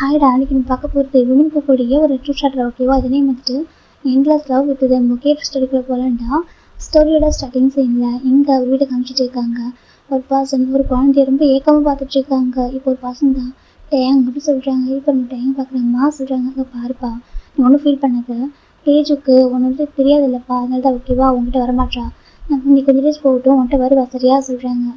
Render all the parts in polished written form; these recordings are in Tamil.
ஹாய்டா, அன்னைக்கு நீ பார்க்க போகிறது விமனுக்கு கூடிய ஒரு ட்ரூ ஷார்ட்டர். ஓகேவா? அதனே வந்துட்டு endless love with then Mukesh ஸ்டோரிக்குள்ள போகலான்டா. ஸ்டோரியோட ஸ்டார்டிங் சீனில் எங்கே ஒரு வீட்டை காமிச்சிட்டு இருக்காங்க. ஒரு பர்சன் ஒரு குழந்தைய ரொம்ப ஏக்கமாக பார்த்துட்டு இருக்காங்க. இப்போ ஒரு பர்சன் தான் டேங் அப்படி சொல்கிறாங்க. இப்போ நம்ம டேங் பார்க்குறாங்கம்மா சொல்கிறாங்க. அங்கே பாருப்பா, நீ ஒன்றும் ஃபீல் பண்ணாத, பேஜுக்கு ஒன்று வந்து தெரியாது இல்லைப்பா, அதனால தான் ஓகேவா உங்ககிட்ட வரமாட்டா. நீ கொஞ்சம் டேஸ் போகட்டும், உன்கிட்ட வருவா சரியா சொல்கிறாங்க.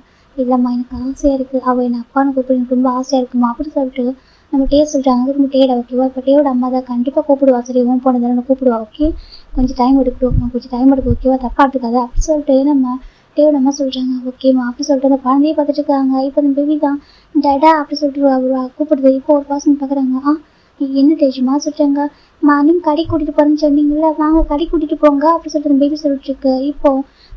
இல்லைம்மா எனக்கு ஆசையாக இருக்குது, அவள் என்னை அப்பான்னு கூப்பிட்டு எனக்கு ரொம்ப ஆசையாக இருக்குமா அப்படி சொல்லிட்டு நம்ம டே சொல்கிறாங்க. திரும்ப டேடா ஓகேவா, இப்போ டேயோட அம்மா தான் கண்டிப்பாக கூப்பிடுவா. சரி உன் போன தானே கூப்பிடுவா. ஓகே கொஞ்சம் டைம் எடுக்கட்டும், கொஞ்சம் டைம் எடுக்கும் ஓகேவா, தப்பா எடுத்துக்காது அப்படி சொல்லிட்டு நம்ம டேயோட அம்மா சொல்கிறாங்க. ஓகேம்மா அப்படி சொல்லிட்டு அந்த குழந்தைய பார்த்துட்டு இருக்காங்க. இப்போ அந்த பேபி தான் டேடா அப்படி சொல்லிட்டு கூப்பிடுது. இப்போ ஒரு பர்சன் பார்க்குறாங்க. என்ன தேஜுமா சொல்கிறாங்க. நீங்கள் கடைக்கு கூட்டிகிட்டு போகிறேன்னு சொன்னீங்களா, வாங்க கடைக்கு கூட்டிகிட்டு போங்க அப்படி சொல்லிட்டு அந்த பேபி சொல்லிட்டு இருக்கு. இப்போ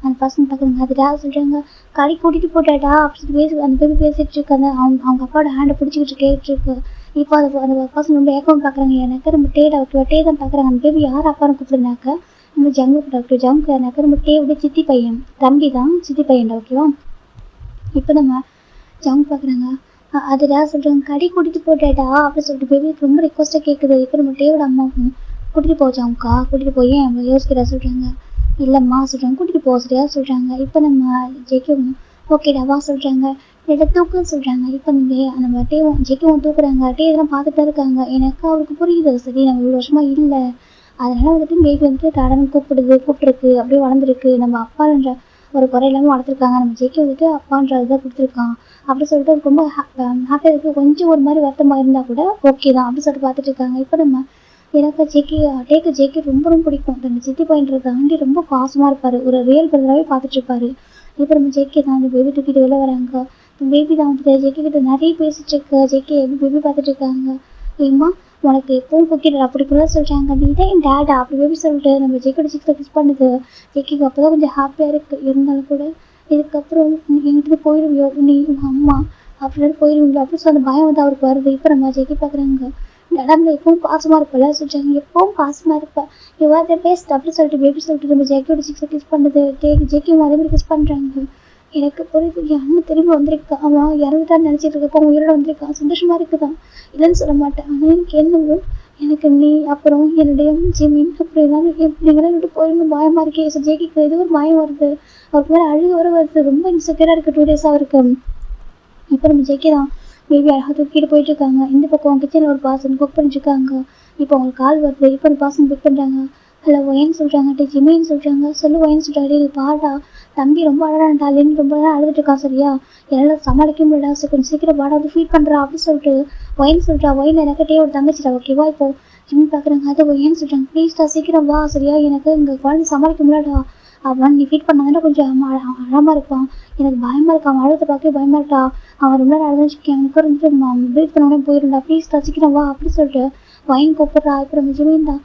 அந்த பர்சன் பார்க்குறாங்க. அதுடா சொல்கிறாங்க, கடைக்கு கூட்டிகிட்டு போட்டாடா அப்படி சொல்லி அந்த பேபி பேசிகிட்டு இருக்காங்க. அவங்க அப்பாவோட ஹேண்டை பிடிச்சிக்கிட்டு கேட்டுட்டு இருக்கு. இப்போ அந்த பர்சன் ரொம்ப ஏக்கம் பார்க்குறாங்க. எனக்கு நம்ம டேடா ஓகேவா, டே தான் பார்க்குறாங்க. அந்த பேபி யார் அப்பான்னு கூப்பிடுனாக்க நம்ம ஜங்கு டாக்டர் ஜங்கு. எனக்கு நம்ம டேவோட சித்தி பையன், தம்பி தான் சித்தி பையன்டா ஓகேவா. இப்போ நம்ம ஜங்கு பார்க்குறாங்க. அதுடா சொல்கிறாங்க, கடை கூட்டிகிட்டு போட்டாடா அப்படி சொல்லிட்டு பேபி ரொம்ப ரிக்வஸ்ட்டாக கேட்குது. இப்போ நம்ம டேவோட அம்மாவும் கூட்டிகிட்டு போச்சாங்கக்கா, கூட்டிகிட்டு போய் அவங்க யோசிக்கிறா சொல்கிறாங்க. இல்லைம்மா சொல்கிறாங்க, கூட்டிகிட்டு போக சரியா சொல்கிறாங்க. இப்போ நம்ம ஜெய்க்கவும் ஓகேடாவா சொல்கிறாங்க. இதை தூக்குன்னு சொல்கிறாங்க. இப்போ நம்ம டேவும் ஜெய்க்கவும் தூக்குறாங்க. டே இதெல்லாம் பார்த்துட்டு தான் இருக்காங்க. எனக்கு அவருக்கு புரியுது, சரி நம்ம இவ்வளோ வருஷமாக இல்லை, அதனால் வந்துட்டு பேபி வந்துட்டு தடன்னு கூப்பிட்டுருக்கு, அப்படியே வளர்ந்துருக்கு, நம்ம அப்பான்ற ஒரு குறை இல்லாமல் வளர்த்துருக்காங்க, நம்ம ஜெய்க்கு வந்துட்டு அப்பான்ற இதை கொடுத்துருக்கான் அப்படி சொல்லிட்டு ரொம்ப ஹாப்பியாக இருக்குது. கொஞ்சம் ஒரு மாதிரி வருத்தமாக இருந்தால் கூட ஓகே தான் அப்படி சொல்லிட்டு பார்த்துட்டு இருக்காங்க. இப்போ நம்ம எனக்கு ஜேக்கு ரொம்ப ரொம்ப பிடிக்கும். தன் சித்தி பையன்றதாண்டி ரொம்ப பாசமாக இருப்பார், ஒரு ரியல் பிரதராகவே பார்த்துட்டு இருப்பாரு. இப்போ நம்ம ஜேகே தான் அந்த பேபி தூக்கிட்டு வெளில வராங்க. பேபி தான் வந்துட்டு ஜேகே கிட்ட நிறைய பேசிட்டு இருக்கு. ஜேகே எப்படி பேபி பார்த்துட்டு இருக்காங்க. ஏம்மா உனக்கு எப்பவும் குக்கிட்டு அப்படி கூட சொல்கிறாங்க, நீ தான் என் டேடா அப்படி பேபி சொல்லிட்டு நம்ம ஜேக்கோட சிக்ஸில் கிஸ் பண்ணுது. ஜேக்கு அப்போ தான் கொஞ்சம் ஹாப்பியாக இருக்குது. இருந்தாலும் கூட இதுக்கப்புறம் எங்கிட்ட போயிடுவியோ நீ உங்கள் அம்மா அப்படின்னு போயிடுவீங்களோ அப்படி சொல்லி அந்த பயம் வந்து அவருக்கு வருது. இப்போ நம்ம ஜெக்கி பார்க்குறாங்க. நடந்து எப்பவும் பாசமாக இருப்பல சொல்லிட்டாங்க. எப்பவும் பாசமாக இருப்பேன் இவ்வாறு பேசிட்டு அப்படி சொல்லிட்டு பேபி சொல்லிட்டு நம்ம ஜெக்கியோட சிக்ஸை கிஸ் பண்ணுது. ஜெக்கியும் அதே மாதிரி கிஸ் பண்ணுறாங்க. எனக்கு புரியுது, என் அண்ணன் திரும்பி வந்திருக்கா, அவன் இறந்துட்டான்னு நினச்சிட்டு இருக்கப்போ அவன் உயிரோட வந்திருக்கான், சந்தோஷமாக இருக்குதான், இல்லைன்னு சொல்ல மாட்டேன். ஆனால் எனக்கு என்னவோ எனக்கு நீ அப்புறம் என்னுடைய ஜிமின் அப்படி இருந்தாலும் எப்படிங்களாம் விட்டு போயிருந்து பயமாக இருக்கே. ஸோ ஜேக்கிக்கு ஏதோ ஒரு பயம் வருது, அவருக்கு மேலே அழுகு வர வருது, ரொம்ப இன்செக்யூராக இருக்குது 2 டேஸாக இருக்கு. இப்போ நம்ம ஜெக்கி தான் பேபி அழகாக தூக்கிட்டு போயிட்டு இருக்காங்க. இந்த பக்கம் கிச்சனில் ஒரு பாசன் குக் பண்ணிட்டுருக்காங்க. இப்போ அவங்களுக்கு கால் வருது. இப்போ அந்த பாசன் புக் பண்ணுறாங்க. ஹலோ ஒயன்னு சொல்கிறாங்க. டே ஜிமின்னு சொல்கிறாங்க. சொல்லு ஒயன்னு சொல்கிறாங்க. டே பாடா, தம்பி ரொம்ப அழகான்டா, லின்னு ரொம்ப நேரம் அழுதுட்டு இருக்கான் சரியா, என்னால் சமாளிக்க முடியல, ஸோ கொஞ்சம் சீக்கிரம் பாடா வந்து ஃபீட் பண்ணுறா அப்படின்னு சொல்லிட்டு ஒயின் சொல்கிறா. ஒயின் எனக்கு டே ஒரு தங்கச்சிடா ஓகேவா. இப்போ ஜிம்மி பார்க்குறாங்க. அது ஒயன்னு சொல்கிறாங்க. ப்ளீஸ்டா சீக்கிரம் வா சரியா, எனக்கு இங்கே குழந்தை சமாளிக்க முடியாடா, அவன் நீ ஃபீட் பண்ணாதானே கொஞ்சம் அழமாக இருப்பான், எனக்கு பயமாக இருக்கா, அவன் அழுத பார்க்கவே பயமாக இருக்கா, அவன் ரொம்ப நேரம் அழுதுச்சிருக்கேன், எனக்கு வந்துட்டு ப்ரீத் பண்ண போயிருந்தா, ப்ளீஸ்டா சீக்கிரம் வா அப்படி சொல்லிட்டு ஒயின் கூப்பிட்றா. இப்போ நம்ம ஜிமின் தான்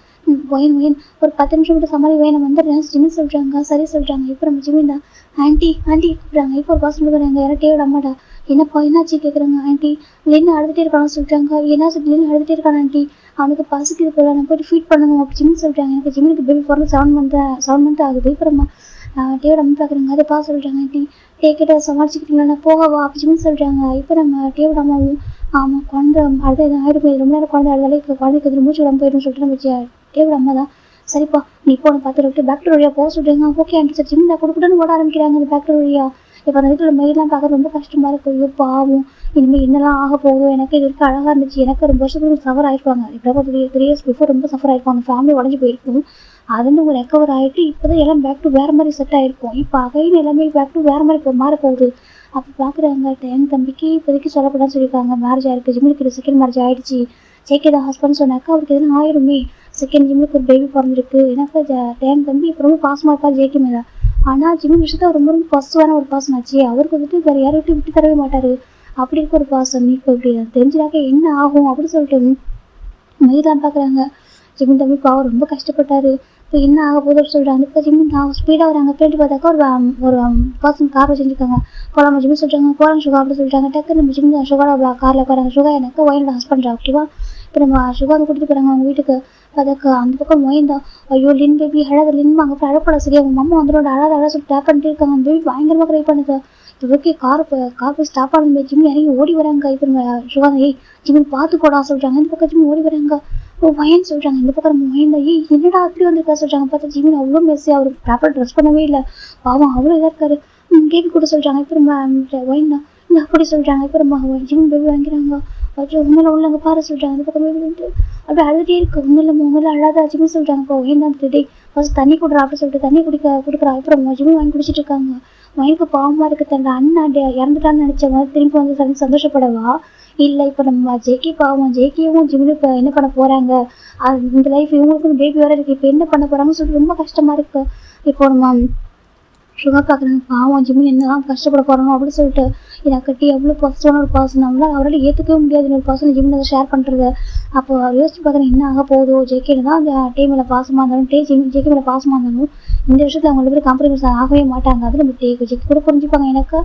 ஒயின் ஒரு 10 நிமிஷம் விட்டு சமாளி ஒயின் வந்துடுறேன் ஜிம்மி சொல்கிறாங்க. சரி சொல்கிறாங்க. இப்போ நம்ம ஜிமின் தான் ஆண்டி கூப்பிட்றாங்க. இப்போ ஒரு பாசம் சொல்லுறாங்க. யாரும் டேவோட அம்மாடா. என்னப்பா என்னாச்சு கேட்குறாங்க. ஆண்டி லின்னு அழுதுகிட்டே இருக்கான்னு சொல்லிட்டாங்க. என்னாச்சு லின்னு அழுதுகிட்டே இருக்கான் ஆண்டி, அவனுக்கு பசிக்குது போல, நான் போய்ட்டு ஃபீட் பண்ணணும் அப்படி ஜிம்மி சொல்லிட்டாங்க. எனக்கு ஜிம்மினுக்கு பேபி பிறந்து 7 மந்த் ஆகுது. இப்போ நம்ம டேவோட அம்மா பார்க்குறாங்க. அதை சொல்கிறாங்க. ஆண்டி டே கிட்ட சமாளிச்சுக்கிட்டீங்களா, நான் போகவா அப்படி ஜிம்மி சொல்கிறாங்க. இப்போ நம்ம டேவோட அம்மாவும் ஆமாம் குழந்தை அடுத்த எதுவும் ஆகிடும், ரொம்ப நேரம் குழந்தை அழுதாலே குழந்தைக்கு எதிரும் மூச்சு விடாமல் போயிடும் சொல்லிட்டு நம்ம டேவோட அம்மா தான் சரிப்பா நீ இப்போ ஒன்று பார்த்துட்டு பேக்டர் வழியாக போக சொல்கிறீங்க. ஓகே ஆண்டி சார் ஜிம்மி கொடுக்கணும்னு ஓட ஆரம்பிக்கிறாங்க அந்த பேக்டர் வழியாக. இப்போ அந்த வீட்டில் மெயிலாம் பார்க்க ரொம்ப கஷ்டமாக இருக்குது. ஐயோ பாவம், இனிமேல் என்னெல்லாம் ஆக போகுதோ, எனக்கு இது வரைக்கும் அழகாக இருந்துச்சு, எனக்கு ரொம்ப வருஷத்துக்கு சஃபர் ஆகிருப்பாங்க, இப்போ 3 இயர்ஸ் பிஃபோர் ரொம்ப சஃபர் ஆகிருப்பாங்க, ஃபேமிலி உடஞ்சி போயிருக்கும், அதுன்னு ஒரு ரெக்கவர் ஆகிட்டு இப்போ தான் எல்லாம் பேக் டு வேறு மாதிரி செட் ஆகிருக்கும். இப்போ அகைன்னு எல்லாமே பேக் டு வேறு மாதிரி இப்போ மாற போகுது. அப்போ பார்க்குறாங்க. என் தம்பிக்கு இப்போதைக்கு சொல்லப்படான்னு சொல்லியிருக்காங்க, மேரேஜ் ஆகிருக்கு, ஜிம்முக்கு செகண்ட் மேரேஜ் ஆகிடுச்சு, ஜேகே தான் ஹஸ்பண்ட் சொன்னாக்கா அவருக்கு எதுவும் ஆயிடுமே, செகண்ட் ஜிம்முக்கு ஒரு பேபி பிறந்திருக்கு, எனக்கு என் தம்பி இப்போ ரொம்ப பாசமாக இருப்பார் ஜேகே மேலே. ஆனால் ஜிம்மி விஷயத்த ரொம்ப ரொம்ப ஃபஸ்ட்டான ஒரு பாசம் ஆச்சு, அவருக்கு வந்துட்டு வேறு யாரும் விட்டு தரவே மாட்டார், அப்படி இருக்க ஒரு பாசம் இப்போ இப்படி தெரிஞ்சிடாக்க என்ன ஆகும் அப்படின்னு சொல்லிட்டு மெய்தான் பார்க்குறாங்க. ஜிம்மி தம்பி பாவம் ரொம்ப கஷ்டப்பட்டார், இப்போ என்ன ஆக போகுதுன்னு சொல்கிறாங்க. இப்போ ஜிம்மி ஸ்பீடாக வராங்க. பின்னாடி பார்த்தாக்கா ஒரு பர்சன் கார் வச்சுருக்காங்க. போகலாமா ஜிம்மி சொல்கிறாங்க. போகலாம் சுகா அப்படி சொல்லிட்டாங்க. டக்கு நம்ம ஜிம்மி சுகாவோட காரில் உட்காராங்க. சுகா எனக்கு ஒயினோட ஹஸ்பண்டா ஓகேவா. இப்போ நம்ம சுகா வந்து கூட்டிகிட்டு போகிறாங்க அவங்க வீட்டுக்கு. அதுக்கு அந்த பக்கம் மொயந்தா ஐயோ லின் பேபி அழாத லின் அங்கே அப்புறம் அழப்பட சரியா அவங்க அம்மா வந்துடும் அழாத சொல்லிட்டு டேப் பண்ணிட்டு இருக்காங்க. அந்த பேபி பயங்கரமாக க்ரை பண்ணுது. ஓகே கார் போய் ஸ்டாப் ஆனது ஜிம்மி இறங்கி ஓடி வராங்க. இப்போ சுகா ஏய் ஜிம்மி பார்த்துக்கோடா சொல்றாங்க. இந்த பக்கம் ஜிம்மி ஓடி வராங்க. வயன் சொல்றாங்க. இந்த பக்கம் நம்ம வயன் தான் ஏய் என்னடா அப்படி வந்திருக்கா சொல்றாங்க. பார்த்தா ஜிம்மி அவ்வளோ மெஸ்ஸி, அவர் ப்ராப்பர் ட்ரெஸ் பண்ணவே இல்லை. பாவம் அவ்வளோ இதாக இருக்காரு. பேபி கூட சொல்றாங்க. இப்போ நம்ம வயன் தான் இந்த அப்படி சொல்றாங்க. இப்போ நம்ம ஜிம்மி பேபி வாங்கிறாங்க. வச்சு உண்மையில உள்ளங்க பாரு சொல்றாங்க. அந்த பக்கம் பேபி வந்து அப்படியே அழுதுட்டே இருக்கு. உண்மையில அழாத ஜிம்மி சொல்றாங்க. இப்போ வயன் தான் டே ஃபர்ஸ்ட் தண்ணி குடுறா அப்படின்னு சொல்லிட்டு தண்ணி கொடுக்குறா. அப்புறம் ஜிம்மி வாங்கி குடிச்சிட்டு இருக்காங்க. வயனுக்கு பாவமா இருக்கு. தன்னோட அண்ணன் இறந்துட்டான்னு நினைச்ச மாதிரி திரும்பி வந்து சந்தோஷப்படவா இல்லை. இப்போ நம்ம ஜேகே பாவம் ஜேகேவும் ஜிம்மிலும் இப்போ என்ன பண்ண போறாங்க, இந்த லைஃப் இவங்களுக்கும் பேபி வேற இருக்கு, இப்போ என்ன பண்ண போறாங்கன்னு சொல்லிட்டு ரொம்ப கஷ்டமா இருக்கு. இப்போ நம்ம சுகா பார்க்குறாங்க. பாவம் ஜிம்மி என்னதான் கஷ்டப்பட போறாங்க அப்படின்னு சொல்லிட்டு இதை கட்டி எவ்வளோ பாசிட்டிவான ஒரு பர்சன் நம்மளால் அவரால் ஏற்றுக்கவே முடியாது ஒரு பர்சன் ஜிம்மில் அதை ஷேர் பண்ணுறது. அப்போ யோசிச்சு பார்க்குறேன் என்ன ஆக போகுதோ. ஜேகேல தான் அந்த டே மேலே பாசமாக இருந்தாலும் ஜேகே மேலே பாசமாக இருந்தாலும் இந்த விஷயத்தில் அவங்க ரெண்டு பேரும் காம்ப்ரமைஸ் ஆகவே மாட்டாங்க. அது நம்ம ஜேகே கூட புரிஞ்சுப்பாங்க. எனக்கு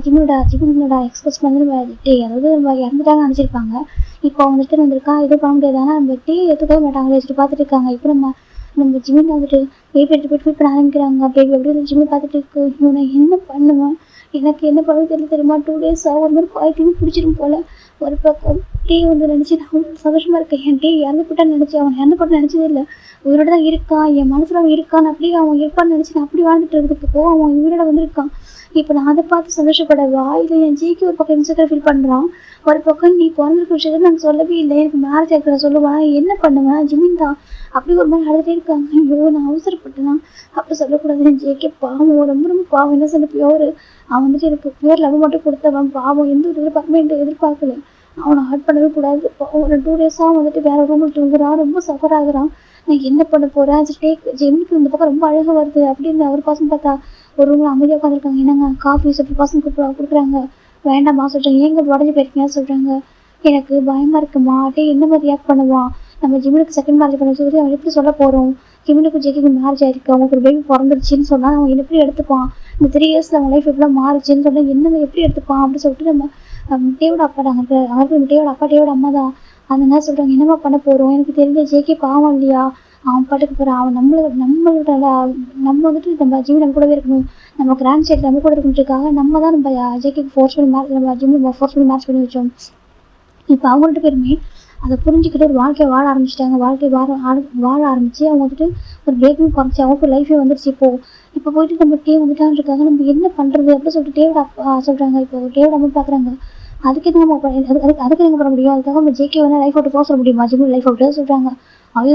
ஜிம்மினோட எக்ஸ்பிரஸ் வந்து அதாவது நம்ம இறந்துட்டாங்கன்னு நினச்சிருப்பாங்க. இப்போ அவங்க வந்துட்டு வந்திருக்கா எதுவும் பண்ண முடியாது. ஆனால் நம்ம ஏற்றுக்கவே மாட்டாங்களே வச்சுட்டு பார்த்துட்டு இருக்காங்க. இப்போ நம்ம ஜிம்மின் வந்துட்டு பேபி எடுத்து போய் ஃபீல் பண்ண ஆரம்பிக்கிறாங்க. பேபி எப்படி ஜிம்மி பார்த்துட்டு இருக்கு. இவனை என்ன பண்ணுவேன், எனக்கு என்ன பண்ணுறது தெரியுமா. 2 days ஒரு மாதிரி பாய்க்கு பிடிச்சிரும் போல. ஒரு பக்கம் வந்து நினச்சி நான் சந்தோஷமா இருக்கேன். என் இறந்து போட்டான்னு நினச்சி அவன் இறந்து போட்டு நினச்சதே இல்லை. உயிரோட தான் இருக்கான், என் மனசுல அவன் இருக்கான்னு அப்படியே அவன் இருப்பான்னு நினச்சி நான் அப்படி வாழ்ந்துட்டு இருக்கிறதுக்கு அவன் உயிரோட வந்திருக்கான். இப்போ நான் அதை பார்த்து சந்தோஷப்படவா இல்லை என் ஜிக்கு ஒரு பக்கம் இன்ஸ்டாகிராம் ஃபீல் பண்ணுறான். ஒரு பக்கம் நீ பிறந்திருக்க விஷயத்தை நாங்கள் சொல்லவே இல்லை, எனக்கு மேரேஜ் ஆகிற சொல்லுவேன் என்ன பண்ணுவேன் ஜிமின் தான் அப்படி ஒரு மாதிரி அழுதுட்டே இருக்காங்க. ஐயோ நான் அவசரப்பட்டேன் அப்படி சொல்லக்கூடாது. ஜேகே பாவம் ரொம்ப பாவம். என்ன சொல்ல பியோர் அவன் வந்துட்டு எனக்கு பியோர் லவ் மட்டும் கொடுத்தவன் பாவம். எந்த ஒரு எதிர்பார்க்குமே எதிர்பார்க்கல. அவனை ஹர்ட் பண்ணவே கூடாது. ஒரு 2 days வந்துட்டு வேற ரூமில் தூங்குறான். ரொம்ப சஃபர் ஆகுறான். நான் என்ன பண்ண போறேன். ஜெமினுக்கு இந்த பக்கம் ரொம்ப அழகா வருது அப்படின்னு ஒரு பர்சன் பார்த்தா ஒரு ரூம்ல அமைதியாக உட்காந்துருக்காங்க. என்னங்க காஃபி சொல்லி பர்சன் கொடுக்குறாங்க. வேண்டாமா சொல்றாங்க. ஏங்க உடஞ்சி போயிருக்கீங்க சொல்றாங்க. எனக்கு பயமா இருக்குமா என்ன மாதிரி ரியாக்ட் பண்ணுவான். நம்ம ஜிமினுக்கு செகண்ட் மேரேஜ் பண்ண சொல்லி அவன் எப்படி சொல்ல போறோம். ஜிமினுக்கு ஜெகிக்கு மேரேஜ் ஆயிருக்கு, அவங்களுக்கு ஒரு பேபி பிறந்துருச்சுன்னு சொன்னா அவன் எப்படி எடுத்துப்பான். இந்த 3 years அவன் லைஃப் எவ்வளோ மாறுச்சுன்னு சொன்னா என்ன எப்படி எடுத்துப்பான் அப்படின்னு சொல்லிட்டு நம்ம டேவோட அப்பா அவங்களுக்கு டேவோட அம்மா தான் அந்த என்ன சொல்றாங்க. என்னமா பண்ண போறோம். எனக்கு தெரிஞ்ச ஜேகே பாவம் இல்லையா, அவன் பாட்டுக்கு போறான். அவன் நம்மளோட நம்ம வந்துட்டு நம்ம ஜிம்மி நம்ம கூடவே இருக்கணும், நம்ம கிராண்ட் சைல்டு நம்ம கூட இருக்கணுன்றதுக்காக நம்ம தான் நம்ம ஜேகேக்கு ஃபோர்ஸ் பண்ணி நம்ம ஜிம்மி ஃபோர்ஸ் பண்ணி மேட்ச் பண்ணி வச்சோம். இப்போ அவங்கள்ட்ட பேருமே அதை புரிஞ்சுக்கிட்டு ஒரு வாழ்க்கையை வாழ ஆரம்பிச்சிட்டாங்க. வாழ ஆரம்பிச்சு அவங்க வந்துட்டு ஒரு பேபியும் குறைச்சி அவங்களுக்கு லைஃபே வந்துருச்சு. இப்போ போயிட்டு நம்ம டே வந்துட்டான்னு இருக்காங்க. நம்ம என்ன பண்றது அப்படின்னு சொல்லிட்டு டேவோட அப்பா சொல்றாங்க. இப்போ டேவோட அம்மா பாக்குறாங்க. அதுக்கு நம்ம அதுக்கு என்ன பண்ண முடியும். அதுக்காக நம்ம ஜேகே வந்து லைஃப் அவுட் போக சொல்ல முடியுமா. ஜிம்மி லைஃப் அவுட் சொல்றாங்க. அது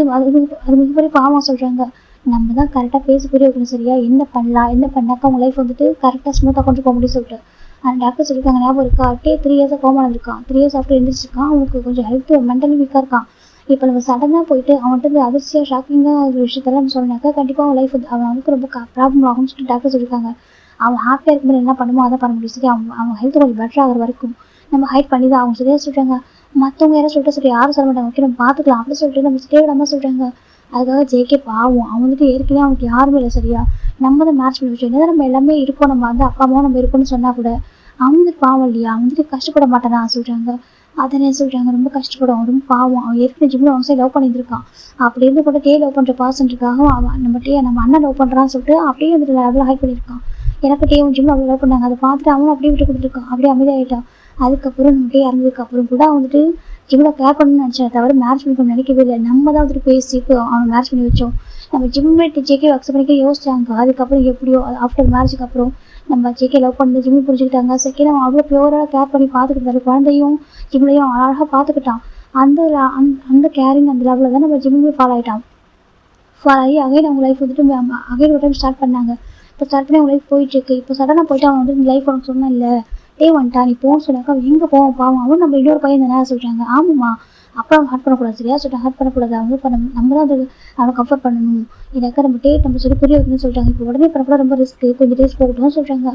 மிகப்பெரிய பாவமாக சொல்றாங்க. நம்ம தான் கரெக்டாக பேசி புரிய வைக்கணும். சரியா என்ன பண்ணலாம், என்ன பண்ணாக்கா அவங்க லைஃப் வந்துட்டு கரெக்டாக ஸ்மூத்தாக கொண்டு போக முடியும் சொல்லிட்டு அந்த டாக்டர் சொல்லியிருக்காங்க. ஞாபகம் இருக்கா. 3 years கோமா இருந்திருக்கான். 3 years ஆஃப்டர் எழுந்திரிச்சிருக்கான். அவனுக்கு கொஞ்சம் ஹெல்த் மென்டலி வீக்காக இருக்கான். இப்போ நம்ம சடனாக போயிட்டு அவன்கிட்ட அதிர்ச்சியாக ஷாக்கிங்காக ஒரு விஷயத்தெல்லாம் நம்ம சொன்னாக்கா கண்டிப்பாக அவன் லைஃப் அவனுக்கு ரொம்ப ப்ராப்ளம் ஆகும்னு சொல்லிட்டு டாக்டர் சொல்லியிருக்காங்க. அவன் ஹாப்பியாக இருக்கும்போது என்ன பண்ணுமோ அதை பண்ண முடியும். சரி அவன் ஹெல்த் கொஞ்சம் பெட்டர் ஆகிற வரைக்கும் நம்ம ஹைட் பண்ணி தான் அவங்க சரியாக சொல்கிறாங்க. மற்றவங்க யாரும் சொல்லிட்டு சரி யாரும் சொல்ல மாட்டாங்க. ஓகே நம்ம பார்த்துக்கலாம் அப்படின்னு சொல்லிட்டு நம்ம ஸ்டே விடாமல் சொல்கிறாங்க. அதுக்காக ஜேகே பாவம் அவன் வந்துட்டு ஏற்கனவே அவனுக்கு யாருமே இல்லை. சரியா நம்ம தான் மேட்ச் பண்ணி வச்சோம். என்னதான் நம்ம எல்லாமே இருப்போம், நம்ம வந்து அப்பா அம்மாவும் நம்ம இருப்போம்னு சொன்னா கூட அவன் வந்துட்டு பாவம் இல்லையா, அவன் வந்துட்டு கஷ்டப்பட மாட்டானா சொல்றாங்க. அதனே சொல்றாங்க ரொம்ப கஷ்டப்படும், ரொம்ப பாவம். அவன் ஏற்கனவே ஜிம்மில் அவன் லவ் பண்ணியிருக்கான். அப்படி இருந்து கூட டே லவ் பண்ற பர்சன்ட்டுக்காக அவன் நம்ம அண்ணன் லவ் பண்றான்னு சொல்லிட்டு அப்படியே வந்துட்டு அவ்வளோ ஹைட் பண்ணியிருக்கான். எனக்கு டேவும் ஜிம்மில் அவ்வளோ லவ் பண்ணாங்க. அதை பார்த்துட்டு அவனும் அப்படியே விட்டு கொடுத்துருக்கான். அப்படியே அமைதியாயிட்டான். அதுக்கப்புறம் நம்ம டே இறந்ததுக்கு அப்புறம் கூட வந்துட்டு ஜிம்மில் கேர் பண்ணணும்னு நினச்சேன் தவிர மேரேஜ் பண்ணி நினைக்கவே இல்லை. நம்ம தான் வந்துட்டு பேசி இப்போ அவன் மேரேஜ் பண்ணி வச்சோம். நம்ம ஜிம்மேட் ஜேகே அக்செப்ட் பண்ணிக்க யோசிச்சாங்க. அதுக்கப்புறம் எப்படியோ ஆஃப்டர் மேரேஜுக்கு அப்புறம் நம்ம ஜேகே லவ் பண்ணது ஜிம்மி புரிஞ்சுக்கிட்டாங்க. செகண்ட் அவன் அவ்வளோ பியூராக கேர் பண்ணி பார்த்துக்கிட்டாரு. குழந்தையும் ஜிம்மிலையும் அழகாக பார்த்துக்கிட்டான். அந்த கேரிங் அந்த லெவலில் தான் நம்ம ஜிம்மியுமே ஃபாலோ ஆகிட்டான். ஃபாலோ ஆகி அகைன் அவங்க லைஃப் வந்துட்டு அகைன் ஒரு டைம் ஸ்டார்ட் பண்ணாங்க. இப்போ ஸ்டார்ட் பண்ணி அவங்க லைஃப் போயிட்டு இருக்கு. இப்போ சடனாக போயிட்டு அவன் வந்து லைஃப் உனக்கு சொன்னா இல்லை டே வந்துட்டான் நீ போன்னு சொன்னாக்கா எங்கே போவோம் பாவம் அவன் நம்ம இன்னொரு பையன் தானே சொல்கிறாங்க. ஆமாம்மா அப்புறம் ஹர்ட் பண்ணக்கூடாது. சரியா சொல்லிட்டு ஹர்ட் பண்ணக்கூடாது. அவங்க நம்ம தான் அது அவனை கம்ஃபர்ட் பண்ணணும். எனக்கு நம்ம டேட் நம்ம சொல்லி புரிய வைக்கணும்னு சொல்லிட்டாங்க. இப்போ உடனே பண்ணக்கூட ரொம்ப ரிஸ்க்கு, கொஞ்சம் டேஸ் போகட்டும்னு சொல்கிறாங்க.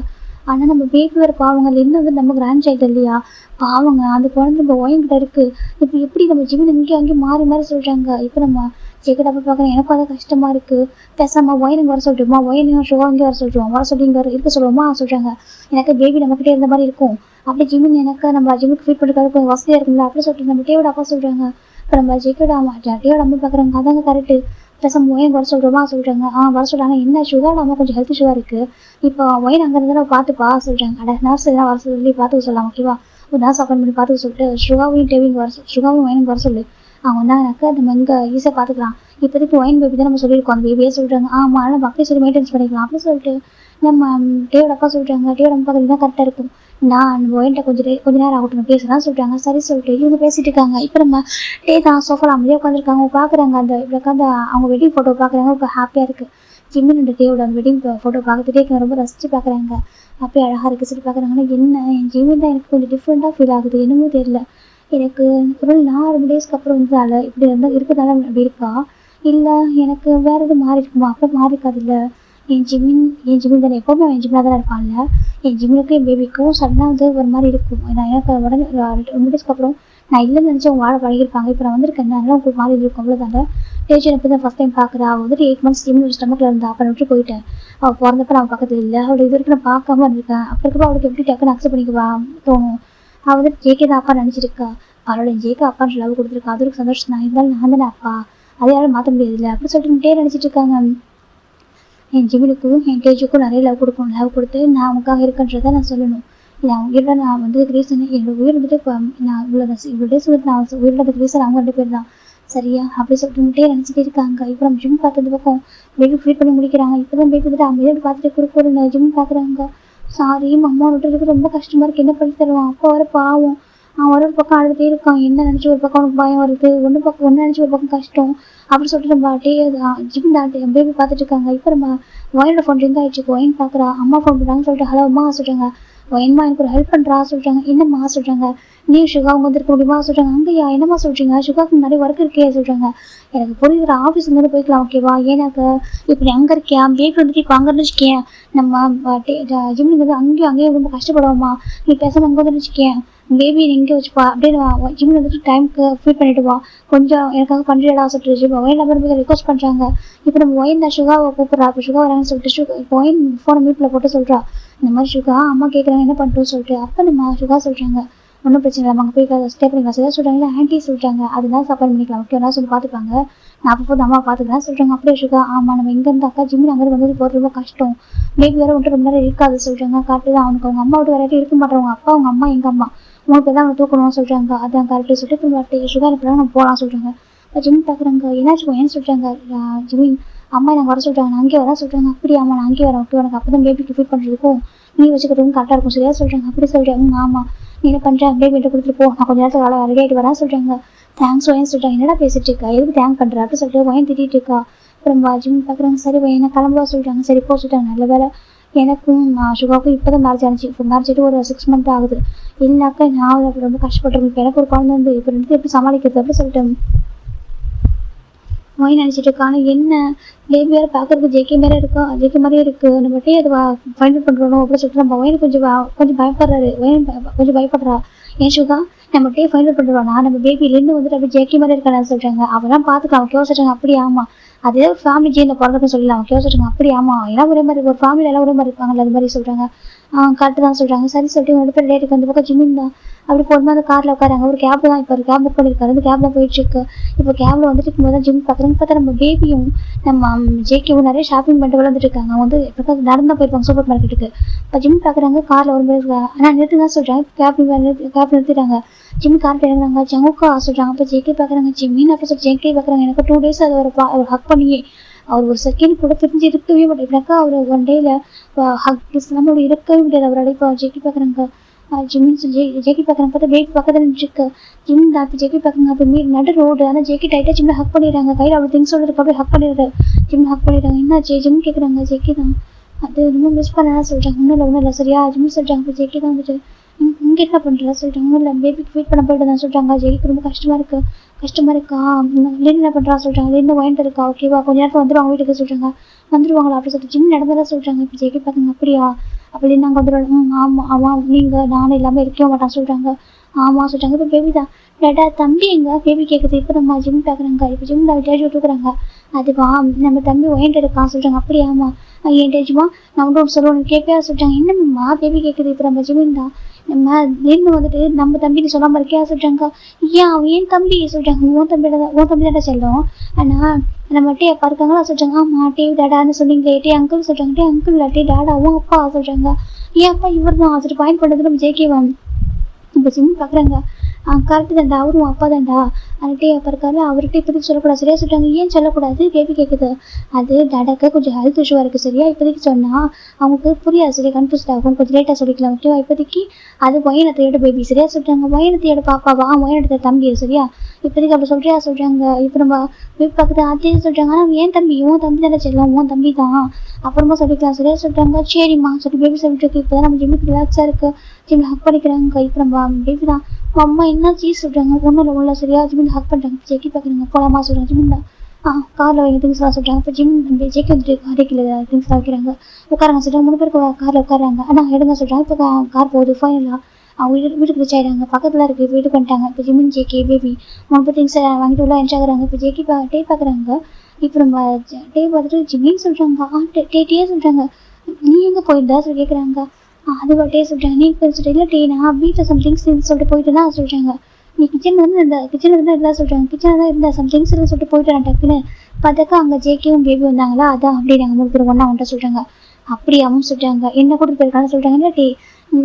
ஆனால் நம்ம பேபி வேறு பாவங்க என்ன வந்து நம்ம கிராண்ட் சைல்டு இல்லையா பாவங்க அந்த குழந்தை நம்ம ஒயங்கிட்ட இருக்குது. இப்போ எப்படி நம்ம ஜிம்மில் இங்கேயும் அங்கேயும் மாறி சொல்கிறாங்க. இப்போ நம்ம ஜெகட் அப்போ பார்க்குறேன். எனக்கும் அதை கஷ்டமாக இருக்குது. பேசாம ஒயனுங்க வர சொல்லிட்டுமா ஒயனுங்க ஷோவா இங்கே வர சொல்லிட்டுவோம் வர சொல்லி இங்கே இருக்க சொல்லுவோமா சொல்கிறாங்க. எனக்கு பேபி நம்மக்கிட்டே இருந்த மாதிரி இருக்கும். அப்படி ஜிம்மின் எனக்கு நம்ம ஜிம்முக்கு ஃபீட் பண்ணுறதுக்கு கொஞ்சம் வசதியாக இருக்குங்களா அப்படி சொல்லிட்டு நம்ம டேவோட அப்பா சொல்கிறாங்க. இப்போ நம்ம டேவோட அம்மா பார்க்குறாங்க. அதாங்க கரெக்டு. பேசாம ஒயின் வர சொல்கிறோமா சொல்கிறாங்க. வர சொல்கிறாங்க. என்ன சுகர் இல்லாமல் கொஞ்சம் ஹெல்த் இஷ்யூவாக இருக்குது, இப்போ ஒயின் அங்கே இருந்தாலும் பார்த்துப்பா சொல்கிறாங்க. அட நர்ஸ் எல்லாம் வர சொல்லி பார்த்துக்க சொல்லலாம், ஓகேவா? ஒரு நர்ஸ் அப்பாயின் பண்ணி பார்த்துக்க சொல்லிட்டு சுகாவையும் டேவிங் வர சுகாவும் ஒயினுக்கு வர சொல்லு. அவங்க வந்தாங்கனாக்கா நம்ம இங்கே ஈஸியாக பார்த்துக்கலாம். இப்போதைக்கு ஒயின் பேபி தான் நம்ம சொல்லியிருக்கோம், அந்த பேபியே சொல்கிறாங்க. அதனால் அப்படியே சொல்லி மெயின்டைன்ஸ் பண்ணிக்கலாம் அப்படின்னு சொல்லிட்டு நம்ம டேவோட அப்பா சொல்கிறாங்க. டேவோட அப்பா தான் கரெக்டாக இருக்கும், நான் ஒயின்ட்ட கொஞ்ச நேரம் ஆகட்டும் பேசுகிறான்னு சொல்கிறாங்க. சரி சொல்லிட்டு இவங்க பேசிட்டு இருக்காங்க. இப்போ நம்ம டே தான் சோஃபாவில் அமைதியாக உட்காந்துருக்காங்க. பார்க்குறாங்க அந்த இப்படி உட்காந்து அவங்க வெட்டிங் ஃபோட்டோ பார்க்குறாங்க. இப்போ ஹாப்பியாக இருக்குது. ஜிம்மின் அண்ட் டேவோட அந்த வெட்டிங் ஃபோட்டோ பார்த்துட்டே ரொம்ப ரசித்து பார்க்குறாங்க. அப்படியே அழகாக இருக்குது சொல்லி பார்க்குறாங்கன்னா என்ன என் ஜிம்மின் தான் எனக்கு கொஞ்சம் டிஃப்ரெண்ட்டாக ஃபீல் ஆகுது, என்னமோ தெரியல எனக்கு. ஒரு 4 டேஸ்க்கு அப்புறம் வந்து இப்படி இருந்தால் இருக்கிறதால அப்படி இருக்கா, இல்லை எனக்கு வேறு எதுவும் மாறி இருக்குமா? அப்போ மாறி இருக்காது. இல்லை என் ஜிம்மின் தானே எப்போவுமே என் ஜிம்மில் தானே இருப்பான்ல. என் ஜிம்முக்கும் என் பேபிக்கும் சடனாக வந்து ஒரு மாதிரி இருக்கும். நான் எனக்கு உடனே 2 டேஸ்க்கு அப்புறம் நான் இல்லைன்னு நினச்சி அவங்க வாழ பழகிருப்பாங்க. இப்போ நான் வந்திருக்கேன், அதனால உங்களுக்கு மாதிரி இருக்கும், அவ்வளோதாங்க. டேஜன் எப்போ தான் ஃபஸ்ட் டைம் பார்க்குறா. அவள் வந்துட்டு 8 months ஜிம்மில் ஸ்டமக்கில் இருந்தா. அப்போ விட்டு போயிட்டேன். அவள் பிறந்தப்ப நான் பக்கத்தில் இல்லை, அவளை இது வரைக்கும் நான் பார்க்காம இருந்திருக்கேன். அப்போ இருக்கப்போ அவளுக்கு எப்படி டக்குன்னு அக்செப்ட் பண்ணிக்குவா தோணும். அவள் வந்துட்டு ஜேகே தான் அப்பா நினச்சிருக்கா. அவளோட ஜேகே அப்பான்னு லவ் கொடுத்துருக்கா, அது ஒரு சந்தோஷம் தான். இருந்தாலும் நான் தானே அப்பா, அதை யாரும் மாற்ற முடியாது இல்லை அப்படின்னு சொல்லிட்டு டே நினச்சிட்டு இருக்காங்க. என் ஜிம்மினுக்கும் என் டேஜுக்கும் நிறைய லவ் கொடுத்து நான் அவனுக்காக இருக்கன்றதை நான் சொல்லணும். இது அவங்க உயிரோட நான் வந்து ரீசன் என்னோட உயிர் வந்துட்டு இப்போ நான் இவ்வளோ டேஸ் வந்துட்டு நான் உயிரோட ரீசன் அவங்க 2 பேர் தான், சரியா? அப்படி சொல்லிட்டு நினச்சிட்டே இருக்காங்க. இப்போ நம்ம ஜிம் பார்த்தது பக்கம் பேபி ஃபீட் பண்ணி முடிக்கிறாங்க. இப்போ தான் பேபி வந்துட்டு அமைதியாக பார்த்துட்டு கொடுக்குற ஜிம் பார்க்குறாங்க. சாரி அம்மா விட்டுறதுக்கு ரொம்ப கஷ்டமாக இருக்குது, என்ன பண்ணி தருவான்? அப்போ வர பாவம் அவன் ஒரு பக்கம் அழுதுகிட்டே இருக்கான். என்ன நினச்சி ஒரு பக்கம் அவனுக்கு பயம் வருது, ஒன்று நினச்சி ஒரு பக்கம் கஷ்டம் அப்படின்னு சொல்லிட்டு நம்ம ஜிம் பேபி பார்த்துட்டு இருக்காங்க. இப்போ நம்ம ஒயினோட ஃபோன் ரிங் ஆகிடுச்சு. ஒயின் பார்க்குறா. அம்மா ஃபோன் பண்ணுறாங்கன்னு சொல்லிட்டு ஹலோ அம்மா சொல்கிறாங்க. ஒயின்மா எனக்கு ஒரு ஹெல்ப் பண்ணுறா சொல்கிறாங்க. என்னம்மா சொல்கிறாங்க. நீ சுகா அவங்க வந்துருக்க முடியுமா சொல்கிறாங்க. அங்கேயா என்னம்மா சொல்கிறீங்க, சுகாவுக்கு நிறைய ஒர்க் இருக்கே சொல்கிறாங்க. எனக்கு புரியுற ஆஃபீஸ் வந்து போய்க்கலாம், ஓகேவா? ஏன்னாக்க இப்படி அங்கே இருக்கியா பேபி வந்துட்டு இப்போ அங்கே இருந்துச்சுக்கேன் நம்ம ஜிம்முக்கு வந்து அங்கேயும் ரொம்ப கஷ்டப்படுவோம்மா, நீ பேசாமல் அங்கே வந்து வச்சுக்கேன் பேபி இங்கே வச்சுப்பா அப்படின்னு ஜிம்மில் வந்துட்டு டைமுக்கு ஃபீட் பண்ணிட்டு வா, கொஞ்சம் எனக்காக பண்ணுறா சொல்லிட்டு ஜிம் ஒயின் நம்பர் ரிக்வஸ்ட் பண்ணுறாங்க. இப்போ நம்ம ஒயின் தான் சுகாவை கூப்பிட்றா. அப்போ சுகா வராங்கன்னு சொல்லிட்டு இப்போ ஒயின் ஃபோனை மியூட்டில் போட்டு சொல்கிறா, இந்த மாதிரி சுகா அம்மா கேட்குறாங்க என்ன பண்ணுறோன்னு சொல்லிட்டு. அப்போ நம்ம சுகா சொல்கிறாங்க ஒன்றும் பிரச்சனை இல்லை, அங்கே போய் ஸ்டே பண்ணிக்கலாம். சரியா சொல்கிறாங்க. இல்லை ஆன்ட்டி சொல்லிட்டாங்க அதனால சப்பாய் பண்ணிக்கலாம், ஓகே சொல்லி பார்த்துப்பாங்க, நான் அப்போ அம்மா பார்த்துக்கிறேன் சொல்கிறாங்க. அப்படியே சுகா ஆமாம் நம்ம இங்கேருந்து அக்கா ஜிம்மில் அங்கே வந்து போகிறது ரொம்ப கஷ்டம், பேபி வேறு வந்துட்டு ரொம்ப நேரம் இருக்காது சொல்கிறாங்க. கரெக்டு தான், அவனுக்கு அவங்க அம்மா விட்டு வேறு இருக்க மாட்டேன், அப்பா அவங்க அம்மா எங்கள் அம்மா 3 பேர் தான் அவனை தூக்கணும்னு சொல்கிறாங்க. அதான் கரெக்டு சொல்லிட்டு திரும்ப சுகா அனுப்புறாங்க, நம்ம போகலாம் சொல்கிறாங்க. ஜிம் பார்க்குறாங்க. என்னாச்சு ஏன்னு சொல்கிறாங்க. ஜிமின் அம்மா நாங்கள் வர சொல்கிறாங்க, நான் அங்கேயே வர சொல்கிறாங்க. அப்படியே அம்மா நான் அங்கேயே வரேன், ஓகே உனக்கு அப்போ தான் பேபிக்கு ஃபீட் பண்ணுறதுக்கும் நீ வச்சுக்கிறதுக்கும் கரெக்டாக இருக்கும் சரியா சொல்கிறாங்க. அப்படி சொல்கிறாங்க. ஆமாம் நீ என்ன பண்ணுறேன் பேபிகிட்ட கொடுத்துட்டு போ, நான் கொஞ்சம் நேரத்துக்கு வேலை ரெடி ஆகிட்டு வரேன் சொல்கிறாங்க. தேங்க்ஸ் ஒயன் சொல்கிறாங்க. என்னடா பேசிட்டு இருக்கா, எதுக்கு தேங்க் பண்ணுறா அப்படி சொல்லிட்டு ஒயன் திட்டிகிட்டு இருக்கா. அப்புறம் ஜிம் பார்க்குறாங்க. சரி ஒயனை கிளம்புவா சொல்கிறாங்க. சரி போ சொல்லிட்டாங்க. நல்ல வேலை எனக்கும் சுகாவுக்கும் இப்போ தான் மேரேஜ் ஆனிச்சு. இப்போ மேரேஜ் ஆகிட்டு ஒரு 6 month ஆகுது. இல்லைனாக்கா நான் அப்படி ரொம்ப கஷ்டப்பட்டுருக்கேன். இப்போ எனக்கு ஒரு குழந்தை வந்து இப்போ 2 எப்படி சமாளிக்கிறது அப்படி சொல்லிட்டேன். ஒயின் நினச்சிட்டு இருக்கா. ஆனால் என்ன பேபி வேறு பார்க்குறதுக்கு ஜேகே மாதிரியே இருக்கா, ஜேகே மாதிரியே இருக்குது, நம்ம மட்டும் அதை ஃபைண்ட் அவுட் பண்ணுறோம் அப்படின்னு சொல்லிட்டு நம்ம ஒயின் கொஞ்சம் பயப்படுறாரு. ஒயின் கொஞ்சம் பயப்படுறா. ஏன் சுகா நம்ம டே ஃபைண்ட் அவுட் பண்ணுறோம், நான் நம்ம பேபிலேருந்து வந்துட்டு அப்படி ஜேகே மாதிரி இருக்கான்னு சொல்கிறாங்க. அவெல்லாம் பார்த்துக்கலாம் அவங்க யோசிச்சாங்க. அப்படி ஆமாம் அதே ஒரு ஃபேமிலி ஜீனில் பிறந்ததுன்னு சொல்லலாம் அவங்க யோசிச்சாங்க. அப்படி ஆமாம் எல்லாம் ஒரே மாதிரி ஒரு ஃபேமிலி எல்லாம் ஒரே மாதிரி இருப்பாங்கல்ல அது மாதிரி சொல்கிறாங்க. கரெக்டு தான் சொல்கிறாங்க. சரி சொல்லிட்டு 2 பேர் டேட்டுக்கு அந்த பக்கம் ஜிம்மின் தான் அப்படி போகும்போது அந்த காரில் உட்காராங்க. ஒரு கேப் தான் இப்போ ஒரு கேப் புக் பண்ணியிருக்காரு, அந்த கேப் தான் போயிட்டுருக்கு. இப்போ கேபில் வந்துட்டு இருக்கும்போது தான் ஜிம் பார்க்குறாங்க. பார்த்தா நம்ம பேபியும் நம்ம ஜேகேவும் நிறைய ஷாப்பிங் பண்ணிட்டு விளாண்டுட்டு இருக்காங்க. அவங்க வந்து இப்போ நடந்து தான் போயிருப்பாங்க சூப்பர் மார்க்கெட்டுக்கு. இப்போ ஜிம் பார்க்குறாங்க. காரில் வரும்போது ஆனால் நிறுத்தி தான் சொல்கிறாங்க. கேப் நிறுத்திட்டாங்க. ஜிம் கார்ட்டு இறங்குறாங்க. ஜங்குக்கா சொல்கிறாங்க. அப்போ ஜேகே பார்க்குறாங்க. ஜிம்மின்னு அப்போ சொல்லி ஜேகே பார்க்குறாங்க. எனக்கு 2 days அது ஒரு ஹக் பண்ணியே அவர் ஒரு செகண்ட் கூட பிரிஞ்சு இருக்கவே மாட்டேங்கிறாக்கா. அவர் 1 dayல ஹக் நம்மளோட இருக்கவே முடியாது அவரோட. இப்போ ஜேகே பார்க்குறாங்க. ஜிம்மின்னு சொல்லி ஜேகே பார்க்குறாங்க. பார்த்தா பேபி பக்கத்தில் நின்றுருக்கு. ஜிம் தான் ஜேகே பார்க்குறாங்க. அப்போ நடு ரோடு. ஆனால் ஜேகே டைட்டாக ஜிம்மில் ஹக் பண்ணிடுறாங்க. கையில் அவ்வளோ திங்ஸோட இருக்கு. அப்படியே ஹக் பண்ணிடுறாரு. ஜிம் ஹக் பண்ணிடுறாங்க. என்னாச்சு ஜிம் கேட்குறாங்க. ஜேகே தான் அது ரொம்ப மிஸ் பண்ணா சொல்கிறாங்க. ஒன்றும் இல்லை சரியா ஜிம் சொல்கிறாங்க. இப்போ ஜேகே தான் வந்துட்டு இங்கே என்ன பண்ணுறா சொல்கிறாங்க. ஒன்றும் இல்லை பேபிக்கு ஃபீட் பண்ண போயிட்டு தான் சொல்கிறாங்க. ஜேகேக்கு ரொம்ப கஷ்டமாக இருக்கா. லின் என்ன பண்ணுறா சொல்கிறாங்க. லின் வாங்கிட்டு இருக்கா, ஓகேவா கொஞ்சம் நேரத்தில் வந்துடுவாங்க வீட்டுக்கு சொல்கிறாங்க. வந்துடுவாங்களா அப்படி சொல்லிட்டு ஜிம் நடந்ததா சொல்கிறாங்க. இப்போ ஜேகே பார்க்குங்க. அப்படியா அப்படி நாங்கள் வந்துடுவோம். ஆமாம் நீங்கள் நானும் எல்லாமே இருக்கவே மாட்டான் சொல்கிறாங்க. ஆமாம் சொல்கிறாங்க. இப்போ பேபி தான் டேட்டா தம்பி எங்க பேபி கேட்குது. இப்போ நம்ம ஜிம் பார்க்குறாங்க. இப்போ ஜிம்மில் விட்டாச்சு விட்டுக்கிறாங்க. அதுவா நம்ம தம்பி ஒயின்ட்டு இருக்கான் சொல்கிறாங்க. அப்படி ஆமாம் என் டேஜுமா நான் வந்து சொல்லுவோம் கேட்பா சொல்கிறாங்க. என்னம்மா பேபி கேட்குது. இப்போ நம்ம ஜிம்மின் தான் நம்ம திடீர்னு வந்துட்டு நம்ம தம்பின்னு சொல்லாம இருக்கியா சொல்றாங்க. ஏன் அவன் ஏன் தம்பி சொல்றாங்க. உன் தம்பி தானே செல்லும். ஆனா நம்ம டே அப்பா இருக்காங்களா சொல்றாங்க. ஆமா டே டாடான்னு சொன்னீங்களே டே அங்கிள் சொல்றாங்க. டே அங்கிள் இல்ல டே டாடாவும் அப்பா சொல்றாங்க. ஏன் அப்பா இவர் தான் சொல்லிட்டு பாயிண்ட் பண்ணது நம்ம ஜேகேவான். இப்போ ஜிம் பாக்குறாங்க. கரெக்டு தான்டா அவரும் அப்பா தான்டா. டே அப்பா இருக்காரு அவர்கிட்ட இப்போதைக்கு சொல்லக்கூடாது சரியா சொல்றாங்க. ஏன் சொல்லக்கூடாது பேபி கேட்குது. அது டாடாக்கு கொஞ்சம் ஹெல்த் இஷ்யூவா இருக்கு சரியா. இப்போதைக்கு சொன்னா அவங்களுக்கு புரியாது சரியா. கன்ஃபியூஸ் ஆகும். கொஞ்சம் லேட்டா சொல்லிக்கலாம் ஓகேவா. இப்போதைக்கு அது மொயனத்தையோட பேபி சரியா சொல்றாங்க. மொயனத்தையோட பாப்பாவா மொயனத்தை தம்பி சரியா. இப்போதைக்கு அப்படி சொல்றியா சொல்றாங்க. இப்போ நம்ம பேபி பார்க்குறது அதே சொல்றாங்க. ஆனால் ஏன் தம்பி உன் தம்பி தானே செல்லும் உன் தம்பி தான் அப்புறமா சொல்லிக்கலாம் சரியா சொல்றாங்க. சரிம்மா சொல்லி பேபி சொல்லிட்டு இருக்கு. இப்போதான் நம்ம ஜிம்முக்கு ரிலாக்ஸா இருக்கு. ஜிம்ல ஹக் பண்ணிக்கிறாங்க. இப்போ நம்ம பேபி தான் அம்மா என்ன சீஸ் சொல்றாங்க. ஒன்றும் உள்ள சரியா ஜிம்மில் ஹக் பண்ணுறாங்க. ஜெக்கி பார்க்குறாங்க போலாமா சொல்றாங்க. ஜிம்மில் காரில் வைங்க திங்ஸ்லாம் சொல்றாங்க. இப்போ ஜிம் ஜெக்கி வந்துட்டு காரைக்கில் திங்ஸ்லாம் வைக்கிறாங்க. உட்காராங்க சொல்றாங்க. 3 பேர் காரில் உட்காராங்க. ஆனால் எடுங்க சொல்றாங்க. இப்போ கார் போகுது ஃபைனலாக அவங்க வீட்டுக்கு ரீச் ஆயிடுறாங்க. பக்கத்தில் இருக்கு வீட்டுக்கு வந்துட்டாங்க. இப்போ ஜிம்மின் ஜேகே பேபி 3 பேர் திங்ஸ் வாங்கிட்டு உள்ள என்ஜாய் ஆகுறாங்க. இப்போ ஜேகி டே பார்க்குறாங்க. இப்போ நம்ம டே பார்த்துட்டு ஜிம்மின்னு சொல்றாங்க. டே சொல்றாங்க. நீ எங்கே போயிருந்தா சொல்லி கேட்குறாங்க. அது டே சொல்றாங்க. நீ சொல்லிட்டு இல்லை டே நான் வீட்டில் சம்திங்ஸ் சொல்லிட்டு போயிட்டுனா சொல்றாங்க. நீ கிச்சன்ல இருந்து இருந்தா சொல்றாங்க. கிச்சன்ல தான் இருந்தா சம்திங்ஸ் சொல்லிட்டு போயிட்டு நான் டக்குன்னு பார்த்தாக்கா அங்கே ஜேகேவும் பேபி வந்தாங்களா அதான் அப்படியே நாங்கள் 3 பேர் ஒன்றா வந்துட்டு சொல்றாங்க. அப்படியாவும் சொல்றாங்க. என்ன கூட்டிட்டு போயிருக்கான்னு சொல்றாங்க. இல்லை டே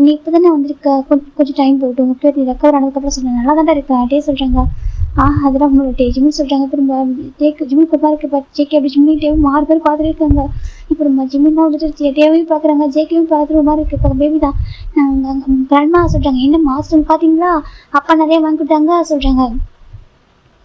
நீ இப்போதானே வந்திருக்க கொஞ்சம் டைம் போட்டு முக்கிய நீ ரெக்கவர் ஆனதுக்கப்புறம் சொல்றேன் நல்லா தானே இருக்கேன் டே சொல்றாங்க. அதெல்லாம் உங்களோட டே ஜிம்னு சொல்றாங்க. திரும்ப ஜிம்மி குப்பா இருக்கு ஜேகே அப்படி ஜிம்மிட்டேவும் 6 பேர் பார்த்துட்டு இருக்காங்க. இப்போ நம்ம ஜிம்மின் தான் வந்துட்டு டேவையும் பார்க்குறாங்க. ஜேகேவும் பார்த்துட்டு மாதிரி இருக்கு. இப்போ பேபி தான் கிராண்ட்மா சொல்றாங்க. என்ன மாஸ்டர் பார்த்தீங்களா அப்பா நிறைய வாங்கி கொடுத்தாங்க சொல்றாங்க.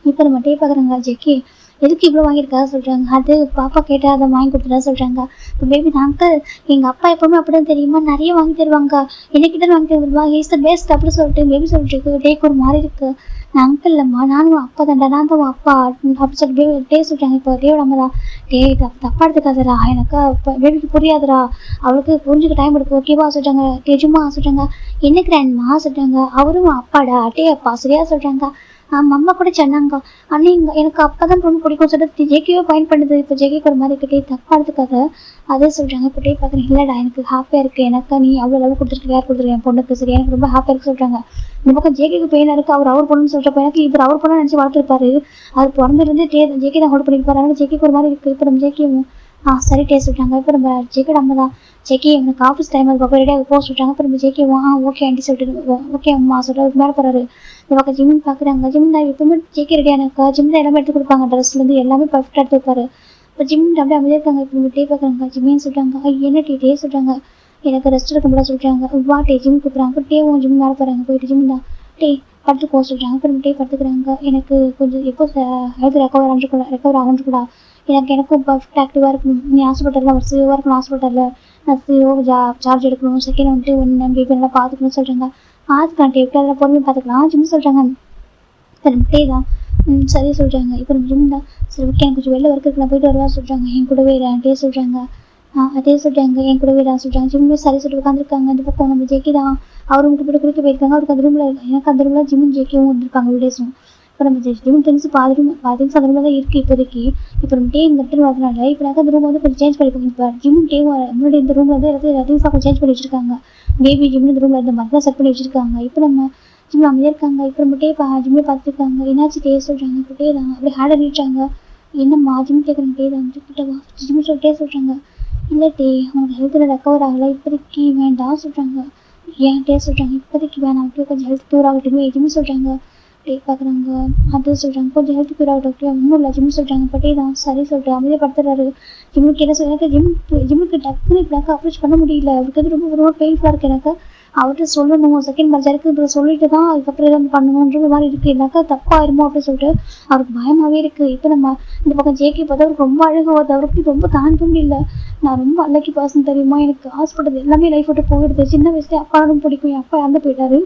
இப்போ நம்ம டே பார்க்குறாங்க. ஜேகே எதுக்கு இவ்வளோ வாங்கியிருக்கா சொல்றாங்க. அது பாப்பா கேட்டால் அதை வாங்கி கொடுத்துட்டா சொல்றாங்க. இப்போ பேபி தான் அங்கிள் எங்கள் அப்பா எப்பவுமே அப்படிதான் தெரியுமா நிறைய வாங்கி தருவாங்க. என்னக்கிட்ட வாங்கி தருவா இஸ் த பெஸ்ட் அப்படி சொல்லிட்டு பேபி சொல்லிட்டு இருக்கு. டேக்கு ஒரு மாதிரி இருக்கு. நான் அங்கிள் இல்லைம்மா நானும் அப்பா தான்டா நான் தான் அப்பா அப்படி சொல்லிட்டு டே சொல்றாங்க. இப்போ டேவோட அம்மா தான் டே தப்பா எடுத்துக்காதரா எனக்கு பேபிக்கு புரியாதுரா அவளுக்கு புரிஞ்சுக்க டைம் எடுக்கும் ஓகேவா சொல்றாங்க. டேஜுமா சொல்றாங்க. என்ன கிராண்ட்மா சொல்றாங்க. அவரும் அப்பாடா டே அப்பா சரியா சொல்றாங்க. அம்மா கூட சொன்னாங்க. ஆனால் எனக்கு அப்பதான் ரொம்ப பிடிக்கும் சொல்லிட்டு ஜேகேவே பாயிண்ட் பண்ணுது. இப்போ ஜேகேக்கு ஒரு மாதிரி கிட்டே தப்பா எடுத்துக்காத அதே சொல்றாங்க. இப்போ டே பார்க்குறேன். இல்லடா எனக்கு ஹாப்பியா இருக்கு. எனக்கு நீ அவ்வளோ லவ் கொடுத்துருக்கு யார் கொடுத்துருக்கு என் பொண்ணுக்கு சரி எனக்கு ரொம்ப ஹாப்பியா இருக்கு சொல்றாங்க. இந்த பக்கம் ஜேகேக்கு பெயினா இருக்கு. அவர் பொண்ணுன்னு சொல்றப்ப எனக்கு இவர் அவர் பொண்ணு நினைச்சு வளர்த்துருப்பாரு. அது பிறந்திருந்து ஜேகே தான் ஹோல்ட் பண்ணிருப்பாரு. அதனால ஜேகேக்கு ஒரு மாதிரி இருக்கு. இப்போ நம்ம ஜேகேவும் சரி டே சொல்றாங்க. இப்போ நம்ம ஜேகே அம்மா தான் ஜேகே எனக்கு ஆஃபீஸ் டைம் அதுக்கப்புறம் ரெடியாக போக சொல்றாங்க. இப்போ நம்ம ஜேகேவும் ஓகே ஆண்டி சொல்லிட்டு ஓகே அம்மா சொல்லிட்டு மேலே போறாரு. இந்த பக்கம் ஜிம்மின் பார்க்குறாங்க. ஜிம்மின் தான் எப்பவுமே ஜேகே ரெடியானக்கா ஜிம் தான் எல்லாமே எடுத்து கொடுப்பாங்க. ட்ரெஸ்லேருந்து எல்லாமே பர்ஃபெக்டாக எடுத்து வைப்பாரு. இப்போ ஜிம்மின் அப்படியே அமைதியாக இருக்காங்க. இப்போ டே பார்க்குறாங்க. ஜிம்மின்னு சொல்றாங்க. என்ன டே சொல்றாங்க. எனக்கு ரெஸ்ட் எடுக்க முடியாது சொல்றாங்க. வா டே ஜிம் கூப்பிட்றாங்க. இப்போ டேவும் ஜிம் மேலே போகிறாங்க. போயிட்டு ஜிம் தான் டே படுத்துக்கோ சொல்றாங்க. அப்புறம் டே படுத்துக்கிறாங்க. எனக்கு கொஞ்சம் எப்போ ஹெல்த் ரெக்கவர் ஆகக்கூடா எனக்கும் பர்ஃபெக்ட் ஆக்டிவாக இருக்கணும். நீ ஹாஸ்பிட்டலில் ஒரு சிஓவாக இருக்கணும். ஹாஸ்பிட்டலில் நான் சிஓ சார்ஜ் எடுக்கணும். செகண்ட் வந்துட்டு ஒன்று பேபி நல்லா பார்த்துக்கணும்னு சொல்கிறாங்க. பார்த்துக்கலாம் டே எப்படி அதெல்லாம் பொறுமையாக பார்த்துக்கலாம் ஜிம் சொல்கிறாங்க. டே தான் சரி சொல்கிறாங்க. இப்போ நம்ம ஜிம் தான் சரி ஓகே எனக்கு கொஞ்சம் வெளில ஒர்க் இருக்கு நான் போயிட்டு வருவா சொல்கிறாங்க. என் கூடவே டே சொல்கிறாங்க. அதே சொல்கிறாங்க என் கூடவே சொல்கிறாங்க. ஜிம்மே சரி சொல்லிட்டு உட்காந்துருக்காங்க. இந்த பக்கம் நம்ம ஜேகே தான் அவரும் விட்டு போட்டு குளிக்க போயிருக்காங்க. அவருக்கு அந்த ரூமில் எனக்கு அந்த ரூமில் ஜிம்மும் ஜேகேவும் வந்துருக்காங்க வீடியோஸும். இப்போ நம்ம ஜிம் திங்ஸ் திங்ஸ் அந்த ரூமில் தான் இருக்குது இப்போதைக்கு. இப்போ நம்ம டே இந்த இடத்துல வரதுனால இப்போ எனக்கு அந்த ரூம் வந்து கொஞ்சம் சேஞ்ச் பண்ணிப்போம். இப்போ ஜிம் டே முன்னாடி இந்த ரூமில் வந்து எல்லாத்தையும் கொஞ்சம் சேஞ்ச் பண்ணி வச்சிருக்காங்க. பேபி ஜிம்னு இந்த ரூமில் இந்த மாதிரி தான் செட் பண்ணி வச்சிருக்காங்க. இப்போ நம்ம ஜிம்மில் அமைதியாக இருக்காங்க. இப்போ நம்ம டே ஜிம்மே பார்த்துருக்காங்க. என்னாச்சு டே சொல்கிறாங்க. இப்போ டே தான் அப்படியே ஹேண்ட் அடிச்சாங்க. என்னம்மா ஜிம் கேட்குறேன். டே தான் கிட்டவா ஜிம் டே சொல்கிறாங்க. இல்லை டே அவங்க ஹெல்த்தில் ரெக்கவர் ஆகலை இப்போதைக்கு வேண்டாம் சொல்கிறாங்க. ஏன் டே சொல்கிறாங்க. இப்போதைக்கு வேணாம் அப்படியே கொஞ்சம் ஹெல்த் க்யூர் ஆகட்டும் ஜிம் சொல்கிறாங்க. டே பார்க்குறாங்க. அது சொல்கிறாங்க கொஞ்சம் ஹெல்த் க்யூர் ஆகட்டும் ஒன்றும் இல்லை ஜிம் சொல்கிறாங்க. இப்போ டே தான் சரி சொல்கிறேன் அமைதியாக படுத்துறாரு. ஜிம்முக்கு என்ன சொல்றாங்க. ஜிம்முக்கு டக்குன்னு இப்படினாக்கா அப்ரோச் பண்ண முடியல. அவருக்கு வந்து ரொம்ப பெயின்ஃபுல்லாக இருக்குது. எனக்கு அவர்கிட்ட சொல்லணும் செகண்ட் மேட்ச் இருக்குது இப்போ சொல்லிட்டு தான் அதுக்கப்புறம் எதாவது பண்ணணுன்ற மாதிரி இருக்குது. இல்லைனாக்கா தப்பாயிருமோ அப்படின்னு சொல்லிட்டு அவருக்கு பயமாகவே இருக்குது. இப்போ நம்ம இந்த பக்கம் ஜேகே பார்த்தா அவருக்கு ரொம்ப அழகாக வருது. அவருக்கு ரொம்ப தாண்ட முடியல. நான் ரொம்ப அன்லக்கி பர்சன் தெரியுமா. எனக்கு ஹாஸ்பிட்டல் எல்லாமே லைஃப் விட்டு போயிடுது. சின்ன வயசுலேயே அப்பாவும் பிடிக்கும். என் அப்பா இறந்து போயிட்டாரு.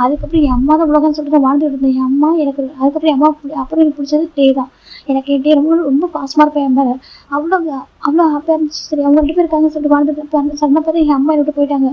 அதுக்கப்புறம் என் அம்மா தான் உலகம்னு சொல்லிட்டு நான் வாழ்ந்துட்டு இருந்தேன். என் அம்மா எனக்கு அதுக்கப்புறம் என் அம்மா அப்புறம் எனக்கு பிடிச்சது டே தான். எனக்கு என் டே ரொம்ப பாசமாக இருப்பேன். என் மேலே அவ்வளோ ஹாப்பியாக இருந்துச்சு. சரி அவங்க 2 பேர் இருக்காங்கன்னு சொல்லிட்டு வாழ்ந்துட்டு சண்டை பார்த்து என் அம்மா விட்டு போயிட்டாங்க.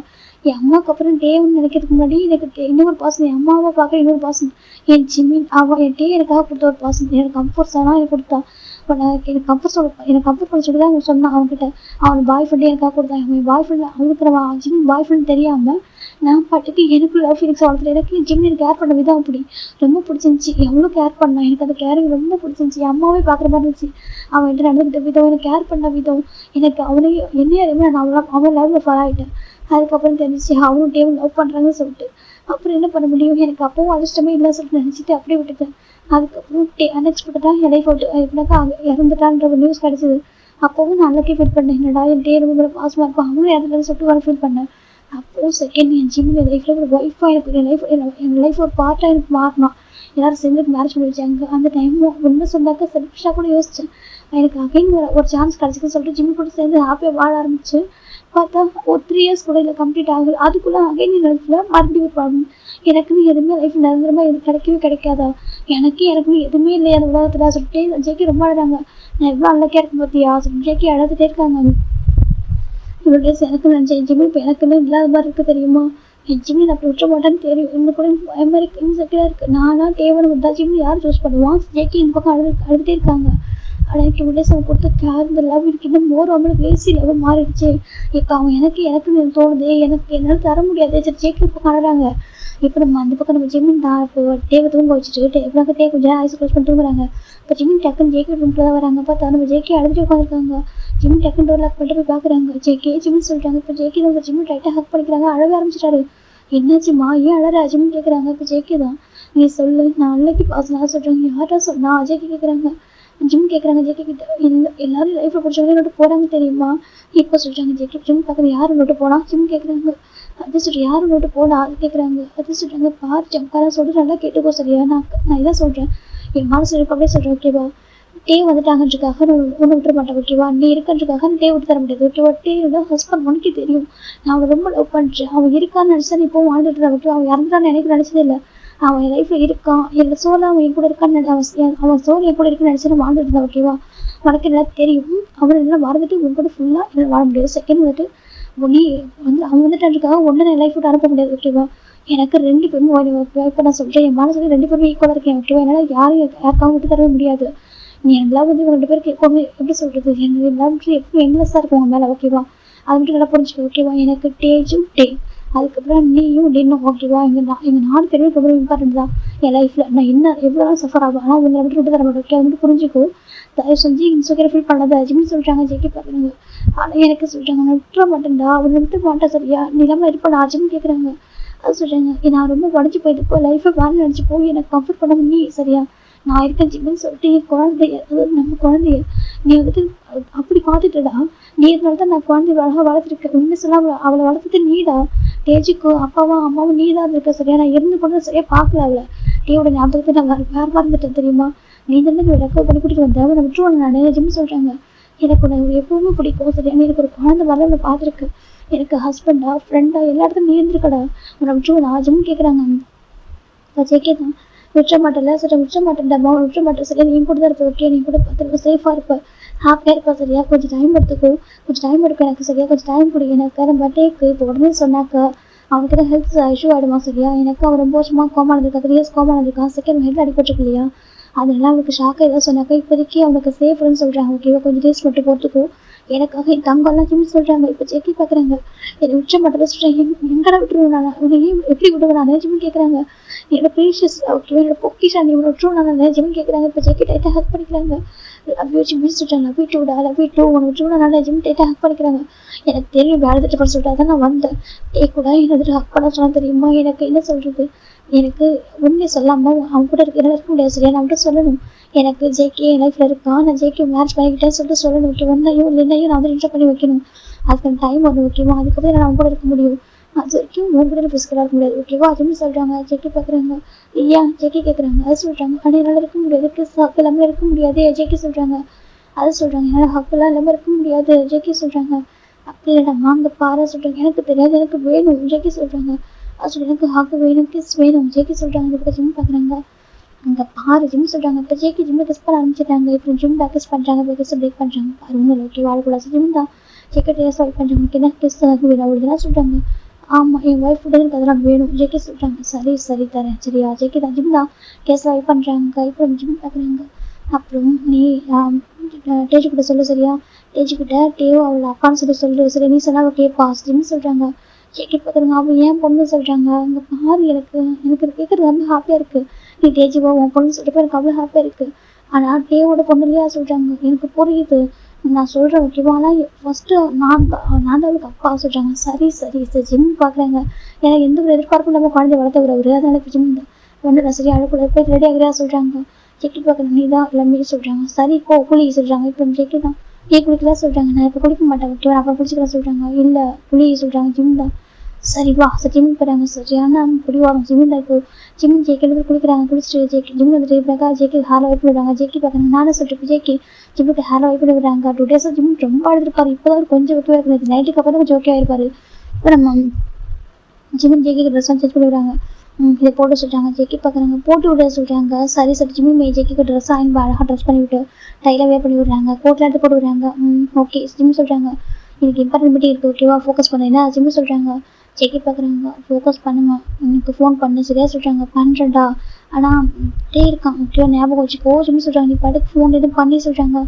என் அம்மாவுக்கு அப்புறம் டேன்னு நினைக்கிறதுக்கு முன்னாடி எனக்கு இன்னொரு பர்சன் என் அம்மாவை பார்க்க இன்னொரு பர்சன் என் ஜிம்மின் என் டே எனக்காக கொடுத்த ஒரு பர்சன் எனக்கு கம்ஃபர்ட்ஸாக எனக்கு கொடுத்தா. இப்போ நான் எனக்கு கம்ஃபர்ட் பண்ண சொல்லி தான் அவங்க சொன்னான். அவங்ககிட்ட அவன் பாய் ஃப்ரெண்டே எனக்காக கொடுத்தான். அவன் பாய் ஃப்ரெண்ட் அவங்களுக்கு நம்ம ஜிம் பாய் ஃப்ரெண்ட் தெரியாமல் நான் பாட்டுக்கு எனக்கு லவ் ஃபீலிங்ஸ் வளர்த்துட்டு எனக்கு ஜிம்னி கேர் பண்ண விதம் அப்படி ரொம்ப பிடிச்சிருந்துச்சி. எவ்வளோ கேர் பண்ணான், எனக்கு அந்த கேரிங் ரொம்ப பிடிச்சிருந்துச்சி. அம்மாவே பார்க்குற மாதிரி இருந்துச்சு. அவன் என்கிட்ட நடந்துக்கிட்ட விதம், எனக்கு கேர் பண்ண விதம், எனக்கு அவனையும் என்னையும் அறியாம நான் அவன் லவ்ல ஃபாலோ ஆகிட்டேன். அதுக்கப்புறம் தெரிஞ்சிச்சு அவனும் டேவும் லவ் பண்ணுறாங்கன்னு சொல்லிட்டு. அப்புறம் என்ன பண்ண முடியும், எனக்கு அப்பவும் அதிர்ஷ்டமே இல்லை சொல்லிட்டு நினச்சிட்டு அப்படியே விட்டுட்டேன். அதுக்கப்புறம் அன்எக்ஸ்பெக்டடாக என் லைஃப் விட்டு எப்படின்னாக்கா இறந்துட்டான்ற ஒரு நியூஸ் கிடச்சிது. அப்போவும் நான் அன்னைக்கே ஃபீல் பண்ணேன், என்னடா என் டே ரொம்ப பாசமாக இருக்கும், அவனும் இறந்துட்டான்னு சொல்லிட்டு வர ஃபீல் பண்ணேன். அப்போ செகண்ட் என் ஜிம் என் லைஃப்ல ஒரு ஒய்ஃபாக எனக்கு என் லைஃப் ஒரு பார்ட்டாக எனக்கு மாறினான். எல்லாரும் சேர்ந்து மேரேஜ் பண்ணி வச்சாங்க. அந்த டைமும் உண்மை சொன்னாக்க செல்ஃபிஷாக கூட யோசிச்சேன், எனக்கு அகைன் ஒரு சான்ஸ் கிடச்சிதுன்னு சொல்லிட்டு ஜிம் கூட சேர்ந்து ஹாப்பியாக வாழ ஆரம்பிச்சு. பார்த்தா ஒரு 3 இயர்ஸ் கூட இல்லை கம்ப்ளீட் ஆகுது. அதுக்குள்ளே அகைன் என் லைஃப்பில் மறுபடியும் ஒரு ப்ராப்ளம். எனக்குன்னு எதுவுமே லைஃப் நிரந்தரமாக எது கிடைக்காதா, எனக்குன்னு எதுவுமே இல்லையா அந்த உலகத்தில் சொல்லிட்டு ஜேக்கி ரொம்ப அழுதாங்க. நான் எவ்வளோ அழகாக இருக்கும் பார்த்தியா சொல்லிட்டு ஜேக்கி அழுதுகிட்டே இருக்காங்க. இவ்வளோ டேஸ் எனக்கு நினச்சேன் ஜிம்மி இப்போ எனக்குன்னு இல்லாத மாதிரி இருக்குது தெரியுமா, என் ஜிம்மி நான் அப்படி விட்டுற மாட்டேன்னு தெரியும். இன்னும் கூட பயமாக இருக்குது, இன்செக்யூராக இருக்குது. நானாக தேவனை வந்தா ஜிம்மி யார் சூஸ் பண்ணுவான். ஜேக்கி இந்த பக்கம் அழுதுகிட்டே இருக்காங்க. ஆனால் எனக்கு இவ்வளோ டேஸ் அவன் கொடுத்த கேர் இந்த லவ் எனக்கு இன்னும் அவனுக்கு வேசி லவ் மாறிடுச்சு. இப்போ அவன் எனக்குன்னு தோணுது, என்னால் தர முடியாது. சரி ஜேக்கி இப்போ காணுறாங்க. இப்போ நம்ம அந்த பக்கம் நம்ம ஜிம்மின் தான் இப்போ டேவை தூங்க வச்சுட்டு எப்படினாக்க டே கொஞ்சம் ஐஸ் க்ளோஸ் பண்ணி தூங்குறாங்க. இப்போ ஜிம்மின் டக்குன்னு ஜேக்கி ரூம்ல தான் வராங்க. பார்த்தா நம்ம ஜேக்கி அழுதுட்டு உட்காந்துருக்காங்க. ஜிம்மி டக்குன்னு டோர் லாக் பண்ணிட்டு போய் பார்க்குறாங்க. ஜிம்மின்னு சொல்லிட்டாங்க. இப்போ ஜேக்கி தான் ஜிம்மி டைட்டாக ஹக் பண்ணிக்கிறாங்க. அழக ஆரம்பிச்சிட்டாரு. என்னாச்சுமா ஏன் அழற ஜிம்மின்னு கேட்குறாங்க. இப்போ ஜேக்கி தான், நீ சொல்லு நான் அன்னைக்கு பாசலாம் சொல்கிறாங்க. யார்டா சொன்னா ஜேக்கி கேட்குறாங்க. ஜிம் கேட்குறாங்க ஜேக்கி கிட்ட, எல்லாரும் லைஃப்பில் பிடிச்சவங்க நோட்டு போகிறாங்க தெரியுமா. இப்போ சொல்கிறாங்க ஜேக்கி ஜிம் பார்க்குற யாரும் நோட்டு போனா ஜிம் கேட்குறாங்க. அது சொல்லிட்டு யாரும் நோட்டு போனா அது கேட்குறாங்க. அது சொல்கிறாங்க பாரு ஜம்காரா சொல்லிட்டு நல்லா கேட்டுக்கோ சரியா, நான் இதான் சொல்கிறேன், என் மனசு அப்படியே சொல்கிறேன் ஓகேவா. டே வந்துட்டாங்கன்றதுக்காக ஒன்று விட்டுற மாட்டேன் ஓகேவா. நீ இருக்கன்றதுக்காக நான் டே விட்டு தர முடியாது ஓகேவா. டேயோட ஹஸ்பண்ட் உனக்கே தெரியும், நான் அவனை ரொம்ப லவ் பண்ணுறேன். அவன் இருக்கான்னு நினச்சா நீ இப்போ வாழ்ந்துட்டு இருக்க ஓகேவா. அவன் இறந்துட்டான்னு எனக்கு நினச்சதே இல்லை. அவன் என் லைஃப்பில் இருக்கான், என்னோட சோல் அவன் என் கூட இருக்கான்னு அவன் சோல் என் கூட இருக்குன்னு நினச்சி நான் வாழ்ந்துட்டு இருந்தேன் ஓகேவா. உனக்கு நல்லா தெரியும், அவன் எல்லாம் மறந்துட்டு உன் கூட ஃபுல்லாக என்னால் வாழ முடியாது. செகண்ட் வந்துட்டு நீ அவன் வந்துட்டான்றதுக்காக ஒன்று என் லைஃப் விட்டு அனுப்ப முடியாது ஓகேவா. எனக்கு 2 பேருமே ஓகேவா. இப்போ நான் சொல்கிறேன், என் மனசுக்கு 2 பேருமே ஈக்குவலாக இருக்கேன் ஓகேவா. என்னால் யாருக்காகவும் விட்டு தரவே முடியாது. நீ எல்லாம் வந்து 2 பேருக்கு எப்போவுமே எப்படி சொல்கிறது, எனக்கு எல்லாம் எப்பவும் எண்ட்லெஸ்ஸாக இருக்கும் உங்க மேலே ஓகேவா. அது மட்டும் நல்லா புரிஞ்சுக்கோ ஓகேவா. எனக்கு டேஜும் டே, அதுக்கப்புறம் நீயும் டேனும் ஓகேவா. எங்கள் 4 பேருமே ரொம்ப இம்பார்ட்டன்ட் தான் என் லைஃப்பில். நான் என்ன எவ்வளோ சஃபர் ஆகும், ஆனால் உங்களை விட்டு தர மாட்டேன் ஓகே. அது மட்டும் புரிஞ்சுக்கோ. தயவு செஞ்சு இன்ஸ்டாகிராம் ஃபீல் பண்ணாத ஜிம்னு சொல்கிறாங்க. ஜேக்கி பார்க்குறாங்க. ஆனால் எனக்கு சொல்கிறாங்க நான் விட்டுற மாட்டேன்டா, அவனை விட்டு மாட்டேன் சரியா, நீ இல்லாமல் இருப்பா ஜிம் கேட்குறாங்க. அது சொல்கிறாங்க நான் ரொம்ப உடஞ்சி போயிட்டு இப்போ லைஃப்பை வேலை நினச்சி போய் எனக்கு கம்ஃபர்ட் பண்ண நீ சரியா, நான் இருக்கேன் ஜிம்னு சொல்லிட்டு என் குழந்தைய, அதாவது நம்ம குழந்தைய நீ வந்துட்டு அப்படி பார்த்துட்டடா. நீ இதனால தான் நான் குழந்தைய அழகாக வளர்த்துருக்கேன். உண்மை சொல்ல அவளை வளர்த்துட்டு நீடா. டேஜுக்கு அப்பாவும் அம்மாவும் நீ தான் இருக்க சரியா. நான் இருந்து கொண்டு சரியாக பார்க்கல அவளை. டேயோட ஞாபகத்தை நான் வேறு மறந்துட்டேன் தெரியுமா. நீ தானே ரெக்கவர் பண்ணி கூட்டிட்டு வந்தேன், அவனை விட்டுருவாங்க நான் ஜிம்னு சொல்கிறாங்க. எனக்கு உனக்கு எப்பவுமே பிடிக்கும் சரியா. நீ எனக்கு ஒரு குழந்தை மாதிரி உன்னை பார்த்துருக்கேன், எனக்கு ஹஸ்பண்டா ஃப்ரெண்டா எல்லா இடத்துலையும் நீ இருந்திருக்கடா. உன்னை விட்டுருவா ஜிம்னு கேட்குறாங்க. இப்போ ஜேக்கே தான் விட்டுற மாட்டேன்ல சரி, விட்டுற மாட்டேன்டாமா விட்டுற மாட்டேன் சரியா. நீ கூட தான் இருப்ப ஓகே, நீ கூட பார்த்துருப்ப, சேஃபாக இருப்ப, ஹாப்பியாக இருப்பா சரியா. கொஞ்சம் டைம் எடுத்துக்கும், கொஞ்சம் டைம் எடுக்கும் எனக்கு சரியா. கொஞ்சம் டைம் கொடு எனக்கு. அந்த பர்த்டேக்கு இப்போ உடனே சொன்னாக்க அவனுக்கு தான் ஹெல்த் இஷ்யூ ஆகிடுமா சரியா. எனக்கு அவன் ரொம்ப வருஷமாக கோமா இருந்திருக்கா, 3 இயர்ஸ் கோமா இருந்திருக்கான். செகண்ட் ஹெல்த் அடிபட்டுருக்கு இல்லையா, அதனால அவனுக்கு ஷாக்காக ஏதாவது சொன்னாக்கா இப்போதைக்கு அவனுக்கு சேஃப்னு சொல்கிறாங்க ஓகேவா. கொஞ்சம் டேஸ் மட்டும் போகிறதுக்கும் எனக்காக என் தங்கம்லாம் ஜிம்னு சொல்கிறாங்க. இப்போ ஜெக்கி பார்க்குறாங்க. என்னை விட்டுற மாட்டேன் சொல்கிறேன். எங்கடா விட்டுருவேன் நான், உன்னை எப்படி விடுவேன் நான் ஜிம்னு கேட்குறாங்க. என்னோட ப்ரீஷியஸ் ஓகேவா, என்னோட பொக்கிஷா நீ இவ்வளோ விட்டுருவேன் நான் ஜிம்னு கேட்குறாங்க. இப்போ ஜெக்கி டைட்டாக ஹக் பண்ணிக்கிறாங்க. லவ் யூ ஜிம்னு சொல்கிறாங்க. லவ் யூ டூடா, லவ் யூ டூ, உன்னை விட்டுருவேன் நான் ஜிம் டைட்டாக ஹக் பண்ணிக்கிறாங்க. எனக்கு தெரியும் வேலைத்திட்டு பண்ண சொல்லிட்டு தான் நான் வந்தேன். டே கூட என்னது ஹக் பண்ண சொன்னால் தெரியுமா. எனக்கு என்ன சொல்கிறது, எனக்கு உண்மையை சொல்லாமல் அவன் கூட இருக்க முடியாது சரியா. நான் அவன்கிட்ட சொல்லணும், எனக்கு ஜேகே என் லைஃப்பில் இருக்கான், நான் ஜேகே மேரேஜ் பண்ணிக்கிட்டேன்னு சொல்லிட்டு சொல்லணும் ஓகேவா. என்னையும் நான் வந்து இன்ட்ரோ பண்ணி வைக்கணும், அதுக்கான டைம் வரும் ஓகேவா. அதுக்கப்புறம் நான் அவங்க கூட இருக்க முடியும். அது வரைக்கும் உங்க கூட பிசிக்கலாக இருக்க முடியாது ஓகேவா. அதுன்னு சொல்கிறாங்க. ஜேகே பார்க்குறாங்க. ஏன் ஜேகே கேட்குறாங்க. அது சொல்கிறாங்க. ஆனால் என்னால் இருக்க முடியாது, கிஸ் ஹக் இல்லாமல் இருக்க முடியாது ஜேகே சொல்கிறாங்க. அது சொல்கிறாங்க. என்னால் ஹக்கெல்லாம் இல்லாமல் இருக்க முடியாது ஜேகே சொல்கிறாங்க. அப்படி இல்லைடா வாங்க பாரு சொல்கிறாங்க. எனக்கு தெரியாது, எனக்கு வேணும் ஜேகே சொல்கிறாங்க. அது சொல்லி எனக்கு ஹக் வேணும், கிஸ் வேணும் ஜேகே சொல்கிறாங்க. இந்த பக்கம் ஜிம் பார்க்குறாங்க. அங்கே பாரு ஜிம் சொல்கிறாங்க. இப்போ ஜேகே ஜிம்மில் கிஸ் பண்ண ஆரம்பிச்சிட்டாங்க. இப்போ ஜிம் பேக்கஸ் பண்ணுறாங்க, பேக்கஸ் பிரேக் பண்ணுறாங்க. பாரு உண்மை ஓகே வாழக்கூடாது ஜிம் தான். ஜேகே டேஸ் சால்வ் பண்ணுறாங்க. எனக்கு என்ன கிஸ் வேணும் அப்படிதான் சொல்கிறாங்க. ஆமாம் என் ஒய்ஃப் கூட எனக்கு அதெல்லாம் வேணும் ஜேகே சொல்கிறாங்க. சரி சரி தரேன் சரியா. ஜேகே தான் ஜிம் தான் கேஸ் சால்வ் பண்ணுறாங்க. இப்போ ஜிம் பார்க்குறாங்க. அப்புறம் நீ டேஜுக்கிட்ட சொல்லு சரியா. டேஜுக்கிட்ட டேவோ அவளை அக்கான்னு சொல்லி சரி. நீ சொன்னா கேட்பா ஜிம் சொல்கிறாங்க. ஜேக்கி பார்க்குறாங்க. அவள் ஏன் பொண்ணு சொல்கிறாங்க, அங்கே பாரு, எனக்கு எனக்கு இது கேட்குறது ரொம்ப ஹாப்பியாக இருக்குது. நீ தேஜிவா உன் பொண்ணு சொல்கிறப்ப எனக்கு அவ்வளோ ஹாப்பியாக இருக்குது. ஆனால் டேவோட பொண்ணு இல்லையா சொல்கிறாங்க. எனக்கு புரியுது, நான் சொல்கிறேன் ஓகேவா. ஆனால் ஃபஸ்ட்டு நான் தான் அவளுக்கு அப்பா சொல்கிறாங்க. சரி சரி சரி ஜிம் பார்க்குறாங்க. ஏன்னா எந்த ஒரு எதிர்பார்ப்பும் இல்லாமல் குழந்தைய வளர்த்தவர் அவர். அதனால இப்போ ஜிம் ஒன்று சரி அழக்கூடாது, போய் ரெடி ஆகிறியா சொல்கிறாங்க. ஜெக்கி பார்க்குறேன். நீ தான் எல்லாமே சொல்கிறாங்க. சரி போ குளி சொல்கிறாங்க. இப்போ ஜெக்கி தான் டீ குளிக்கலாம் சொல்கிறாங்க. நான் இப்போ குளிக்க மாட்டேன் ஓகேவா, நான் அப்புறம் குளிச்சுக்கலாம் சொல்கிறாங்க. இல்லை குளி சொல்கிறாங்க. ஜிம் தான். சரி வா சரி ஜிம் போகிறாங்க. சரியான குடி வரும். ஜிம் தான் இப்போ ஜிம் ஜேக்கி குளிக்கிறாங்க. குளிச்சுட்டு ஜேக்கி ஜிம் வந்துட்டு இப்போக்கா ஜேக்கி ஹேர் வைப் விடுறாங்க. ஜேக்கி பார்க்குறாங்க. நானே சொல்லிட்டு ஜேக்கி ஜிம்முக்கு ஹேர் வைப் விடுறாங்க. 2 days ஜிம் ரொம்ப அழுதுருப்பாரு. இப்போ தான் கொஞ்சம் ஓகேவா இருக்குது. நைட்டுக்கு அப்புறம் கொஞ்சம் ஓகே ஆயிருப்பாரு. இப்போ நம்ம ஜிம் ஜேக்கிக்கு ட்ரெஸ் சேஞ்ச் பண்ணி விடுறாங்க. இதை போட்டு சொல்கிறாங்க. ஜெக்கி பார்க்குறாங்க. போட்டு விட சொல்கிறாங்க. சரி சரி ஜிம்மி ஜெக்கிக்கு ட்ரெஸ் ஆயின் அழகாக ட்ரெஸ் பண்ணி விட்டு டைலாக வேர் பண்ணி விடுறாங்க. கோட்டில் எடுத்து போட்டு விடுறாங்க. ஓகே ஜிம் சொல்கிறாங்க. இதுக்கு இம்பார்ட்டன்ட் மீட்டிங் இருக்குது ஓகேவா, ஃபோக்கஸ் பண்ணுறேன்னா ஜிம்மி சொல்கிறாங்க. ஜெக்கி பார்க்குறாங்க. ஃபோக்கஸ் பண்ணுங்க, எனக்கு ஃபோன் பண்ணு சரியா சொல்கிறாங்க. பண்ணுறேன்டா, ஆனால் டே இருக்கான் ஓகேவா, ஞாபகம் வச்சுக்கோ. ஜிம்மி சொல்கிறாங்க. நீ பாட்டுக்கு ஃபோன் எதுவும் பண்ணி சொல்கிறாங்க.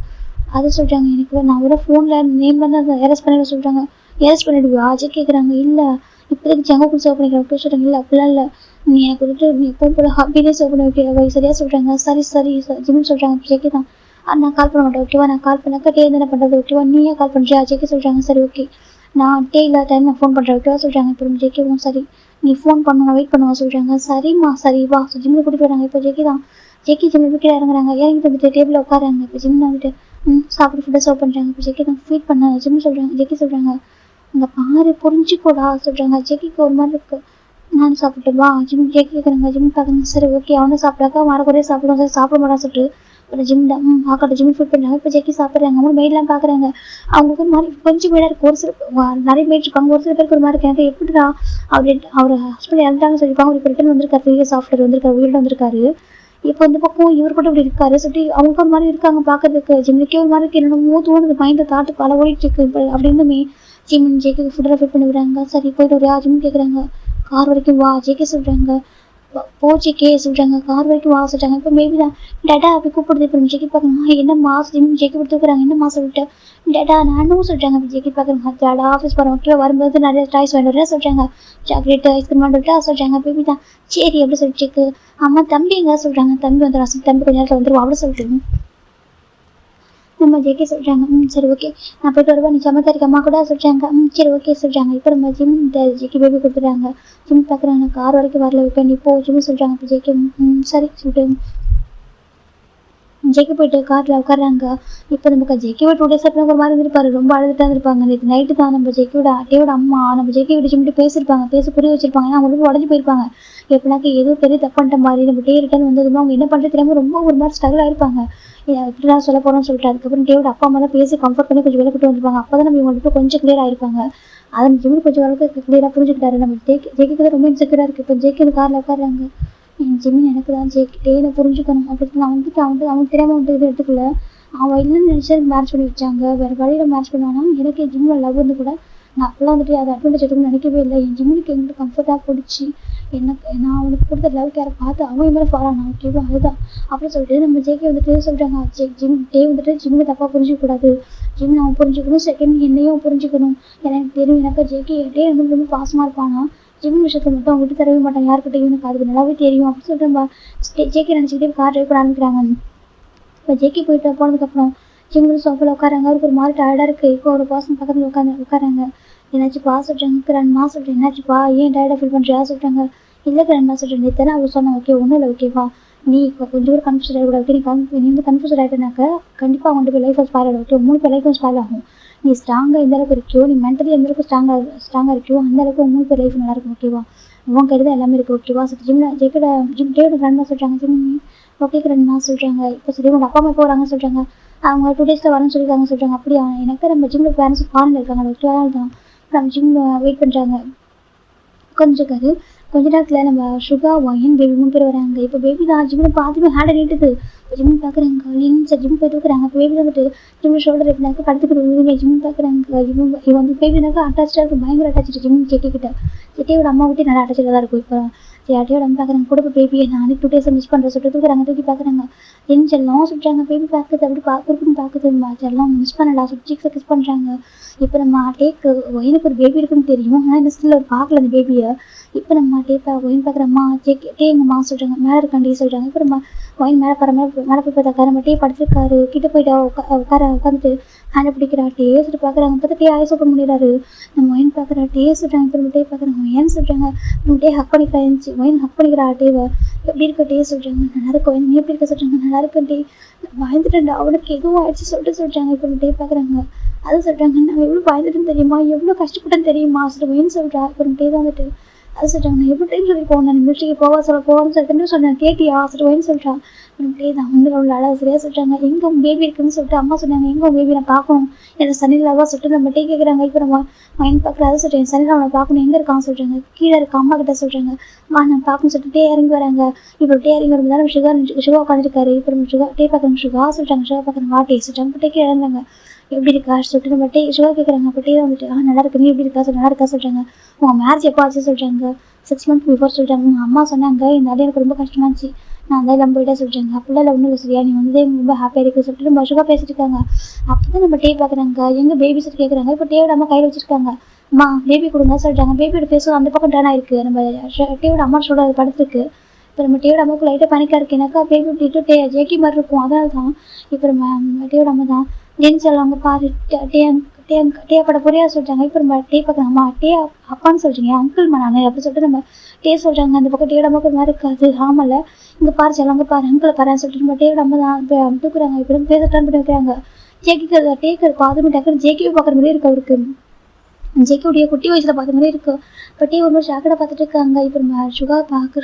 அது சொல்கிறாங்க. எனக்கு நான் விட ஃபோனில் நேமில் தான் எரேஸ் பண்ணிட சொல்கிறாங்க. எரேஸ் பண்ணிவிடுவா அஜய் கேட்குறாங்க. இல்லை இப்போதைக்கு ஜங்கக்குள் சேவ் பண்ணிக்கிறேன் ஓகே சொல்கிறாங்க. இல்லை அப்படிலாம் இல்லை, நீ எனக்கு வந்துட்டு நீ எப்போ போல ஹாப்பினே சேவ் பண்ணி ஓகே சரியா சொல்கிறாங்க. சரி சரி ஜிம்மி சொல்கிறாங்க. ஜெக்கி தான். நான் கால் பண்ண மாட்டேன் ஓகேவா, நான் கால் பண்ணாக்கா டே என்ன பண்ணுறது ஓகேவா, நீயே கால் பண்ணுறியா ஜெக்கி சொல்கிறாங்க. சரி ஓகே நான் டே இல்லாத டைம் நான் ஃபோன் பண்ணுறேன் ஓகேவா சொல்கிறாங்க. இப்போ ஜெக்கிவும் சரி நீ ஃபோன் பண்ண நான் வெயிட் பண்ணுவா சொல்கிறாங்க. சரிம்மா சரி வா ஜிம்மில் கூட்டிகிட்டு வராங்க. இப்போ ஜெக்கி தான். ஜெக்கி ஜிம்மில் கீழே இறங்குறாங்க. இறங்கிட்டு வந்துட்டு டேபிளில் உட்காராங்க. இப்போ ஜிம்மில் வந்துட்டு சாப்பிட்டு ஃபுட்டை சர்வ் பண்ணுறாங்க. இப்போ ஜெக்கி தான் ஃபீட் பண்ண ஜிம்மி சொல்கிறாங்க. ஜெக்கி சொல்கிறாங்க. அங்கே பாரு புரிஞ்சுக்கூடா சொல்கிறாங்க. ஜெக்கிக்கு ஒரு மாதிரி இருக்குது. நான் சாப்பிட்டுவா ஜிம் ஜெக்கி கேட்குறாங்க. ஜிம் பார்க்குறாங்க. சரி ஓகே அவனை சாப்பிட்டாக்கா மறக்குறையே சாப்பிடுவோம். சரி சாப்பிட மாட்டான்னு சொல்லிட்டு இப்போ ஜிம் தான் பார்க்கட்டும் ஜிம் ஃபீட் பண்ணுறாங்க. இப்போ ஜெக்கி சாப்பிட்றாங்க. அவங்க மெய்டெலாம் பார்க்குறாங்க. அவங்களுக்கு ஒரு மாதிரி கொஞ்சம் மெய்டாக இருக்குது. ஒரு சில நிறைய மெய்ட் இருக்காங்க. ஒரு சில பேருக்கு ஒரு மாதிரி இருக்கு. எனக்கு எப்படிடா அவர் ஹஸ்பண்ட் இறந்துட்டாங்கன்னு சொல்லியிருப்பாங்க. அவர் இப்போ ரிட்டன் வந்திருக்காரு. பெரிய சாஃப்ட்வேர் வந்திருக்காரு, வீடு வந்திருக்காரு. இப்போ இந்த பக்கம் இவர் கூட இப்படி இருக்காரு சொல்லிட்டு அவங்களுக்கு ஒரு மாதிரி இருக்காங்க பார்க்கறதுக்கு. ஜிம்முக்கே ஒரு மாதிரி இருக்கு. என்னென்னமோ தோணுது, மைண்ட் தாட்டு பல ஓடிட்டு இருக்கு இப்போ அப்படின்னு ஜிம் ஜேக்கு ஃபுட்டெல்லாம் ஃபிட் பண்ணி விடுறாங்க. சரி போயிட்டு வரையா ஜிம் கேட்குறாங்க. கார் வரைக்கும் வா ஜேகே சொல்கிறாங்க. போ ஜேகே சொல்கிறாங்க. கார் வரைக்கும் வா சொல்கிறாங்க. இப்போ மேபி தான் டேட்டா அப்படி கூப்பிடுது. இப்போ ஜேக்கி பார்க்கணும். என்னம்மா ஜிம் ஜேக்கி கொடுத்துருக்குறாங்க. என்னம்மா சொல்லிட்டு டேட்டா நானும் சொல்கிறாங்க. இப்போ ஜேக்கி பார்க்குறாங்க. டேடா ஆஃபீஸ் போகிறோம் ஓகே, வரும்போது நிறைய டாய்ஸ் வாங்கிட்டு வரேன் சொல்கிறாங்க. சாக்லேட்டு ஐஸ்கிரீம் வாங்கிட்டு சொல்கிறாங்க. பேபி தான் சரி எப்படி சொல்லிட்டு அம்மா தம்பி எங்க சொல்கிறாங்க. தம்பி வந்துடுறா. தம்பி கொஞ்ச நேரத்தில் வந்துடுவோம் அப்படி சொல்லிட்டு நம்ம ஜேகே சொல்கிறாங்க. சரி ஓகே நான் போய்ட்டு வருவேன், நீ சமத்தாரிக்கு அம்மா கூட சொல்கிறாங்க. சரி ஓகே சொல்கிறாங்க. இப்போ நம்ம ஜிம் இந்த ஜேகே பேபி கொடுத்துட்றாங்க. ஜிம் பார்க்குறாங்க. கார் வரைக்கும் வரல ஓகே நீ போ ஜிம் சொல்கிறாங்க. இப்போ ஜேகே சரி சொல்லிட்டு ஜேகே போயிட்டு காரில் உட்காடுறாங்க. இப்போ நமக்கு ஜேகேவோட 2 days அப்புறம் ஒரு மாதிரி இருந்திருப்பாரு. ரொம்ப அழுதுட்டா இருந்திருப்பாங்க. நேற்று நைட்டு தான் நம்ம ஜேகேவோட டேவோட அம்மா நம்ம ஜேகே விட்டு ஜிம்மிட்டு பேசியிருப்பாங்க. பேச புரிய வச்சிருப்பாங்க. ஏன்னா அவங்களுக்கு உடஞ்சி போயிருப்பாங்க. எப்படினாக்கா ஏதோ பெரிய தப்புன்ற மாதிரி நம்ம டே ரிட்டர்ன் வந்ததுமா அவங்க என்ன பண்ணுறது தெரியாமல் ரொம்ப ஒரு மாதிரி ஸ்ட்ரகிள் ஆயிருப்பாங்க. இப்படிலாம் சொல்ல போகிறோம்னு சொல்லிட்டு அதுக்கப்புறம் டேவோட அப்பா அம்மா தான் பேசி கம்ஃபர்ட் பண்ணி கொஞ்சம் வெளியே கூட்டு வந்துருப்பாங்க. அப்போ தான் நம்ம இவங்களுக்கு கொஞ்சம் கிளியர் ஆயிருப்பாங்க. அதை நம்ம ஜிம்மி கொஞ்சம் அளவுக்கு கிளியராக புரிஞ்சுக்கிட்டாரு. நம்ம ஜேகேக்கு தான் ரொம்ப இன்செக்யூராக இருக்குது. இப்போ ஜேகே காரில் உட்காடுறாங்க. ஜிம்மி எனக்கு தான் டேனை புரிஞ்சுக்கணும் அப்படின்னு நான் வந்துட்டு அவனுக்கு தெரியாமல் வந்துட்டு இது எடுத்துக்கல. அவன் இல்லைன்னு நினச்சி மேரேஜ் பண்ணி வச்சாங்க. வேறு வழியில் மேரேஜ் பண்ணுவானா எனக்கு ஜிம்மில் லவ் வந்து கூட நான் அப்போல்லாம் வந்துட்டு அதை அட்வான்டேஜ் எடுக்கணும்னு நினைக்கவே இல்லை. என் ஜிம்முக்கு எங்களுக்கு கம்ஃபர்ட்டாக பிடிச்சி எனக்கு நான் அவனுக்கு கொடுத்த லவ் கேரை பார்த்து அவன் மேலே ஃபாலோ ஆனான் ஓகேவா. அதுதான் அப்படின்னு சொல்லிட்டு நம்ம ஜேகே வந்துட்டு சொல்கிறாங்க. ஜிம் டே வந்துட்டு ஜிம்முக்கு தப்பாக புரிஞ்சிக்கக்கூடாது. ஜிம் அவன் புரிஞ்சுக்கணும். செகண்ட் என்னையும் புரிஞ்சுக்கணும். எனக்கு தெரியும் எனக்கு ஜேகே டே வந்து ரொம்ப பாசமாக இருப்பானா. ஜிம் விஷயத்தை மட்டும் அவங்க விட்டு தரவே மாட்டாங்க யாருக்கிட்டையும். எனக்கு அதுக்கு நல்லாவே தெரியும் அப்படின்னு சொல்லிட்டு நம்ம ஜேகே நினச்சிக்கிட்டே கார் ட்ரைவ் பண்ண ஆரம்பிக்கிறாங்க. இப்போ ஜேகே போயிட்டு போனதுக்கப்புறம் ஜிம்மில் சோஃபாவில் உட்காராங்க. அவருக்கு ஒரு மாதிரி டயர்டாக இருக்குது. இப்போ ஒரு பர்சன் பக்கத்தில் உட்காராங்க. என்னாச்சுப்பா சொல்கிறாங்க. கிரண்மா சொல்கிறேன். என்னாச்சுப்பா ஏன் டயர்டாக ஃபீல் பண்ணுறியா சொல்கிறாங்க. இல்லை கிரண்மா சொல்கிறேன். நேற்று அவர் சொன்னேன் ஓகே ஒன்றும் இல்லை ஓகேவா. நீ இப்போ கொஞ்சம் கூட கன்ஃபியூஸ் ஆகிடக்கூடாது ஓகே. நீ வந்து கன்ஃபியூஸ் ஆகிட்டனாக்கா கண்டிப்பாக அவங்கள்ட்ட போய் லைஃப் ஸ்பாயில் ஆகிடும் ஓகே. 3 பேர் லைஃப்பும் ஸ்பாயில் ஆகும். நீ ஸ்ட்ராங்காக எந்த அளவுக்கு இருக்கியோ, நீ மென்டலி எந்த அளவுக்கு ஸ்ட்ராங்காக இருக்கியோ அந்த அளவுக்கு 3 பேர் லைஃப் நல்லா இருக்கும் ஓகேவா. உன் கையில் தான் எல்லாமே இருக்குது ஓகேவா. ஜிம் டேவோட கிரண்மா சொல்கிறாங்க. ஜிம் ஓகே கிரண்மா சொல்கிறாங்க. இப்போ சரி உங்கள் அப்பா அம்மா எப்போ வராங்கன்னு சொல்கிறாங்க. அவங்க 2 days வரேன்னு சொல்லியிருக்காங்க சொல்கிறாங்க. அப்படியா எனக்கு நம்ம ஜிம்மில் பேரண்ட்ஸ் ஃபாரினில் இருக்காங்க ஓகேவா. தான் நம்ம ஜிம் வெயிட் பண்ணுறாங்க. கொஞ்ச நேரத்தில் நம்ம சுகா ஒயின் பேபி 3 பேர் வராங்க. இப்போ பேபி தான் ஜிம்மில் பார்த்துமே ஹேண்டை நீட்டுது. ஜிம் பார்க்குறாங்க லின் சார் ஜிம் போய் தூக்குறாங்க. இப்போ பேபி வந்துட்டு ஜிம் ஷோல்டர் எப்படினாக்க படுத்துக்கிட்டு ஜிம் பார்க்குறாங்க. இவன் வந்து பேபினாக்கா அட்டாச்சாக இருக்கும், பயங்கர அட்டாச்சு ஜிம் செட்டிக்கிட்ட. செட்டியோட அம்மா விட்டு நல்லா அட்டாச்சாக தான் இருக்கும். இப்போ யார்ட்டையோட அம்மா பார்க்குறாங்க கொடுப்ப பேபியை நான் 2 days மிஸ் பண்ணுற சொல்லிட்டு தூக்குறாங்க. தூக்கி பார்க்குறாங்க லின் செல்லம் சொல்லிட்டாங்க. பேபி பார்க்குது அப்படி பார்க்குறதுன்னு பார்க்குது செல்லம் மிஸ் பண்ணடா சொல்லி சீக்ஸை கிஸ் பண்ணுறாங்க. இப்போ நம்ம டேக்கு ஒயினுக்கு ஒரு பேபி இருக்குன்னு தெரியும், ஆனால் இந்த ஸ்டில் ஒரு பார்க்கல அந்த பேபியை. இப்போ நம்ம ஒயின் பார்க்குறம்மா எங்கம்மா சொல்கிறாங்க மேலே இருக்காண்டி சொல்கிறாங்க. இப்போ நம்ம ஒயின் மேலே மேலே போய் பார்த்தாக்காரு நம்ம படுத்துருக்காரு. கிட்ட போயிட்டா உட்காந்துட்டு ஹேண்டை பிடிக்கிறா. டேஸ்ட்டு பார்க்குறாங்க. பார்த்து ஆய் ஓப்பன் பண்ணிடுறாரு. நம்ம ஒயின் பார்க்குறா சொல்கிறாங்க. இப்போ நம்ம பார்க்குறாங்க ஒயின் சொல்கிறாங்க. நம்ம ஹக் பண்ணிக்கிறா இருந்துச்சு. ஒயின் ஹக் பண்ணிக்கிறா டேவை. எப்படி இருக்க சொல்கிறாங்க. நல்லா இருக்கும் ஒயின், நீ எப்படி இருக்க சொல்கிறாங்க. நல்லா இருக்கே பயந்துட்டேன்டா அவனுக்கு எதுவும் ஆயிடுச்சு சொல்கிறாங்க. இப்போ நம்ம பார்க்குறாங்க அது சொல்கிறாங்க. நான் எவ்வளோ பயந்துட்டுன்னு தெரியுமா, எவ்வளோ கஷ்டப்பட்டேன்னு தெரியுமா ஒயின் சொல்கிறா. இப்போ நம்ம வந்துட்டு அது சொல்கிறாங்க. நான் எவ்வளோ டைம் சொல்லியிருக்கோம் நான் மிலிட்ரிக்கு போவான்னு சொல்லிட்டு சொன்னேன் கேட்டியா ஒயின் சொல்கிறா. தான் வந்து அவ்வளோ அழகாக சரியாக சொல்கிறாங்க. எங்கே உங்கள் பேபி இருக்குன்னு சொல்லிட்டு அம்மா சொன்னாங்க. எங்கே உங்கள் பேபி நான் பார்க்கணும் எனக்கு சனிலாவா சொல்லிட்டு நம்ம கேட்குறாங்க. இப்போ நம்ம மைண்ட் பார்க்குற அதை சொல்கிறேன் சனிலா அவனை பார்க்கணும் எங்கே இருக்கான்னு சொல்கிறாங்க. கீழே இருக்க அம்மா கிட்ட சொல்கிறாங்க. நான் பார்க்கணும்னு சொல்லிட்டு இறங்கி வராங்க. இப்போ இறங்கி வரும்போது நம்ம சுகா உட்காந்துருக்காரு. இப்போ நம்ம பார்க்குறோம் சுகா சொல்கிறாங்க. சுகா பார்க்குறேன் வாட்டே சொல்கிறாங்க. இப்போ கீழே இறந்தாங்க. எப்படி இருக்கா சொல்லிட்டு நம்ம சுகா கேட்குறாங்க. இப்போ வந்துட்டு நல்லா இருக்கு நீ எப்படி இருக்கா நல்லா இருக்கா சொல்கிறாங்க. உங்கள் மேரேஜ் எப்போ ஆச்சு சொல்கிறாங்க. 6 months பிஃபோர் சொல்கிறாங்க. உங்கள் அம்மா சொன்னாங்க இந்த ஆள் எனக்கு ரொம்ப கஷ்டமா இருந்துச்சு நான் தான் நம்ம போயிட்டா சொல்கிறாங்க. அப்படிலாம் ஒன்றும் இல்லை சரியா நீ வந்து ரொம்ப ஹாப்பியாக இருக்குது சொல்லிட்டு நம்ம சுகா பேசிட்டு இருக்காங்க. அப்போ தான் நம்ம பார்க்குறாங்க எங்கள் பேபி சொல்லிட்டு கேட்குறாங்க. இப்போ டேவோட அம்மா கையில் வச்சிருக்காங்க. அம்மா பேபி கொடுங்க சொல்கிறாங்க. பேபியோட பேசும் அந்த பக்கம் டேனா இருக்குது. நம்ம டேவோட அம்மா சொல்கிற படுத்துருக்கு. இப்போ நம்ம டேவோட அம்மாவுக்கு லைட்டாக பனிக்காக இருக்குது. எனக்கா பேபி விட்டுட்டு ஜேக்கி மாதிரி இருக்கும். அதனால தான் இப்போ நம்ம டேவோட அம்மா தான் ஜென்ஸ் அவங்க பாரு டே பட புரியா சொல்கிறாங்க. இப்போ நம்ம பார்க்குறாங்க. அம்மா அப்பான்னு சொல்கிறீங்க அங்கிள் நான் அப்படி சொல்லிட்டு நம்ம சொல்கிறாங்க. அந்த பக்கம் டேவோட அம்மாவுக்கு மாதிரி இருக்காது ஆமல இங்கே பாரு செல்லாங்க பாரு அங்கிள் பாருன்னு சொல்லிட்டு நம்ம டேவோட அம்மா தான் தூக்குறாங்க. இப்போ பேச டர்ன் பண்ணி வைக்கிறாங்க. ஜேக்கிக்கு டேக்கு பாதுமே டக்குன்னு ஜேக்கியை பார்க்குற மாதிரி இருக்கு. அவருக்கு ஜேக்கியுடைய குட்டி வயசில் பார்த்த மாதிரி இருக்கு. இப்போ ஒரு மாதிரி ஷாக்கடை பார்த்துட்டு இருக்காங்க. இப்போ நம்ம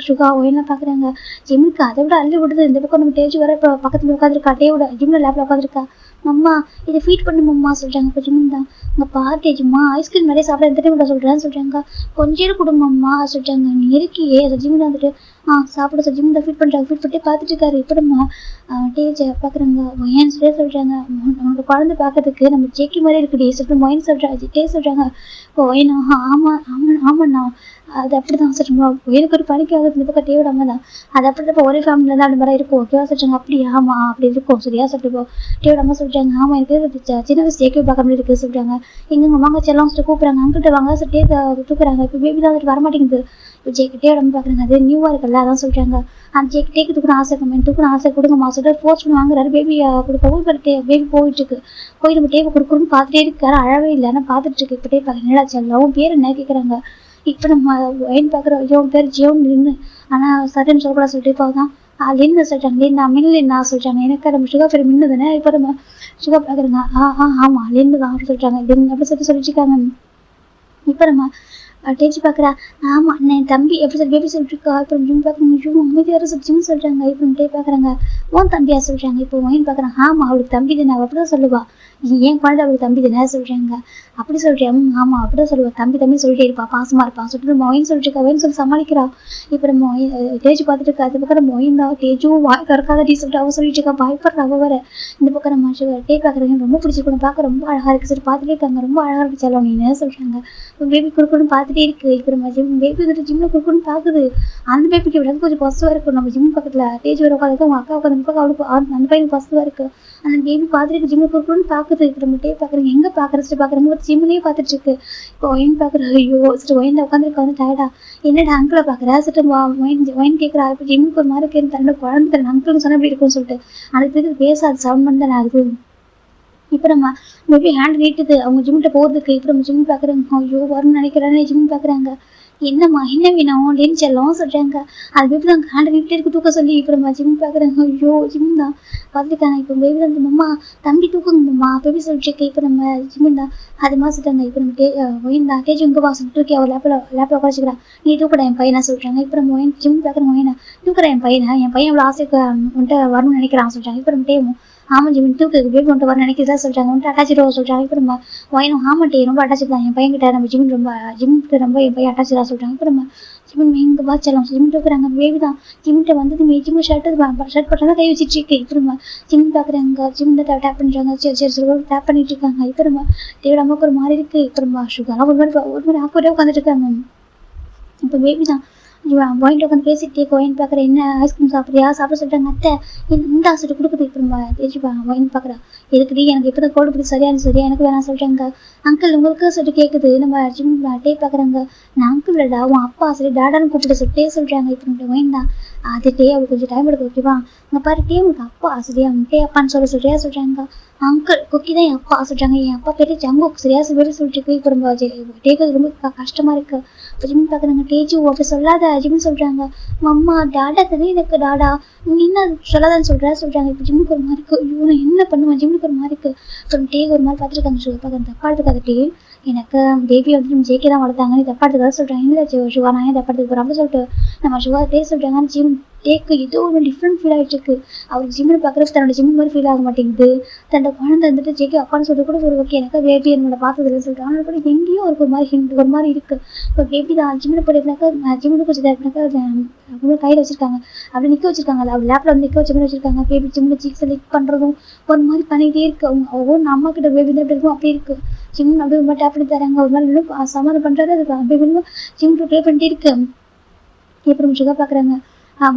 சுகா ஒயினா பார்க்குறாங்க. ஜிம்முக்கு அதை விட அள்ளி விடுது. இந்த பக்கம் நம்ம டேஜ் வர இப்போ பக்கத்தில் உட்காந்துருக்கா. டேவோட ஜிம்மில் லேப்பில் உட்காந்துருக்கா. அம்மா இதை ஃபீட் பண்ணுமம்மா சொல்கிறாங்க. இப்போ ஜிம் தான் உங்கள் பார்ட்டேஜும்மா ஐஸ்கிரீம் நிறைய சாப்பிட எந்த டைம் சொல்கிறேன்னு சொல்கிறாங்க. கொஞ்சம் குடும்பம்மா சொல்கிறாங்க. நீ இருக்கியே அதை ஜிம் தான் வந்துட்டு சாப்பிட சார் ஜிம் தான் ஃபீட் பண்ணுறாங்க. ஃபீட் பண்ணிட்டு பார்த்துட்டு இருக்காரு. இப்போ நம்ம டேஜை பார்க்குறாங்க. ஒயன் சொல்கிறாங்க. உன்னோட குழந்தை பார்க்கறதுக்கு நம்ம ஜேக்கி மாதிரி இருக்குடி சொல்லிட்டு ஒயன் சொல்கிறாங்க. சொல்கிறாங்க. இப்போ ஒயன் ஆமாண்ணா அது அப்படி தான் சொல்லுமா எனக்கு ஒரு பணிக்காக இந்த பக்கம் டேவோட அம்மா தான் அது அப்படி தான் ஒரே ஃபேமிலியில் தான் அந்த மாதிரி இருக்கும் ஓகேவா சொல்கிறாங்க. அப்படி ஆமாம் அப்படி இருக்கும் சரியா சொல்லிட்டு டேவோட அம்மா சொல்கிறாங்க. ஆமாம் எனக்கு சின்ன வயசு ஜேக்கி பார்க்க மாதிரி இருக்குது சொல்கிறாங்க. எங்கள் வாங்க செல்லாம் சொல்லிட்டு கூப்பிட்றாங்க. அங்கிட்ட வாங்க சொல்லிட்டு தூக்குறாங்க. இப்போ பேபி தான் வந்துட்டு வரமாட்டேங்குது. இப்போ டேவோட அம்மா பார்க்குறாங்க. அது நியூவாக இருக்குல்ல அதான் சொல்கிறாங்க. அந்த டேக்கு தூக்கணும் ஆசை தூக்கணும் ஆசை கொடுங்கம்மா சொல்லிட்டு ஃபோர்ஸ் பண்ணி வாங்குறாரு. பேபி கொடுக்கவும் இப்போ பேபி போயிட்டு இருக்கு. போய் நம்ம டேவை கொடுக்கணும்னு பார்த்துட்டே இருக்காரு. அழவே இல்லை ஆனால் பார்த்துட்டு இருக்கு. இப்போ பார்க்க என்னடா செல்லம் பேர் என்ன கேட்குறாங்க. இப்போ நம்ம ஒயின் பார்க்குற இவன் பேர் ஜியோன் லின்னு ஆனால் சடன் சொல்லக்கூடாது சொல்லிட்டு இப்போ தான் லின்னு சொல்லிட்டாங்க. லின்னா மின்லின்னா சொல்லிட்டாங்க. எனக்கு நம்ம சுகா பேர் மின்னு தானே. இப்போ நம்ம சுகா பார்க்குறேங்க. ஆமாம் லின்னு தான் அப்படி சொல்லிட்டாங்க. லின் அப்படி சொல்லிட்டு இருக்காங்க. இப்போ நம்ம டேஜி பார்க்குறா. ஆமாம் என் தம்பி எப்படி சொல்லி பேபி சொல்லிட்டு இருக்கா. இப்போ ஜிம் பார்க்குறாங்க. அமைதியாக சொல்லி ஜிம் சொல்கிறாங்க. இப்போ டே பார்க்குறாங்க. உன் தம்பியா சொல்கிறாங்க. இப்போ ஒயின் பார்க்குறாங்க. ஆமாம் அவளுக்கு தம்பி தானே அப்படி தான் சொல்லுவா. ஏன் குழந்தை அவளுக்கு தம்பி தானே சொல்கிறாங்க. அப்படி சொல்கிறேன். ஆமாம் அப்படி தான் சொல்லுவா. தம்பி சொல்லிட்டே இருப்பா பாசமாக இருப்பா சொல்லிட்டு மொயின் சொல்லிட்டு இருக்காவேன்னு சொல்லி சமாளிக்கிறா. இப்போ நம்ம டேஜ் பார்த்துட்டு இருக்கா. அது பக்கம் மொயின் தான் டேஜும் வாய் திறக்காத டீ சொல்லிட்டு அவள் சொல்லிட்டு இருக்கா. பயப்படுற அவள் வேற. இந்த பக்கம் நம்ம டே பார்க்குறவங்க ரொம்ப பிடிச்சிருக்கணும் பார்க்க ரொம்ப அழகாக இருக்குது சொல்லி பார்த்துட்டே இருக்காங்க. ரொம்ப அழகாக இருக்கு செல்லம் நீன்னு சொல்கிறாங்க. பேபி கொடுக்கணும்னு பார்த்துட்டே இருக்கு. இப்போ நம்ம பேபி வந்துட்டு ஜிம்மில் கொடுக்கணும்னு பார்க்குது. அந்த பேபிக்கு விட கொஞ்சம் பசுவாக இருக்கும். நம்ம ஜிம் பக்கத்தில் டேஜ் வர உட்காந்து அவங்க அக்கா உட்காந்து பக்கம் அவளுக்கு அந்த பையனுக்கு பசுவாக இருக்குது. அந்த பேபி பார்த்துட்டு ஜிம்மில் கொடுக்கணும்னு பார்க்குது. இப்போ நம்ம டே பார்க்குறேங்க. எங்கே பார்க்குறச்சு பார்க்குறவங்க ஜிம்லேயே பார்த்துட்டு இருக்கு. இப்போ ஒயின் பார்க்குற ஐயோ ஒயின் உட்காந்துருக்க வந்து டயர்டா என்னடா அங்கிளை பார்க்குறா சொல்லிட்டு ஒயின் கேட்குறா. இப்போ ஜிம்முக்கு ஒரு மாதிரி கேட்டு தன்னோட குழந்தை தரேன் அங்கிள்னு சொன்னால் எப்படி இருக்கும்னு சொல்லிட்டு அதுக்கு பேசாது சவுண்ட் பண்ணி தானே ஆகுது. இப்போ நம்ம மேபி ஹேண்ட் நீட்டுது அவங்க ஜிம்கிட்ட போகிறதுக்கு. இப்போ நம்ம ஜிம் பார்க்குறாங்க. ஐயோ வரும்னு நினைக்கிறானே ஜிம் பார்க்குறாங்க. என்னம்மா என்ன வேணும் லேன்னு செல்லம் சொல்கிறாங்க. அது பேபி தான் ஹேண்ட் நீட்டே இருக்கு தூக்க சொல்லி. இப்போ நம்ம ஜிம் பார்க்குறாங்க. ஐயோ ஜிம் தான் பார்த்துருக்காங்க. இப்போ பேபி தான் மம்மா தம்பி தூக்குங்கம்மா பேபி சொல்லிட்டு இப்போ நம்ம ஜிம் தான் அது மாதிரி சொல்லிட்டாங்க. இப்போ நம்ம ஒயின் தான் டேஜ் இங்கே வாசல் தூக்கி அவர் லேப்பில் உட்காச்சிக்கிறா. நீ தூக்கடா என் பையனா சொல்கிறாங்க. இப்போ நம்ம ஒயின் ஜிம் பார்க்குற ஒயினா தூக்குற என் பையனை எவ்வளோ ஆசைக்கு வந்துட்டு வரணும்னு நினைக்கிறான் சொல்கிறாங்க. இப்போ நம்ம ஆமா ஜிமின் தூக்கு பேபி கொண்டு வர நினைக்கிறதா சொல்றாங்க, வந்துட்டு அட்டாச்சிடுவா சொல்றாங்க. இப்போ நம்ம ஒயினும் ஆமாட்டி ரொம்ப அட்டாச்சு தான் என் பையன்கிட்ட, நம்ம ஜிம்முக்கு ரொம்ப என் பையன் அட்டாச்சா சொல்றாங்க. இப்போ நம்ம ஜிமின் எங்க வாச்சலாம் ஜிமின் தூக்குறாங்க, பேபி தான் ஜிம்கிட்ட வந்து ஜிம் ஷர்ட் பட்டா தான் கை வச்சிட்டு இருக்கு. இப்போ நம்ம ஜிம் பாக்குறாங்க, ஜிம் டேப் பண்றாங்க, சரி சரி சரி டேப் பண்ணிட்டு இருக்காங்க. இப்போ நம்ம தேவையான நமக்கு ஒரு மாதிரி இருக்கு. இப்போ நம்ம சுகர் ஒரு மாதிரி ஆக்குவரே உட்காந்துட்டு இருக்காங்க. இப்போ பேபி தான் பாயிண்ட் உட்காந்து பேசிட்டு ஒயின் பார்க்குற, என்ன ஐஸ்கிரீம் சாப்பிட்றியா சாப்பிட சொல்லிட்டாங்க. அத்தை இந்த ஆசிட்டு கொடுக்குது. இப்போ நம்ம தெரிஞ்சுப்பா ஒயின் பார்க்குறா, எதுக்குடி எனக்கு இப்போ தான் கோல்டு பிடிச்சி சரியா எனக்கு வேணாம் சொல்லிட்டாங்க. அங்கிள் உங்களுக்கு சொல்லிட்டு கேட்குது. நம்ம ஜிம் டே பார்க்குறாங்க, நான் அங்கிள் இல்லடா உன் அப்பா சரி டாடான்னு கூப்பிட்டு சொல்லிட்டே சொல்கிறாங்க. இப்போ நம்ம ஒயின் தான் அது டே அவளுக்கு கொஞ்சம் டைம் எடுக்க ஓகேவா, அங்கே பாரு டே உங்களுக்கு அப்பா சரியா டே அப்பான்னு சொல்லியா சொல்கிறாங்க. அங்கிள் குக்கி தான் என் அப்பா சொல்றாங்க, என் அப்பா பேரு ஜங்குக் சரியா சொல்லிட்டு இருக்கு. இப்போ ரொம்ப டேக்கு ரொம்ப கஷ்டமா இருக்கு. ஜிம் பாக்குறாங்க, டேஜு அப்படி சொல்லாத ஜிம்னு சொல்றாங்க. அம்மா டாடா தானே எனக்கு டாடா, நீ என்ன சொல்லாதான்னு சொல்றாங்க. இப்போ ஜிம்முக்கு ஒரு மாதிரி இருக்கு, ஐயோ நான் என்ன பண்ணுவேன், ஜிம்முக்கு ஒரு மாதிரி இருக்கு. அப்புறம் டேக்கு ஒரு மாதிரி பார்த்துருக்காங்க. பார்க்குறேன் தப்பா எடுத்துக்காத டே, எனக்கு பேபி வந்து நம்ம ஜேகே தான் வளர்த்தாங்க, நீ தப்பா எடுத்துக்காத சொல்றாங்க. இல்லை சிவா நான் ஏன் தப்பா எடுத்துக்க போறேன் அப்படி சொல்லிட்டு நம்ம சிவா டே சொல்றாங்க. ஜிம் டேக்கு ஏதோ ஒரு டிஃப்ரெண்ட் ஃபீல் ஆகிட்டு இருக்கு. அவருக்கு ஜிம்மில் பார்க்குறது தன்னோட ஜிம் மாதிரி ஃபீல் ஆக மாட்டேங்குது. தன்னோட குழந்தை வந்துட்டு ஜேகே அப்பான்னு சொல்லிட்டு கூட ஒரு ஓகே எனக்கு பேபி என்னோட பார்த்ததுல சொல்லிட்டு ஆனால் கூட எங்கேயும் அவருக்கு ஒரு மாதிரி இருக்கு. இப்போ பேபி தான் ஜிம்மில் போயிருந்தாக்கா ஜிம்மில் கொஞ்சம் இதாருனாக்கா கையில் வச்சிருக்காங்க, அப்படி நிற்க வச்சிருக்காங்க, அப்படி லேப்ல வந்து நிற்க வச்ச மாதிரி வச்சிருக்காங்க. பேபி ஜிம்மில் சீக்ஸை லிக் பண்ணுறதும் ஒரு மாதிரி பண்ணிகிட்டே இருக்கு. அவங்க ஒவ்வொரு அம்மா கிட்ட பேபி தான் எப்படி இருக்கும் அப்படி இருக்கு. ஜிம் அப்படி ஒரு மாதிரி டேப் பண்ணி தராங்க, ஒரு மாதிரி இன்னும் சமாதானம் பண்ணுறது. அதுக்கு பேபி ஜிம் ப்ளே பண்ணிட்டே இருக்கு. அப்புறம் சுகா பார்க்குறாங்க,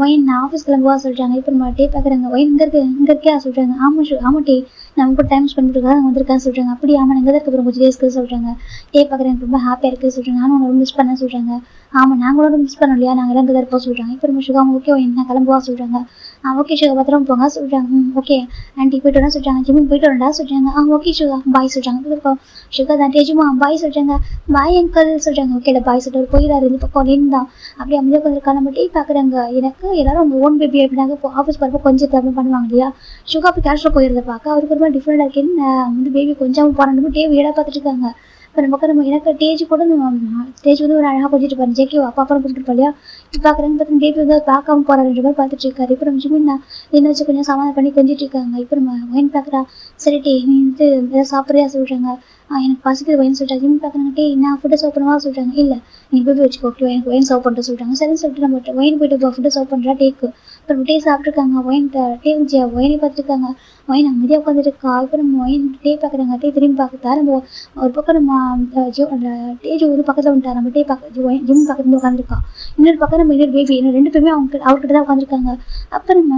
ஒயின் நான் ஆஃபீஸ் கிளம்புவா சொல்கிறாங்க. இப்போ நம்ம டே பார்க்குறாங்க, ஒயின் இங்கே இருக்கே சொல்கிறாங்க. ஆமாம் டே நான் கூட டைம் ஸ்பெண்ட் பண்ணுறதுக்காக வந்திருக்கான்னு சொல்கிறாங்க. அப்படி ஆமாம் நான் இங்கே தான் இருக்க அப்புறம் கொஞ்சம் டேஸ்க்கு சொல்கிறாங்க. டே பார்க்குறேன் எனக்கு ரொம்ப ஹாப்பியாக இருக்குது சொல்கிறாங்க. நானும் உங்களை மிஸ் பண்ண சொல்கிறாங்க. ஆமாம் நாங்களோட மிஸ் பண்ணோம் இல்லையா, நாங்கள் இங்கே தான் இருப்போம் சொல்கிறாங்க. இப்போ நம்ம சுகா ஓகே ஒயின் நான் கிளம்புவா சொல்கிறாங்க. ஓகே சுகா பத்திரம் போங்க சொல்கிறாங்க. ஓகே ஆண்டி போய்ட்டு வரேன் சொல்கிறாங்க. ஜிம்முக்கு போய்ட்டு வரேன்டா சொல்கிறாங்க. ஓகே சுகா பாய் சொல்கிறாங்க. இப்போ சுகா தான் டேஜுமா பாய் சொல்கிறாங்க. பாய் அங்கிள் சொல்கிறாங்க. ஓகேடா பாய் சொல்லிட்டு போயிடாரு. இந்த பக்கம் தான் அப்படியே அமைதியாக உட்காந்துருக்கா. நம்ம டே பார்க்குறாங்க, எனக்கு எல்லாரும் அவங்க ஓன் பேபி எப்படினாங்க இப்போ ஆஃபீஸ் போகிறப்ப கொஞ்சம் ப்ராப்ளம் பண்ணுவாங்க இல்லையா, சுகா போய் கேஷ்ல போயிருந்த பார்க்க அவருக்கு ஒரு மாதிரி டிஃப்ரெண்டாக இருக்குன்னு வந்து பேபி கொஞ்சம் போராண்டு டே வீடாக பார்த்துட்டு இருக்காங்க. இப்போ நம்ம பக்கம் நம்ம எனக்கு டேஜ் கூட ஸ்டேஜ் வந்து ஒரு அழகாக கொஞ்சிட்டு பாரு ஜேகே அப்பா அப்புறம் கூப்பிட்டு இல்லையா. இப்போ பார்க்குறாங்க பார்த்தா பேபி வந்து பார்க்காம போகிறாரு மாதிரி பார்த்துட்டு இருக்காரு. இப்போ நம்ம ஜிம்மின் என்ன வச்சு கொஞ்சம் சமாதானம் பண்ணி கொஞ்சிட்டு இருக்காங்க. இப்போ நம்ம ஒயின் பார்க்குறா, சரி டே நீ வந்து எதாவது சாப்பிட்றியா சொல்கிறாங்க. எனக்கு பசிக்குது ஒயின் சொல்கிறாங்க. ஜிம் பார்க்குறாங்க, டே நான் ஃபுட்டை சர்வ் பண்ணவா சொல்கிறாங்க. இல்லை நீ பேபி வச்சுக்கோ ஓகே எனக்கு ஒயின் சர்வ் பண்ணிட்டு சொல்கிறாங்க. சரின்னு சொல்லிட்டு நம்ம ஒயின் போயிட்டு ஃபுட்டை சர்வ் பண்ணுறா டேக்கு. அப்புறம் டே சாப்பிட்ருக்காங்க. ஒயின் டே வச்சு ஒயினை பார்த்துருக்காங்க. ஒயின் அமைதியாக உட்காந்துருக்கா. இப்போ நம்ம ஒயின் டே பார்க்குறாங்க. டே திரும்பி பார்க்குறா. நம்ம ஒரு பக்கம் நம்ம டேஜ் ஒரு பக்கத்தில் வந்துட்டா, நம்ம டே பார்க்க ஜிம் பக்கத்துல உட்காந்துருக்கா. இன்னொரு பக்கம் நம்ம இன்னொரு பேபி இன்னும் ரெண்டு பேருமே அவர்கிட்ட தான் உட்காந்துருக்காங்க. அப்புறம்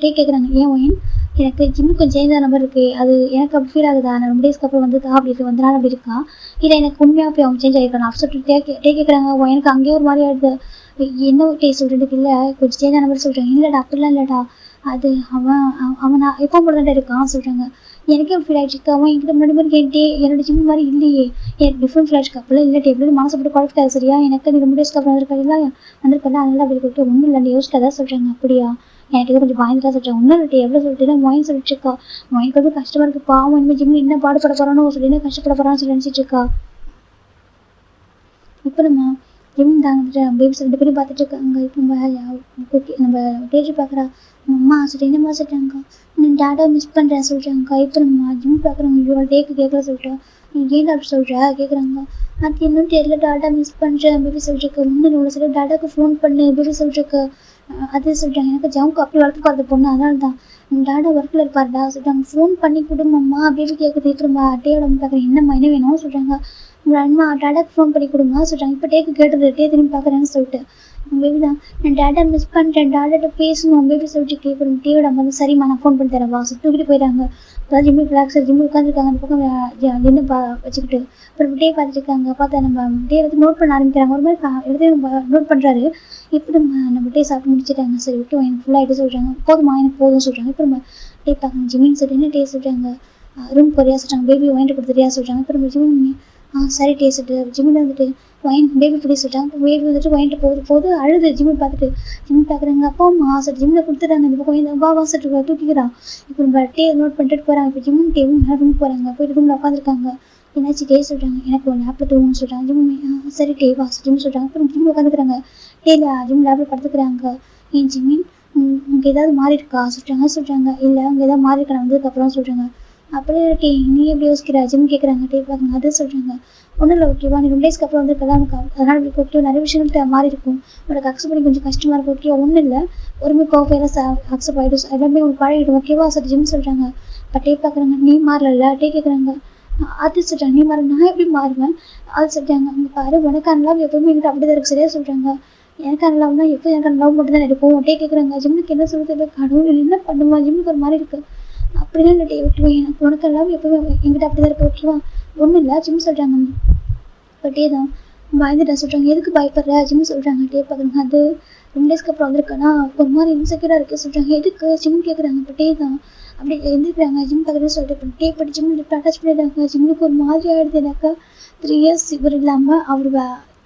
டே கேட்குறாங்க, ஏன் ஒயின் எனக்கு ஜிம்முக்கு கொஞ்சம் சேஞ்ச் ஆன மாதிரி இருக்குது, அது எனக்கு அப்படி ஃபீல் ஆகுதா, நான் ரொம்ப டேஸ்க்கு அப்புறம் வந்துக்கா அப்படி இருக்கு வந்தனால அப்படி இருக்கா, இல்லை எனக்கு உண்மையாக போய் அவங்க சேஞ்ச் ஆகிருக்காங்க அப்படி சொல்லிட்டு டே கேட்குறாங்க. எனக்கு அங்கேயே ஒரு மாதிரி ஆயிடுது, என்ன டே சொல்கிறதுக்கு இல்லை கொஞ்சம் சேஞ்ச் ஆன மாதிரி சொல்கிறாங்க. இல்லைடா அப்படிலாம் இல்லைடா, அது அவன் நான் எப்போ கூட தான் இருக்கான் சொல்கிறாங்க. எனக்கே ஃபீல் ஆகிடுச்சு, அவன் என்கிட்ட முன்னாடி மாதிரி கேட்டே என்னோட ஜிம் மாதிரி இல்லையே, எனக்கு டிஃப்ரெண்ட் ஃபீல் ஆகிடுச்சு. அப்படிலாம் இல்லை எப்படி மனசப்பட்டு குழப்பிக்காது சரியா, எனக்கு நீ ரொம்ப டேஸ்க்கு அப்புறம் வந்திருக்கா வந்திருக்கல அதனால அப்படி கொடுத்து ஒன்றும் இல்லை யோசிக்காதான் சொல்கிறாங்க. அப்படியா எனக்கு இது கொஞ்சம் பயந்துட்டா சொல்கிறேன். ஒன்றும் இல்லை எவ்வளோ சொல்லிட்டு மொயின் சொல்லிட்டு இருக்கா. மொயினுக்கு வந்து கஷ்டமாக இருக்குது, பாவம் இனிமேல் ஜிம்மில் என்ன பாடுபட போகிறானோ சொல்லி கஷ்டப்பட போகிறான்னு சொல்லி நினச்சிட்டு இருக்கா. இப்போ நம்ம ஜிம் தாங்கிட்டு பேபிஸ் ரெண்டு பேரும் பார்த்துட்டு இருக்காங்க. இப்போ நம்ம டேஜ் பார்க்குறா, அம்மா சொல்லிட்டு என்னம்மா சொல்லிட்டாங்க, நான் டாடா மிஸ் பண்ணுறேன் சொல்கிறாங்க. இப்போ நம்ம ஜிம் பார்க்குறவங்க இவ்வளோ டேக்கு கேட்கல சொல்லிட்டா, நீ ஏன் அப்படி சொல்கிற கேட்குறாங்க. அது இன்னும் தெரியல டாடா மிஸ் பண்ணுறேன் பேபி சொல்லிருக்கு, இன்னும் இவ்வளோ சொல்லி டாடாக்கு ஃபோன் பண்ணு பேபி சொல்லிருக்கு அது சொல்லிட்டாங்க. எனக்கு ஜவுக்கு அப்படி வளர்த்து பார்த்த பொண்ணு அதனால தான் டாடா ஒர்க்கில் இருப்பாருடா சொல்லிட்டாங்க. ஃபோன் பண்ணி கொடுங்கம்மா பேபி கேட்குது. திரும்ப டேயோட பார்க்குறேன், என்னம்மா என்ன வேணும் சொல்கிறாங்க. உங்கள் அம்மா டாடாக்கு ஃபோன் பண்ணி கொடுங்க சொல்கிறாங்க. இப்போ டேக்கு கேட்டது டே திரும்பி பார்க்குறேன்னு சொல்லிட்டு பேபி தான் நான் டாடா மிஸ் பண்ணுறேன் டாடாட்ட பேசணும் பேபி சொல்லிட்டு கேட்குறோம். டேயோட அம்மா வந்து சரிம்மா நான் ஃபோன் பண்ணி தரேன் வா தூக்கிட்டு போயிட்டாங்க. அதாவது ஜிம்மில் ரிலாக்ஸாக ஜிம்மில் உட்காந்துருக்காங்க. அந்த பக்கம் நின்று வச்சுக்கிட்டு அப்புறம் டே பார்த்துட்டு இருக்காங்க. பார்த்தா நம்ம டே வந்து நோட் பண்ண ஆரம்பிக்கிறாங்க. ஒரு மாதிரி எல்லாத்தையும் நோட் பண்ணுறாரு. இப்போ நம்ம டே சாப்பிட்டு முடிச்சிட்டாங்க. சரி விட்டு எனக்கு ஃபுல்லாகிட்டு சொல்கிறாங்க. போதுமா எனக்கு போதும் சொல்கிறாங்க. இப்போ நம்ம டே பார்க்கணும் ஜிம்மின்னு சொல்லிட்டு என்ன டே சொல்கிறாங்க, ரூம் போறியா சொல்கிறாங்க. பேபி வாங்கிட்டு கொடுத்துறியா சொல்கிறாங்க. இப்போ நம்ம ஜிம்மின் சரி டே சொல்லிட்டு ஜிம்மில் வந்துட்டு ஒயின் பேபி பிடி சொல்லிட்டாங்க. பேபி வந்துட்டு வாங்கிட்டு போது அழுது ஜிம்மில் பார்த்துட்டு ஜிம் பார்க்குறாங்க. அப்பா அம்மா சொல்லிட்டு ஜிம்மில் கொடுத்துட்டாங்க. இந்த பக்கம் வா சொல்லிட்டு தூக்கிக்கிறான். இப்போ நம்ம டே நோட் பண்ணிட்டு போகிறாங்க. இப்போ ஜிம்மும் டேவும் ரூம் போகிறாங்க. போயிட்டு ரூமில் உட்காந்துருக்காங்க. என்னாச்சு டே சொல்கிறாங்க, எனக்கு ஒரு லேப்பில் தூங்கணும்னு சொல்கிறாங்க. ஜிம்மி சரி டே வா ஜிம் சொல்கிறாங்க. அப்புறம் ஜிம்மில் உட்காந்துக்கிறாங்க. டே ஜிம் லேப்பில் படுத்துக்கிறாங்க. ஏன் ஜிம்மின் அங்கே ஏதாவது மாறி இருக்கா சொல்கிறாங்க. இல்லை அங்கே ஏதாவது மாறி இருக்கா வந்ததுக்கப்புறம் சொல்கிறாங்க. அப்படியே டீ நீ எப்படி யோசிக்கிற ஜிம் கேட்குறாங்க. டீ பார்க்குங்க அது சொல்கிறாங்க. ஒன்றும் இல்லை ஓகேவா, நீ 2 டேஸ்க்கு அப்புறம் வந்துருக்கலாம் உனக்கு அதனால் உங்களுக்கு ஓகே நிறைய விஷயங்கள் மாறி இருக்கும், உனக்கு அக்செப்ட் பண்ணி கொஞ்சம் கஷ்டமாக இருக்கும். ஓகே ஒன்றும் இல்லை, ஒருமே கோஃபையெல்லாம் அக்செப்ட் ஆகிடும், எல்லாமே உங்களுக்கு பழகிடும் ஓகேவா சார் ஜிம் சொல்கிறாங்க. இப்போ டீ பார்க்குறாங்க. நீ மாறல டீ கேட்குறாங்க. அது சொல்கிறாங்க. நீ மாற நான் எப்படி மாறுவேன் அது சொல்கிறாங்க. அங்கே பாரு உனக்கான லவ் எப்பவுமே என்கிட்ட அப்படி தான் இருக்கு சரியா சொல்கிறாங்க. எனக்கான லவ்னா எப்போ எனக்கான லவ் மட்டும் தான் இருக்கும். டே கேட்குறாங்க. ஜிம்முக்கு என்ன சொல்கிறது கடவுள் என்ன பண்ணுவான் ஜிம்முக்கு ஒரு மாதிரி இருக்குது. அப்படிலாம் இல்லை டே விட்டுருவேன், எனக்கு உனக்கான லவ் எப்பவுமே என்கிட்ட அப்படி தான் இருக்கு ஓகேவா. ஒன்றும் இல்லை ஜிம் சொல்கிறாங்க. இப்போ டே தான் பயந்துட்டா சொல்கிறாங்க. எதுக்கு பயப்படுற ஜிம் சொல்கிறாங்க. டே பார்க்குறாங்க. அது 2 டேஸ்க்கு அப்புறம் வந்திருக்கானா ஒரு மாதிரி இன்செக்யூராக இருக்குது சொல்கிறாங்க. எதுக்கு ஜிம் கேட்குறாங்க. இப்போ டே தான் அப்படி எழுந்திருக்கிறாங்க. ஜிம் பார்க்குறேன்னு சொல்லிட்டு டே படி ஜிம் அட்டாச் பண்ணிடுறாங்க. ஜிம்முக்கு ஒரு மாதிரி ஆகிடுது. எனக்கு 3 இயர்ஸ் இவர் இல்லாமல் அவர்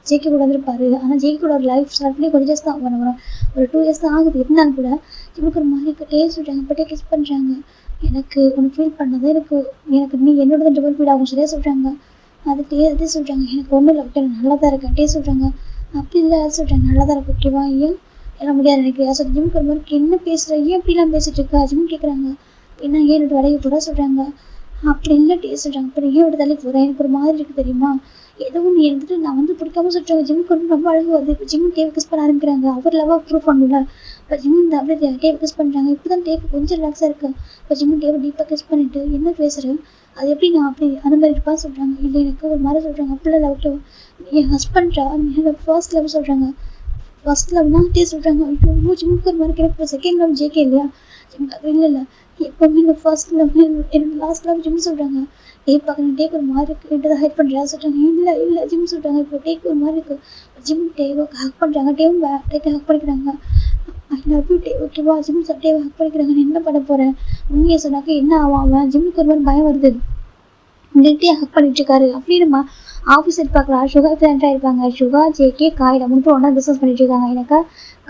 ஜேகே கூட வந்திருப்பாரு. ஆனால் ஜேகே கூட ஒரு லைஃப் ஸ்டார்ட் பண்ணி கொஞ்சம் டேஸ் தான் வரும், ஒரு 2 இயர்ஸ் தான் ஆகுது. இருந்தாலும் கூட ஜிம்முக்கு ஒரு மாதிரி டே சொல்கிறாங்க. இப்போ கிஸ் பண்ணுறாங்க. எனக்கு உனக்கு ஃபீல் பண்ணது எனக்கு நீ என்னோட டபுள் ஃபீல் ஆகும் சரியா சொல்கிறாங்க. அதே சொல்கிறாங்க. எனக்கு ஒன்றும் இல்லை ஓகே நல்லா தான் இருக்கேன் டே சொல்கிறாங்க. அப்படி இல்லை சொல்கிறாங்க. நல்லா தான் இருக்கு ஓகேவா. ஏன் எல்லாம் முடியாது எனக்கு சொல்லி ஜிம்முக்கு ஒரு மாதிரி என்ன பேசுகிற ஏன் இப்படிலாம் பேசிட்டு இருக்கா ஜிம் கேட்குறாங்க. என்ன ஏன் விட்டு விலகி போட சொல்கிறாங்க. அப்படி இல்லை டே சொல்கிறாங்க. அப்புறம் ஏன் விட்டு தள்ளி போகிறேன் எனக்கு ஒரு மாதிரி இருக்குது தெரியுமா, எதுவும் நீ இருந்துட்டு நான் பிடிக்காம சொல்கிறாங்க. ஜிம்முக்கு ரொம்ப அழகு வருது. இப்போ ஜிம் டேவை கிஸ் பண்ண ஆரம்பிக்கிறாங்க. அவர் லவ்வாக ப்ரூவ் பண்ணல. இப்போ ஜிம் அப்படியே டேவை கிஸ் பண்ணுறாங்க. இப்போ தான் டேக்கு கொஞ்சம் ரிலாக்ஸாக இருக்கு. இப்போ ஜிம் டேவை டீப்பாக கிஸ் பண்ணிட்டு என்ன பேசுகிறேன் அது எப்படி நான் அப்படி அந்த மாதிரி இருப்பா சொல்கிறாங்க. இல்லை எனக்கு ஒரு மாதிரி சொல்கிறாங்க. அப்படிலாம் லவ் டேவ் என் ஹஸ்பண்டா என்னோட ஃபர்ஸ்ட் லவ் சொல்கிறாங்க. ஃபர்ஸ்ட் லவ்னா டே சொல்கிறாங்க. ஐயோ ஜிம்முக்கு ஒரு மாதிரி கிடைக்கும். செகண்ட் லவ் ஜேகே இல்லையா ஜிம்க்கு இல்லை எப்போவுமே இந்த ஃபர்ஸ்ட் லவ் என்னோட லாஸ்ட் லவ் ஜிம் சொல்கிறாங்க. டே பார்க்குறேன். டேக்கு ஒரு மாதிரி இருக்குது என்கிட்ட ஹெல்ப் பண்ணுறா சொல்கிறாங்க. இல்லை ஜிம் சொல்கிறாங்க. இப்போ டேக்கு ஒரு மாதிரி இருக்குது. ஜிம் டேவை ஹக் பண்ணுறாங்க. டேவும் டேக்கை ஹக் பண்ணிக்கிறாங்க. ஐ லவ் யூ டே ஓகேவா. ஜிம் டேவை ஹக் பண்ணிக்கிறாங்க. நான் என்ன பண்ண போகிறேன் உண்மையை சொன்னாக்க என்ன ஆவான். ஜிம்முக்கு ஒரு மாதிரி பயம் வருது. நெட்டியை ஹக் பண்ணிட்டு இருக்காரு. அப்படி நம்ம ஆப்போசிட் பார்க்கலாம். சுகா ஃப்ரெண்டாக இருப்பாங்க. சுகா ஜேகே காயில் மூணு பேர் ஒன்றா பிஸ்னஸ் பண்ணிட்டு இருக்காங்க. எனக்கு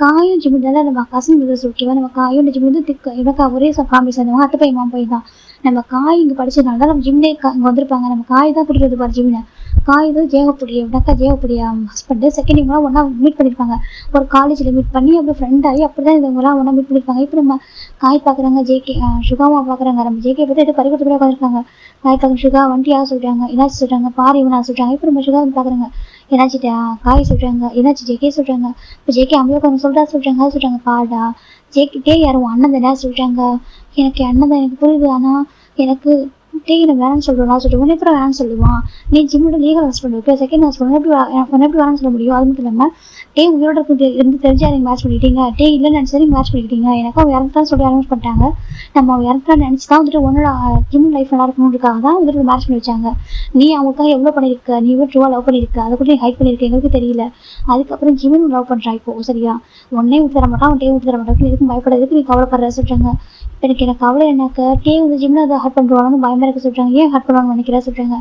காயும் ஜிம்முனால நம்ம கசன் பிரதர்ஸ் ஓகேவா. நம்ம காயும் ஜிம் வந்து எனக்கு ஒரே ஃபேமிலி சேர்ந்தவங்க அத்தை பையன் மாமா பையன் தான். நம்ம காய் இங்கே படிச்சதுனால தான் நம்ம ஜிம்லே இங்கே வந்திருப்பாங்க. நம்ம காய் தான் கூட்டிகிட்டு வந்து பாரு ஜிம்னை. காய் வந்து ஜேகப்புடி எனக்கா ஜேகப்புடி ஹஸ்பண்டு செகண்ட் இவங்களாம் ஒன்றா மீட் பண்ணியிருப்பாங்க. ஒரு காலேஜில் மீட் பண்ணி அப்படி ஃப்ரெண்ட் ஆகி அப்படி தான் இவங்களாம் ஒன்றா மீட் பண்ணியிருப்பாங்க. இப்போ நம்ம காய் பார்க்குறாங்க. ஜேகே சுகாமா பார்க்குறாங்க. நம்ம ஜேகே பற்றி எது பறிக்கொடுத்து கூட உட்காந்துருக்காங்க. காய் பார்க்குற சுகா வண்டியாக சொல்கிறாங்க. என்னாச்சு சொல்கிறாங்க. பாரு இவனா சொல்கிறாங்க. இப்போ நம்ம சுகா வந்து பார்க்குறாங்க. என்னாச்சுட்டா காய் சொல்கிறாங்க. என்னாச்சு ஜேகே சொல்கிறாங்க. இப்போ ஜேகே அங்கே உட்காந்து சொல்கிறாங்க. அது சொல்கிறாங்க பாடா ஜேகே யாரும் அண்ணன் தானே சொல்கிறாங்க. எனக்கு அண்ணன் தான் எனக்கு புரியுது. ஆனால் எனக்கு டே நான் வேணான்னு சொல்கிறேன் சொல்லிட்டு உன்னை கூட வேணான்னு சொல்லுவான். நீ ஜிம்மோட legal husband okay second husband எப்படி வேணான்னு சொல்ல முடியும். அது மட்டும் இல்லாமல் டே உயிரோட இருந்து தெரிஞ்சா நீங்கள் மேட்ச் பண்ணிட்டீங்க. டே இல்லைன்னு நினச்சி நீங்கள் மேட்ச் பண்ணிக்கிட்டீங்க. எனக்கு அவன் இறந்துட்டான்னு சொல்லி அனௌன்ஸ் பண்ணிட்டாங்க. நம்ம அவன் இறந்துட்டான்னு நினச்சி தான் வந்துட்டு உன்னோட ஜிம் லைஃப் நல்லா இருக்கணுன்றதுக்காக தான் வந்துட்டு மேட்ச் பண்ணி வச்சாங்க. நீ அவங்களுக்காக எவ்வளோ பண்ணியிருக்க. நீ இவ்வளோ ட்ரூவாக லவ் பண்ணியிருக்க. அதை கூட நீ ஹைட் பண்ணியிருக்க எங்களுக்கு தெரியல. அதுக்கப்புறம் ஜிம்மும் லவ் பண்ணுறா இப்போ சரியா. உடனே விட்டு தர மாட்டான். அவன் டே விட்டு தர மாட்டான். எதுக்கும் பயப்படுறதுக்கு நீ கவலைப்படுற சொல்கிறாங்க. எனக்கு கவலை எனக்கு டே வந்து ஜிம்மில் அதை ஹர்ட் பண்ணுவாங்க பயமாக இருக்க சொல்கிறாங்க. ஏன் ஹர்ட் பண்ணுவாங்கன்னு நினைக்கிறேன் சொல்கிறாங்க.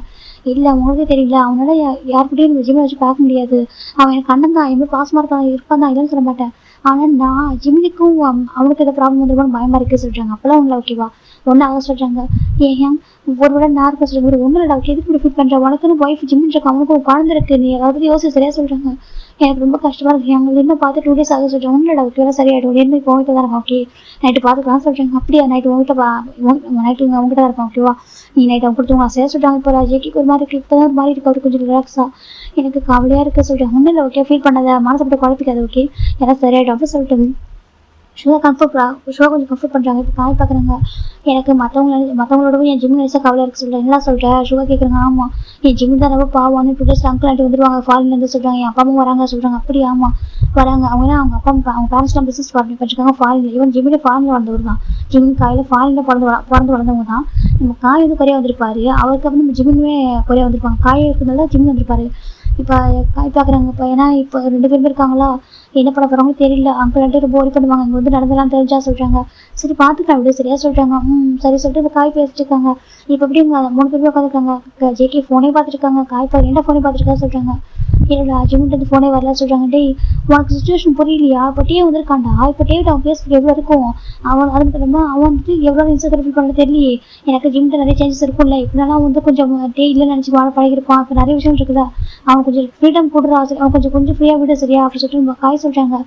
இல்லை அவங்களுக்கே தெரியல. அவனால யாருக்கிட்டையும் இந்த ஜிம்மில் வச்சு பார்க்க முடியாது. அவன் எனக்கு அண்ணன் தான் எப்படி பாசமாக இருப்பான் தான் இல்லைன்னு சொல்ல மாட்டேன். ஆனால் நான் ஜிம்மிக்கும் அவனுக்கு எதாவது ப்ராப்ளம் வந்துருமான்னு பயமாக இருக்குது சொல்கிறாங்க. அப்போல்லாம் அவங்கள ஓகேவா ஒன்றும் ஆக சொல்கிறாங்க. ஏன் ஒரு விட நான் இருக்க சொல்லுங்க ஒன்றும் இல்லை எதுக்கு இப்படி ஃபீல் பண்ணுறேன். உனக்குன்னு ஒய்ஃப் ஜிம்மின் இருக்க அவனுக்கு ஒரு குழந்தை இருக்குது. நீ அதை பற்றி யோசிச்சு சரியாக சொல்கிறாங்க. எனக்கு ரொம்ப கஷ்டமாக இருக்குது. எங்களுக்கு என்ன பார்த்து 2 டேஸ் ஆக சொல்கிறேன். ஒன்றும் இல்லை ஓகே சரியாயிடும். என்ன இப்போ உங்ககிட்ட தான் இருக்கேன் ஓகே நைட்டு பார்த்துக்கலாம் சொல்கிறாங்க. அப்படியா நைட்டு உங்ககிட்ட நைட்டு அவங்ககிட்ட தான் இருப்பேன் ஓகேவா. நீ நைட் அவங்க கொடுத்துருவாங்க சரியா சொல்கிறாங்க. இப்போ ஜேகேக்கு ஒரு மாதிரி இருக்குது. இப்போ தான் ஒரு மாதிரி இருக்குது. அவருக்கு கொஞ்சம் ரிலாக்ஸாக எனக்கு கவலையாக இருக்க சொல்கிறேன். ஒன்றும் இல்லை ஓகே ஃபீல் பண்ணாத மனசை போட்டு குழப்பிக்காது ஓகே எல்லாம் சரியாயிடும் அப்படின்னு சொல்லிட்டு சுகா கொஞ்சம் கம்ஃபர்ட் பண்ணுறாங்க. இப்போ காய் பார்க்குறாங்க. எனக்கு மற்றவங்களோடவும் என் ஜிம் நினைச்சா கவலை இருக்கு சொல்கிறேன். என்ன சொல்கிறேன் சுகா கேட்குறாங்க. ஆமாம் என் ஜிம் தான் ரொம்ப பாவம்னு 2 டேஸ் அங்கிள் ஆண்டி வந்துடுவாங்க ஃபாரின்லேருந்து சொல்கிறாங்க. என் அப்பா அம்மா வராங்க சொல்கிறாங்க. அப்படி ஆமாம் வராங்க. அவங்கன்னா அவங்க அப்பா அவங்க பேரண்ட்ஸ்லாம் பிஸ்னஸ் பண்ணிருக்காங்க ஃபாரினில். ஈவன் ஜிம்மிலே ஃபாரினில் வந்தவர் தான். ஜிம்மின் காயில் ஃபாரினில் பிறந்து வளர்ந்தவங்க தான். நம்ம காய் வந்து குறைய வந்திருப்பாரு. அவருக்கு அப்புறம் நம்ம ஜிம்மினுமே குறைய வந்திருப்பாங்க. காய் இருக்கிறதால ஜிம் வந்திருப்பாரு. இப்போ காய் பார்க்குறாங்க. இப்போ ஏன்னா இப்போ 2 பேர் இருக்காங்களா என்ன பண்ண போகிறாங்களோ தெரியல. அங்கிள் ஆண்டி ரொம்ப ஒரி பண்ணுவாங்க. இங்கே வந்து நடந்தெல்லாம் தெரிஞ்சா சொல்கிறாங்க. சரி பார்த்துக்கலாம் அப்படியே சரியா சொல்கிறாங்க. சரி சொல்லிட்டு இந்த காய் பேசிட்டு இருக்காங்க. இப்போ எப்படி இவங்க 3 பேருமே உட்காந்துருக்காங்க. ஜேகே ஃபோனே பார்த்துருக்காங்க. காய் என்ன ஃபோனே பார்த்துருக்கா சொல்கிறாங்க. என்னோட ஜிம்மிட்டு ஃபோனே வரல சொல்கிறாங்க. டேய் உனக்கு சுச்சுவேஷன் புரியலையா. இப்போ டே வந்திருக்காண்டா. இப்போ டேவிட் அவன் பேசுறதுக்கு எவ்வளோ இருக்கும். அவன் அது மட்டும் இல்லாமல் அவன் வந்துட்டு எவ்வளோ இன்ஸ்டாகிராம் ஃபீல் பண்ண தெரியலையே. எனக்கு ஜிம்மிட்ட நிறைய சேஞ்சஸ் இருக்கும்ல. இப்படிலாம் வந்து கொஞ்சம் டே இல்லைன்னு நினச்சி வாழ பழகிருப்பான். இப்போ நிறைய விஷயம் இருக்குதா. அவன் கொஞ்சம் ஃப்ரீடம் கொடுறா. அவன் கொஞ்சம் ஃப்ரீயாக விட சரியா அப்படி சொல்லிட்டு காய் சொல்கிறாங்க.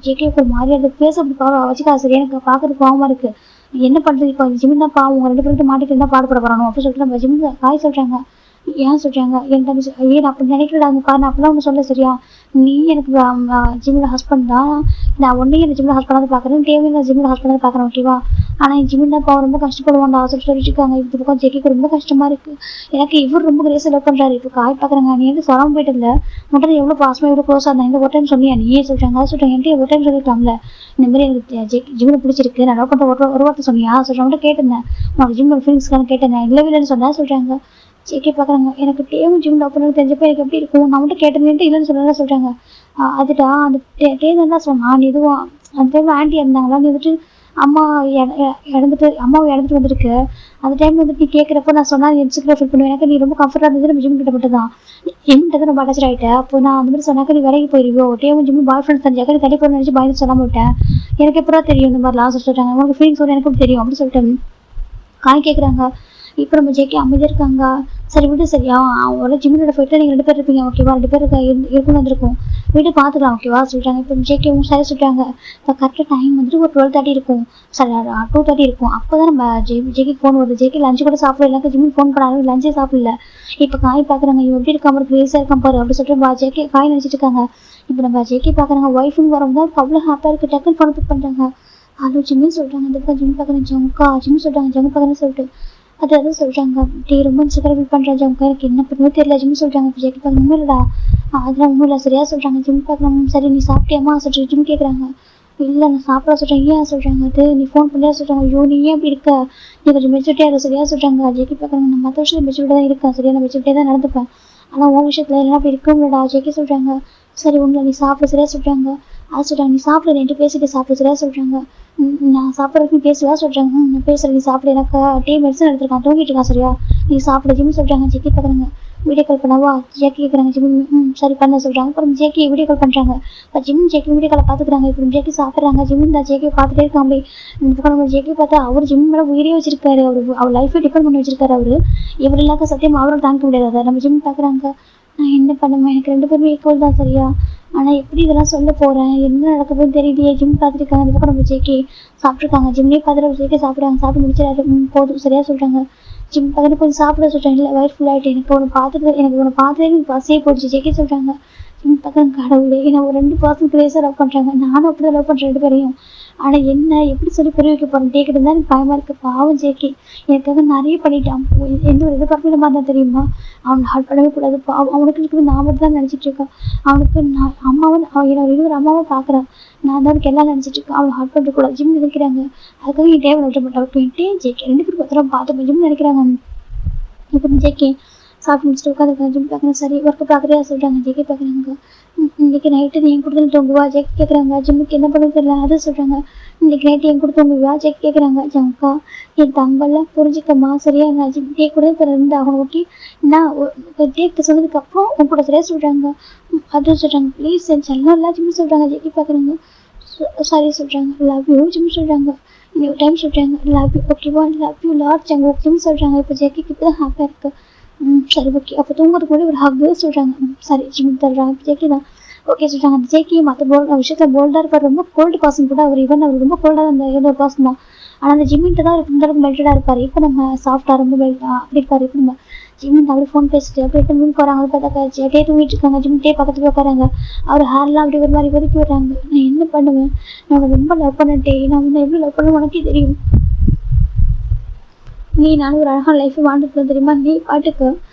ஜேகே ஒரு மாதிரியா அந்த ஃபேஸ் அப்படி வச்சுக்கா சரியா, எனக்கு பார்க்கறதுக்கு பாவமாக இருக்குது. என்ன பண்ணுறது இப்போ, ஜிமின் தான் பாவம், உங்கள் 2 பேருக்கு மாட்டிட்டு இருந்தால் பாடுபட போகிறானோ அப்படின்னு சொல்லிட்டு நம்ம ஜிம் காய் சொல்கிறாங்க. ஏன் சொல்கிறாங்க என்கிட்ட, நான் அப்படி நினைக்கிறதாங்க நான் அப்படிலாம் ஒன்று சொல்ல சரியா, நீ எனக்கு ஜிம்மில் ஹஸ்பண்ட் தான், நான் ஒன்றையும் இந்த ஜிம்மில் ஹஸ்பண்டாக பார்க்குறேன், தேவையான ஜிம்மில் ஹஸ்பண்டாக பார்க்குறேன் ஓகேவா. ஆனால் என் ஜிம்மில் தான் ரொம்ப கஷ்டப்படுவான்டா சொல்லிட்டு இருக்காங்க. இந்த பக்கம் ஜெக்கிக்கு ரொம்ப கஷ்டமாக இருக்குது. எனக்கு இவர் ரொம்ப கிரேஸாக லவ் பண்ணுறாரு. இப்போ காய் பார்க்குறாங்க, நீ வந்து சொல்லாமல் போயிட்டு இல்லை, மட்டும் எவ்வளோ பாசமாக எவ்வளோ க்ளோஸாக இருந்தா இந்த ஒரு டைம் சொன்னியா நீயே சொல்கிறாங்க. அதை சொல்கிறாங்க என்கிட்ட ஒரு டைம் சொல்லிருக்கலாம்ல, இந்த மாதிரி எனக்கு ஜிம்மில் பிடிச்சிருக்கு, நான் லவ் பண்ணுற ஒரு வார்த்தை சொன்னியா சொல்கிறவங்கள்ட்ட கேட்டிருந்தேன், உனக்கு ஜிம்மில் ஃபீலிங்ஸ்க்கான கேட்டேன், இல்லைன்னு சொன்னா சொல்கிறாங்க. ஜேகே பார்க்குறாங்க, எனக்கு டேவும் ஜிம் லவ் பண்ணது தெரிஞ்சப்போ எனக்கு எப்படி இருக்கும், நான் மட்டும் கேட்டேன்ட்டு இல்லைன்னு சொல்லலாம் சொல்கிறாங்க. அதுடா அந்த டேவ் தான் சொன்னான், எதுவும் அந்த டைமில் ஆண்டி இருந்தாங்களா, நீ வந்துட்டு அம்மாவை இறந்துட்டு வந்திருக்கு, அந்த டைம் வந்துட்டு நீ கேட்குறப்போ நான் சொன்னால் இன்செக்யூர் ஃபீல் பண்ணுவேன், எனக்கு நீ ரொம்ப கம்ஃபர்ட்டாக இருந்தது நம்ம ஜிம் கிட்ட மட்டும் தான், ஜிம்கிட்ட தான் நம்ம அட்டாச் ஆகிட்டேன். அப்போ நான் அந்த மாதிரி சொன்னாக்க நீ விலகி போயிருவியோ, டேவும் ஜிம் பாய் ஃப்ரெண்ட்ஸ் தெரிஞ்சாக்க நீ தள்ளி போய் நினச்சி பயந்து சொல்லாம விட்டேன், எனக்கு எப்போ தெரியும் இந்த மாதிரி லாஸ்ட் சொல்லிட்டாங்க, உனக்கு ஃபீலிங்ஸ் வந்து எனக்கு தெரியும் அப்படின்னு சொல்லிட்டு காய் கேட்குறாங்க. இப்போ நம்ம ஜேகே அமைதியாக இருக்காங்க. சரி விடு சரியா, அவரோட ஜிம்மினோட போயிட்டு நீங்கள் 2 பேர் இருப்பீங்க ஓகேவா, 2 பேர் இருக்குன்னு வந்திருக்கும், வீட்டு பார்த்துக்கலாம் ஓகேவா சொல்லிட்டாங்க. இப்போ ஜேகேவும் சரி சொல்லிட்டாங்க. இப்போ கரெக்டாக டைம் வந்துட்டு ஒரு 12:30 இருக்கும், சரி 2:30 இருக்கும். அப்போ தான் நம்ம ஜேகேக்கு ஃபோன் வருது. ஜேகே லஞ்சு கூட சாப்பிடல, எனக்கு ஜிம்முக்கு ஃபோன் பண்ணாலும் லஞ்சே சாப்பிடல. இப்போ காய் பார்க்குறாங்க, இவன் எப்படி இருக்காம ஒரு கிரேஸாக இருக்கான் பாரு அப்படின்னு சொல்லிட்டு ஜேகே காய் நினச்சிட்டு இருக்காங்க. இப்போ நம்ம ஜேகே பார்க்குறாங்க, ஒய்ஃபுன்னு வரவங்க தான் அவ்வளோ ஹாப்பியாக இருக்குது, டக்குன்னு ஃபோன் பிக் பண்ணுறாங்க. ஹலோ ஜிம்மின்னு சொல்கிறாங்க. இந்த பக்கம் ஜிம் பார்க்குறேன், ஜமுக்கா ஜிம் சொல்கிறாங்க, ஜம்மு பார்க்குறேன்னு சொல்லிட்டு அதான் சொல்கிறாங்க. டே ரொம்ப இன்ஸ்டாகிராம் ஃபீல் பண்ணுறேன் ஜமுக்கா, எனக்கு என்ன பண்ணுறது தெரியல ஜிம் சொல்கிறாங்க. இப்போ ஜேகே பார்க்க ஒன்றும் இல்லைடா, அதெல்லாம் ஒன்றும் இல்லை சரியா சொல்கிறாங்க. ஜிம் பார்க்குறோம். சரி நீ சாப்பிட்டியாமா சொல்லிட்டு ஜிம் கேட்குறாங்க. இல்லை நான் சாப்பிட சொல்கிறேன், ஏன் சொல்கிறாங்க. அது நீ ஃபோன் பண்ணியா சொல்கிறாங்க. ஐயோ நீ ஏன் அப்படி இருக்க, நீ கொஞ்சம் மெச்சூரிட்டியாக இருக்க சரியா சொல்கிறாங்க. ஜேகே பார்க்குறாங்க, நான் மற்ற விஷயத்தில் மெச்சூரிட்டியாக தான் இருக்கேன் சரியா, நான் மெச்சூரிட்டியாக தான் நடந்துப்பேன், ஆனால் உன் விஷயத்தில் எல்லாம் அப்படி இருக்கும்லடா ஜேகே சொல்கிறாங்க. சரி ஒன்றும் நீ சாப்பிட சரியா சொல்கிறாங்க. அது சொல்கிறாங்க, நீ சாப்பிட 2 பேசிட்டு சாப்பிட சரியா சொல்கிறாங்க. நான் சாப்பிட்றதுக்கு நீ பேசுவா சொல்கிறாங்க. நான் பேசுகிறேன், நீ சாப்பிட, எனக்கு டே மெடிசன் எடுத்துருக்கான், தூங்கிட்டு இருக்கான் சரியா, நீ சாப்பிட ஜிம் சொல்கிறாங்க. ஜேகே பார்க்குறாங்க, வீடியோ கால் பண்ணவா ஜேகே கேட்குறாங்க. ஜிம் சரி பண்ண சொல்கிறாங்க. அப்புறம் ஜேகே வீடியோ கால் பண்ணுறாங்க. இப்போ ஜிம் ஜேகே வீடியோ காலை பார்த்துக்கிறாங்க. இப்போ ஜேகே சாப்பிட்றாங்க. ஜிம் தான் ஜேகே பார்த்துட்டே இருக்கான். அப்படி இந்த நம்ம ஜேகே பார்த்தா அவர் ஜிம் மேலே உயிரே வச்சிருக்காரு, அவர் லைஃபை டிபெண்ட் பண்ணி வச்சிருக்காரு. அவர் இவர் இல்லாத சத்தியம் அவரால் தாங்க முடியாது. அதை நம்ம ஜிம் பார்க்குறாங்க. நான் என்ன பண்ணுவேன், எனக்கு 2 பேருமே ஈக்குவல் தான் சரியா, ஆனால் எப்படி இதெல்லாம் சொல்ல போகிறேன், என்ன நடக்க போகுதுன்னு தெரியலையே. ஜிம் பார்த்துருக்காங்க. அதுக்கப்புறம் நம்ம ஜேகே சாப்பிட்ருக்காங்க. ஜிம்லேயே பார்த்துட்டு ஜேகே சாப்பிட்றாங்க. சாப்பிட்டு முடிச்சிடாரு. போதும் சரியா சொல்கிறாங்க. ஜிம் பார்த்துட்டு கொஞ்சம் சாப்பிட சொல்கிறாங்க. இல்லை வயிறு ஃபுல் ஆகிட்டு, எனக்கு உன்னை பார்த்துட்டு எனக்கு பசியே போயிடுச்சு ஜேகே சொல்கிறாங்க. ஜிம் பார்க்குறாங்க, கடவுளே நான் ஒரு 2 பர்சன் கிரேஸாக லவ் பண்ணுறாங்க, நானும் அப்படி தான் லவ் பண்ணுறேன் 2 பேரையும், ஆனால் என்ன எப்படி சொல்லி புரிய வைக்க போகிறேன் கேட்குறது தான் எனக்கு பயமாக இருக்குது. பாவம் ஜேகே எனக்காக நிறைய பண்ணிட்டான், எந்த ஒரு எதிர்பார்ப்பும் மாதிரி தான் தெரியுமா, அவனை ஹார்ட் பண்ணவே கூடாது. அவனுக்கு இருக்குது நான் மட்டும் தான் நினச்சிட்டு இருக்கேன். அவனுக்கு நான் அம்மாவை என்னோட இன்னொரு அம்மாவை பார்க்குறேன், நான் தான் அவனுக்கு எல்லாம் நினச்சிட்டு இருக்கேன். அவனை ஹார்ட் பண்ணக்கூடாது ஜிம் நினைக்கிறாங்க. அதுக்காக என் டேவை விட மாட்டாங்க. போயிட்டு ஜேகே 2 பேரும் பத்திரம் பார்த்து ஜிம் நினைக்கிறாங்க. இப்போ ஜேகே சாப்பிட்டு முடிச்சுட்டு உட்காந்துருக்காங்க. ஜிம் பார்க்குறேன். சரி ஒர்க்கு பார்க்குறியா சொல்கிறாங்க. ஜேகே பார்க்குறாங்க. இன்னைக்கு நைட்டு நீ என் கூட தூங்குவா ஜேகே கேட்குறாங்க. ஜிம்முக்கு என்ன பண்ண தெரியல அது சொல்கிறாங்க. இன்னைக்கு நைட்டு என் கூட தூங்குவா ஜேகே கேட்குறாங்க. ஜமுக்கா என் தங்கெல்லாம் புரிஞ்சுக்கம்மா சரியா, நான் ஜிம் டே கூட இருந்து ஆகணும் ஓகே, நான் டேக்கிட்ட சொன்னதுக்கப்புறம் உன் கூட சரியா சொல்கிறாங்க. அதுவும் சொல்கிறாங்க. ப்ளீஸ் என் செல்லம் எல்லாம் ஜிம் சொல்கிறாங்க. ஜேகே பார்க்குறாங்க. சரி சொல்கிறாங்க. லவ் யூ ஜிம் சொல்கிறாங்க. இன்னொரு டைம் சொல்கிறாங்க லவ் யூ ஓகேவா, love you lot Jangu gym சொல்கிறாங்க. இப்போ ஜேகேக்கு இப்போ தான் ஹாப்பியாக இருக்குது. சரி ஓகே, அப்போ தூங்குறதுக்கு கூட ஒரு ஹக் சொல்கிறாங்க. சரி ஜிம் தர்றாங்க. ஜேகே தான் ஓகே சொல்கிறாங்க. அந்த ஜேகே மற்ற விஷயத்தில் போல்டாக இருப்பார், ரொம்ப கோல்டு பர்சன் கூட அவர் அவர் ரொம்ப கோல்டாக அந்த ஒரு பர்சன் தான், ஆனால் அந்த ஜிம்மிட்ட தான் அவர் இந்த அளவுக்கு மெல்டடாக இருப்பார். இப்போ நம்ம சாஃப்டாக ரொம்ப அப்படி இருப்பார். இப்போ நம்ம ஜிம்மின் அப்படி ஃபோன் பேசிட்டு அப்படியே 8 மணிக்கு போகிறாங்க. அது பார்த்தா ஜேகே தூங்கிட்டு இருக்காங்க. ஜிம்மிட்டே பக்கத்தில் உட்காராங்க. அவர் ஹேர்லாம் அப்படி ஒரு மாதிரி ஒதுக்கி விடுறாங்க. நான் என்ன பண்ணுவேன், நான் ரொம்ப லவ் பண்ணிட்டேன், நான் வந்து எப்படி லவ் பண்ண உனக்கே தெரியும், நீ நானும் ஒரு அழகான லைஃப் வாழ்ந்துட்டு தெரியுமா, நீ பாட்டுக்கு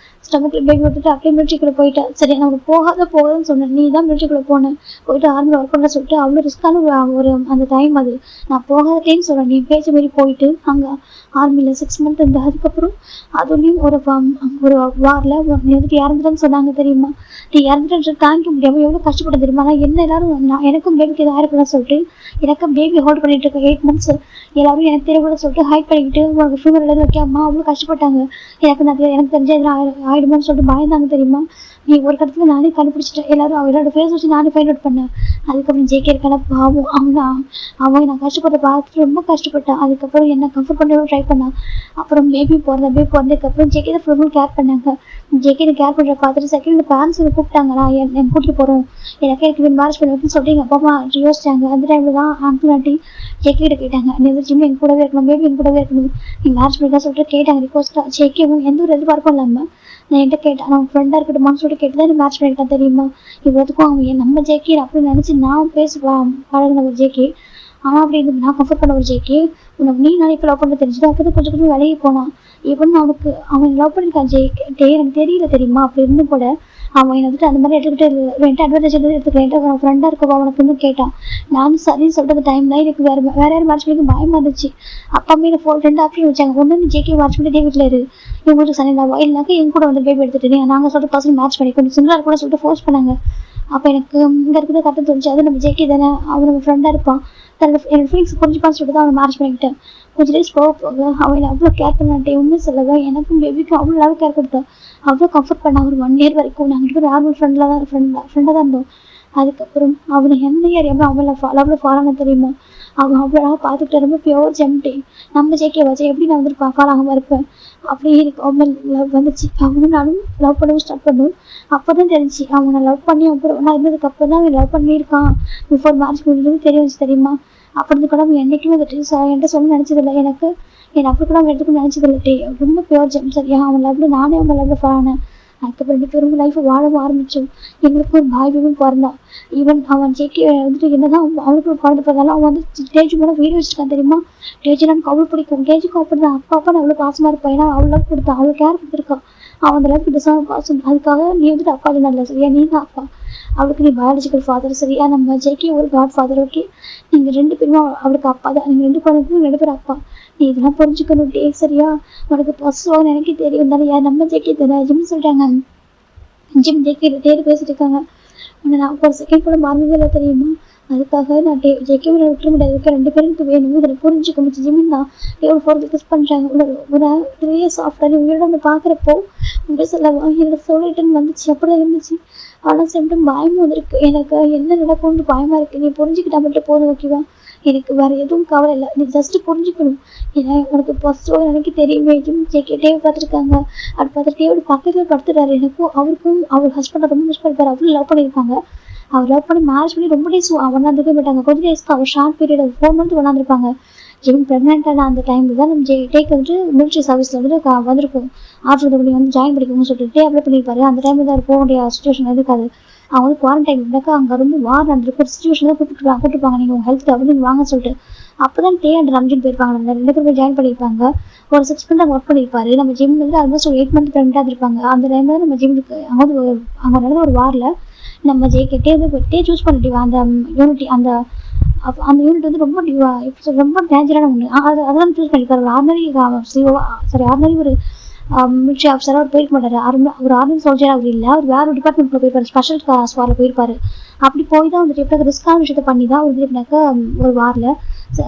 ஸ்டமக்கில் பேபி விட்டுட்டு அப்படியே மிலிட்ரிக்குள்ளே போயிட்டேன். சரி நான் போகாதுன்னு சொன்னேன், நீ தான் மிலிட்ரிக்குள்ளே போனேன், போயிட்டு ஆர்மியில் ஒர்க் பண்ண சொல்லிட்டு அவ்வளோ ரிஸ்க்கான ஒரு அந்த டைம் அது, நான் போகாதேன்னு சொல்கிறேன், நீ பேச்சு மாரி போயிட்டு அங்கே ஆர்மியில் 6 மந்த் இருந்து அதுக்கப்புறம் அதுலேயும் ஒரு வாரில் வந்துட்டு இறந்துட்டேன்னு சொன்னாங்க தெரியுமா, நீ இறந்துட்டு தாங்கிக்க முடியாமல் எவ்வளோ கஷ்டப்பட தெரியுமா, நான் என்ன எல்லாரும் நான் எனக்கும் பேபிக்கு எதாவது ஆயிருக்குன்னு சொல்லிட்டு எனக்கும் பேபி ஹோல்ட் பண்ணிட்டு இருக்கேன் 8 months, எல்லாரும் எனக்கு தெரியக்கூட சொல்லிட்டு ஹைட் பண்ணிக்கிட்டு உனக்கு ஃபீவர் எழுத வைக்காமா அவ்வளோ கஷ்டப்பட்டாங்க, எனக்கு தெரிஞ்ச எதுனா ஆயிடுமான்னு சொல்லிட்டு பயந்தாங்க தெரியுமா, நீ ஒரு கட்டத்துல நானே கண்டுபிடிச்சிட்டேன். எல்லாரும் அவளோட ஃபேஸ் வச்சு நானே ஃபைண்ட் அவுட் பண்ணேன். அதுக்கப்புறம் ஜேகே இருக்கான பாவம் அவன் நான் கஷ்டப்பட்ட பார்த்துட்டு ரொம்ப கஷ்டப்பட்டான். அதுக்கப்புறம் என்ன கம்ஃபர்ட் பண்ண ட்ரை பண்ணான். அப்புறம் பேபி பிறந்ததுக்கப்புறம் ஜேகே தான் ஃபுல் கேர் பண்ணாங்க. ஜேகே கேர் பண்ற பார்த்துட்டு செகண்ட் பேரண்ட்ஸ் கூப்பிட்டாங்க. நான் என் கூட்டிட்டு போறோம், எனக்கு மேரேஜ் பண்ண வைக்கணும்னு சொல்லிட்டு எங்க அப்பா அம்மா யோசிச்சாங்க. அந்த டைம்ல தான் அங்கிள் ஆண்டி ஜேகே கிட்ட கேட்டாங்க, நீ ஜிம் என் கூடவே இருக்கணும், பேபி என் கூடவே இருக்கணும், நீ மேரேஜ் பண்ணிக்கலாம் சொல்லிட்டு கேட்டாங்க. ரிக்வஸ்டா ஜேகேவும் எந்த ஒரு எதிர்பார்ப்பும் இல்லாம நான் என்கிட்ட கேட்டேன். நான் ஃப்ரெண்டா இருக்கட்டுமான்னு சொல்லிட்டு கேட்டுதான் நீ மேட்ச் பண்ணிட்டான் தெரியுமா. இவ்வளவுக்கும் அவன் நம்ம ஜேகே அப்படின்னு நினைச்சு நான் பழகின ஒரு ஜேகே. ஆனா அப்படி இருந்து நான் கம்ஃபர்ட் பண்ண ஒரு ஜேகே உனக்கு நீ நாளைக்கு லவ் பண்ண தெரிஞ்சது. அப்பதான் கொஞ்சம் கொஞ்சம் விலகி போனான். even அவன் லவ் பண்ணிருக்கான் ஜேகே, எனக்கு தெரியல தெரியுமா. அப்படி இருந்தும் கூட அவன் என்ன வந்துட்டு அந்த மாதிரி எடுத்துக்கிட்டு அட்வான்டேஜ் எடுத்துக்கல. அவன் ஃப்ரெண்டா இருக்கவா உனக்கு கேட்டான். நானும் சரின்னு சொல்லிட்டு அந்த டைம்ல எனக்கு வேற யாரும் மேட்ச் பண்ணி பயமா இருந்துச்சு. அப்பா அம்மா எனக்கு 2 ஆப்ஷன் வச்சாங்க. ஒண்ணு நீ ஜேகே மேட்ச் பண்ணி வீட்டுல இரு, இவங்களுக்கு சனிதாவா, இல்லைனாக்கா என் கூட வந்து பேபி எடுத்துட்டு நாங்க சொல்லிட்டு பர்சன் மேட்ச் பண்ணி கொஞ்சம் சிங்கிளா கூட சொல்லிட்டு ஃபோர்ஸ் பண்ணாங்க. அப்ப எனக்கு இங்க இருக்கிறத கரெக்டாக தோணுச்சு. அது நம்ம ஜேகே தானே, அவன் நம்ம ஃப்ரெண்டா இருப்பான், என்னோட ஃபீலிங்ஸ் புரிஞ்சுப்பான்னு சொல்லிட்டு தான் அவன் மேரேஜ் பண்ணிக்கிட்டேன். கொஞ்சம் டேஸ் போக அவன் அவ்வளோ கேர் பண்ணாட்டே உண்மையை சொல்லவே எனக்கும் பேபிக்கும் அவ்வளோ லவ் கேர் கொடுத்தேன். அவ்வளோ கம்ஃபர்ட் பண்ண ஒரு 1 year வரைக்கும் நாங்கள் நார்மல் ஃப்ரெண்டாக தான் இருந்தோம். அதுக்கப்புறம் அவனை என்ன அறியாமல் அவளை லவ்ல ஃபாலான தெரியுமா. அவன் அவ்வளோ பார்த்துக்கிட்ட ரொம்ப பியோர் ஜெம்டி. நம்ம ஜேகே வச்சு எப்படி நான் வந்துட்டு ஃபாலாகாமல் இருப்பேன். அப்படியே எனக்கு அவன் லவ் வந்துச்சு. அவனும் நானும் லவ் பண்ணவும் ஸ்டார்ட் பண்ணுவோம். அப்போதான் தெரிஞ்சு அவனை லவ் பண்ணி அப்புறம் நான் இருந்ததுக்கு அப்புறம் தான் அவன் லவ் பண்ணியிருக்கான். பிஃபோர் மேரேஜ் பண்ணுறது தெரிய வச்சு தெரியுமா. அப்படி கூட அவன் என்னைக்குமே வந்துட்டு என்கிட்ட சொல்ல நினச்சதில்லை. எனக்கு அப்படி கூட அவன் எடுத்துக்க நினச்சதில்லை. ரொம்ப பியோர் ஜெம் சரியா. அவன் லவ்ல நானே அவன் லவ்ல ஃபாலானேன். அதுக்கப்புறம் 2 பேரும் லைஃப்பை வாழவும் ஆரம்பிச்சோம். எங்களுக்கு ஒரு பாய் பேபியும் பிறந்தான். ஈவன் அவன் ஜேகே வந்துட்டு என்னதான் அவனுக்கு ஒரு குழந்தை பிறந்தாலும் அவன் வந்து டேஜு மேலே வீடு வச்சிருக்கான் தெரியுமா. டேஜு எனக்கு அவ்வளோ பிடிக்கும். டேஜுக்கு அப்படிதான் அப்பா அவ்வளோ பாசமா இருப்பான். ஏன்னா அவ்வளோ கொடுத்தான், அவ்வளோ கேர் கொடுத்துருக்கான். அவன் அந்த லைஃப் டிசர்வ் பாசம். அதுக்காக நீ வந்துட்டு அப்பா இல்லை சரியா, நீ தான் அப்பா. அவளுக்கு நீ பயாலஜிக்கல் ஃபாதர் சரியா. நம்ம ஜேகே ஒரு காட் ஃபாதர். ஓகே, நீங்க 2 பேருமே அவளுக்கு அப்பா தான். நீங்க 2 குழந்தைக்கும் 2 பேரும் அப்பா. நீ இதெல்லாம் புரிஞ்சுக்கணும் டே சரியா. உனக்கு பசுவாக எனக்கு தெரியும் தானே. யார் நம்ம ஜேகே தானே ஜிம் சொல்லிட்டாங்க. ஜிம் ஜேகே தேடி பேசிட்டு இருக்காங்க. உன்னை நான் ஒரு செகண்ட் கூட மறந்ததே இல்லை தெரியுமா. அதுக்காக நான் ஜேகே விட்டுற முடியாது. 2 பேருக்கு வேணும். இதில் புரிஞ்சுக்க முடிச்சு. ஜிமின் தான் எவ்வளோ 4 கிஸ் பண்ணுறாங்க. ஒரு 3 years ஆஃப்டர் உங்களோட வந்து பார்க்குறப்போ உங்க சொல்லவா என்னோட சொல்லிட்டுன்னு வந்துச்சு. அப்படிதான் இருந்துச்சு. ஆனால் சிம்டம் பயமும் வந்துருக்கு. எனக்கு என்ன நடக்கும்னு பயமா இருக்கு. நீ புரிஞ்சுக்கிட்டா மட்டும் போதும் ஓகேவா. எனக்கு வேற எதுவும் கவலை இல்லை. நீ ஜஸ்ட் புரிஞ்சுக்கணும். ஏன்னா உனக்கு ஃபர்ஸ்ட் எனக்கு தெரியுமே. ஜிம் ஜேகே டேவை பார்த்துருக்காங்க. அப்படி பார்த்துட்டு டேவோட பக்கத்துல படுத்துட்டாரு. எனக்கும் அவருக்கும் அவர் ஹஸ்பண்டை ரொம்ப மிஸ் பண்ணிப்பாரு. அவ்வளோ லவ் பண்ணியிருக்காங்க. அவர் லவ் பண்ணி மேரேஜ் பண்ணி ரொம்ப டேஸ் ஒன்னாந்துருக்க மாட்டாங்க. கொஞ்சம் டேஸ்க்கு அவர் ஷார்ட் பீரியட் 4 months ஒன்னாந்துருப்பாங்க. ஜிம் ப்ரெக்னென்ட்டான அந்த டைமில் தான் நம்ம டேக்கு வந்துட்டு மிலிட்ரி சர்வீஸில் வந்துட்டு வந்திருக்கும். ஆர்டர் பண்ணி வந்து ஜாயின் பண்ணிக்கணும்னு சொல்லிட்டு அப்ளை பண்ணியிருப்பாரு. அந்த டைமில் தான் போக வேண்டிய சுச்சுவேஷன் இருக்காது. அவங்க வந்து குவாரண்டைன் இருந்தாக்கா அங்கே ரொம்ப வார் நடந்திருக்கு. ஒரு சுச்சுவேஷன் தான் கூப்பிட்டுருப்பாங்க. நீங்கள் உங்கள் ஹெல்த் அப்படின்னு வாங்க சொல்லிட்டு. அப்போ தான் டே அண்ட் ரம்ஜின் போயிருப்பாங்க. நம்ம 2 பேரும் ஜாயின் பண்ணியிருப்பாங்க. ஒரு 6 months அங்கே ஒர்க் பண்ணியிருப்பாரு. நம்ம ஜிம் வந்து ஆல்மோஸ்ட் ஒரு 8 months ப்ரெக்னென்ட்டாக இருந்திருப்பாங்க. அந்த டைமில் தான் நம்ம ஜிம்முக்கு அங்கே நடந்த ஒரு வாரில் நம்ம ஜேகே வந்து சூஸ் பண்ணிட்டு அந்த யூனிட்டி அந்த யூனிட் வந்து ரொம்ப டேஞ்சரான ஒன்று. அதெல்லாம் சூஸ் பண்ணியிருக்காரு. ஆர்டினரி ஒரு மிலிட்ரி ஆஃபீஸராக அவர் போயிருக்க மாட்டார். ஒரு ஆர்மி சோல்ஜராக அவர் இல்லை. அவர் வேற ஒரு டிபார்ட்மெண்ட்டில் போயிருப்பாரு. ஸ்பெஷல் ஸ்குவாடில் போயிருப்பாரு. அப்படி போய் தான் வந்துட்டு எப்படி ரிஸ்கான விஷயத்த பண்ணி தான் ஒரு எப்படினாக்கா ஒரு வாரில்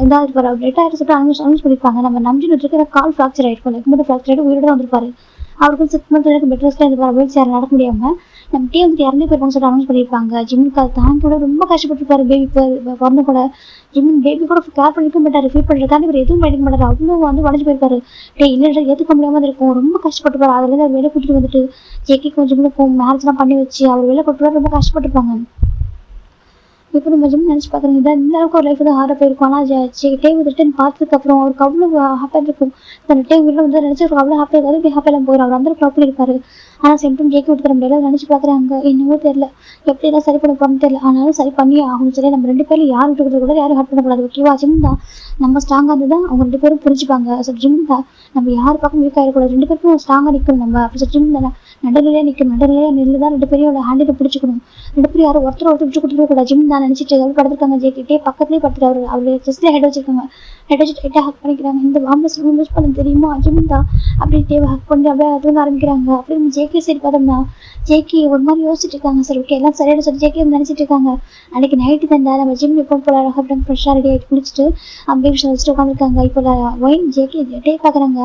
இதாக இருப்பார். அவர் ரிட்டையர் சொல்லிட்டு அனௌன்ஸ் பண்ணியிருப்பாங்க. நம்ம நம்பின்னு இருக்கிற கால் ஃப்ராக்சர் ஆகிருக்கும். லெக் ஃப்ராக்சர் ஆகிட்டு உயிரோட தான் வந்திருப்பாரு. அவருக்கும் 6 months வரைக்கும் பெட் ரெஸ்ட்ல இருப்பார். வீல் சேர் நடக்க முடியாமல் நம்ம டே வந்து இறந்து போயிருப்பாங்க சொல்லிட்டு அனௌன்ஸ் பண்ணியிருப்பாங்க. ஜிம்முக்கு அது தாங்கி கூட ரொம்ப கஷ்டப்பட்டுருப்பாரு. பேபி பிறந்து கூட ஜிம்மின் பேபி கூட கேர் பண்ணிக்க மாட்டாரு. ஃபீல் பண்ணுறதுக்காண்டி இவர் எதுவும் பண்ணிக்க மாட்டாரு. அவ்வளோ வந்து உடஞ்சி போயிருப்பாரு. டே இல்லை ஏற்றுக்க முடியாமல் இருக்கும். ரொம்ப கஷ்டப்பட்டுருப்பாரு. அதுலேருந்து அவர் வெளியே கூட்டிட்டு வந்துட்டு ஜேகே கொஞ்சம் மேரேஜ்லாம் பண்ணி வச்சு அவர் வெளியே கூப்பிட்டு ரொம்ப கஷ்டப்பட்டுருப்பாங்க. இப்போ நம்ம ஜிம் நினச்சி பார்க்குறீங்க இதான் இந்த அளவுக்கு ஒரு லைஃப் தான் ஹார்டாக போயிருக்கும். ஆனால் டே ரிட்டர்ன் பார்த்ததுக்கப்புறம் அவருக்கு அவ்வளோ ஹாப்பியாக இருக்கும். அந்த டே வீட்டில் வந்து நினச்சி அவருக்கு அவ்வளோ ஹாப்பியாக இருக்காது. இப்படி ஹாப்பியெல்லாம் போயிடும். அவர் அந்த ப்ராப்ளம் பண்ணியிருப்பாரு. ஆனால் சிம்டம் ஜேகே விட்டு தர முடியல. நினச்சி பார்க்குறாங்க. என்னவோ தெரியல எப்படி எல்லாம் சரி பண்ண போகிறோன்னு தெரியல. ஆனாலும் சரி பண்ணி ஆகணும். சரி நம்ம 2 பேரும் யார் விட்டு கொடுத்து கூட யாரும் ஹார்ட் பண்ணக்கூடாது ஓகேவா. ஜிம் தான் நம்ம ஸ்ட்ராங்காக இருந்தது தான் அவங்க 2 பேரும் புரிஞ்சுப்பாங்க. ஸோ ஜிம் தான் நம்ம யார் பக்கம் வீக்காக இருக்கக்கூடாது. 2 பேருக்கும் ஸ்ட்ராங்காக நிற்கணும். நம்ம அப்படி ஜிம் தானே நடுநிலையாக நிற்கணும். நடுநிலையாக நின்று தான் 2 பேரையும் ஹேண்டில் பிடிச்சிக்கணும். 2 பேரும் யாரும் ஒருத்தர் விட்டு கொடுத்துட கூடாது. ஜிம் தான் நினச்சிட்டு எவ்வளோ படுத்துருக்காங்க. ஜேகே பக்கத்துலேயே படுத்துட்டு அவர் ஜஸ்ட்லேயே ஹெட் வச்சிருக்காங்க. டைட்டாக ஹக் பண்ணிக்கிறாங்க. இந்த வார்ம்னஸ் யூஸ் பண்ண தெரியுமா ஜிமிந்தா அப்படின்னு தேவை ஹக் பண்ணி அப்படியே அதுவும் ஆரம்பிக்கிறாங்க. அப்படின்னு ஜேகே சரி பார்த்தோம்னா ஜேகே ஒரு மாதிரி யோசிச்சுட்டு இருக்காங்க. சரி ஓகே எல்லாம் சரியான சொல்லி ஜேகே நினைச்சிட்டு இருக்காங்க. அன்னைக்கு நைட்டு தந்தா நம்ம ஜிம் எப்போ போகலாம் அப்படின்னு ஃப்ரெஷ்ஷாக ரெடி ஆகிட்டு குளிச்சுட்டு பேபி வச்சுட்டு உட்காந்துருக்காங்க. இப்போ ஒயின் ஜேகே ஜெட்டே பார்க்குறாங்க.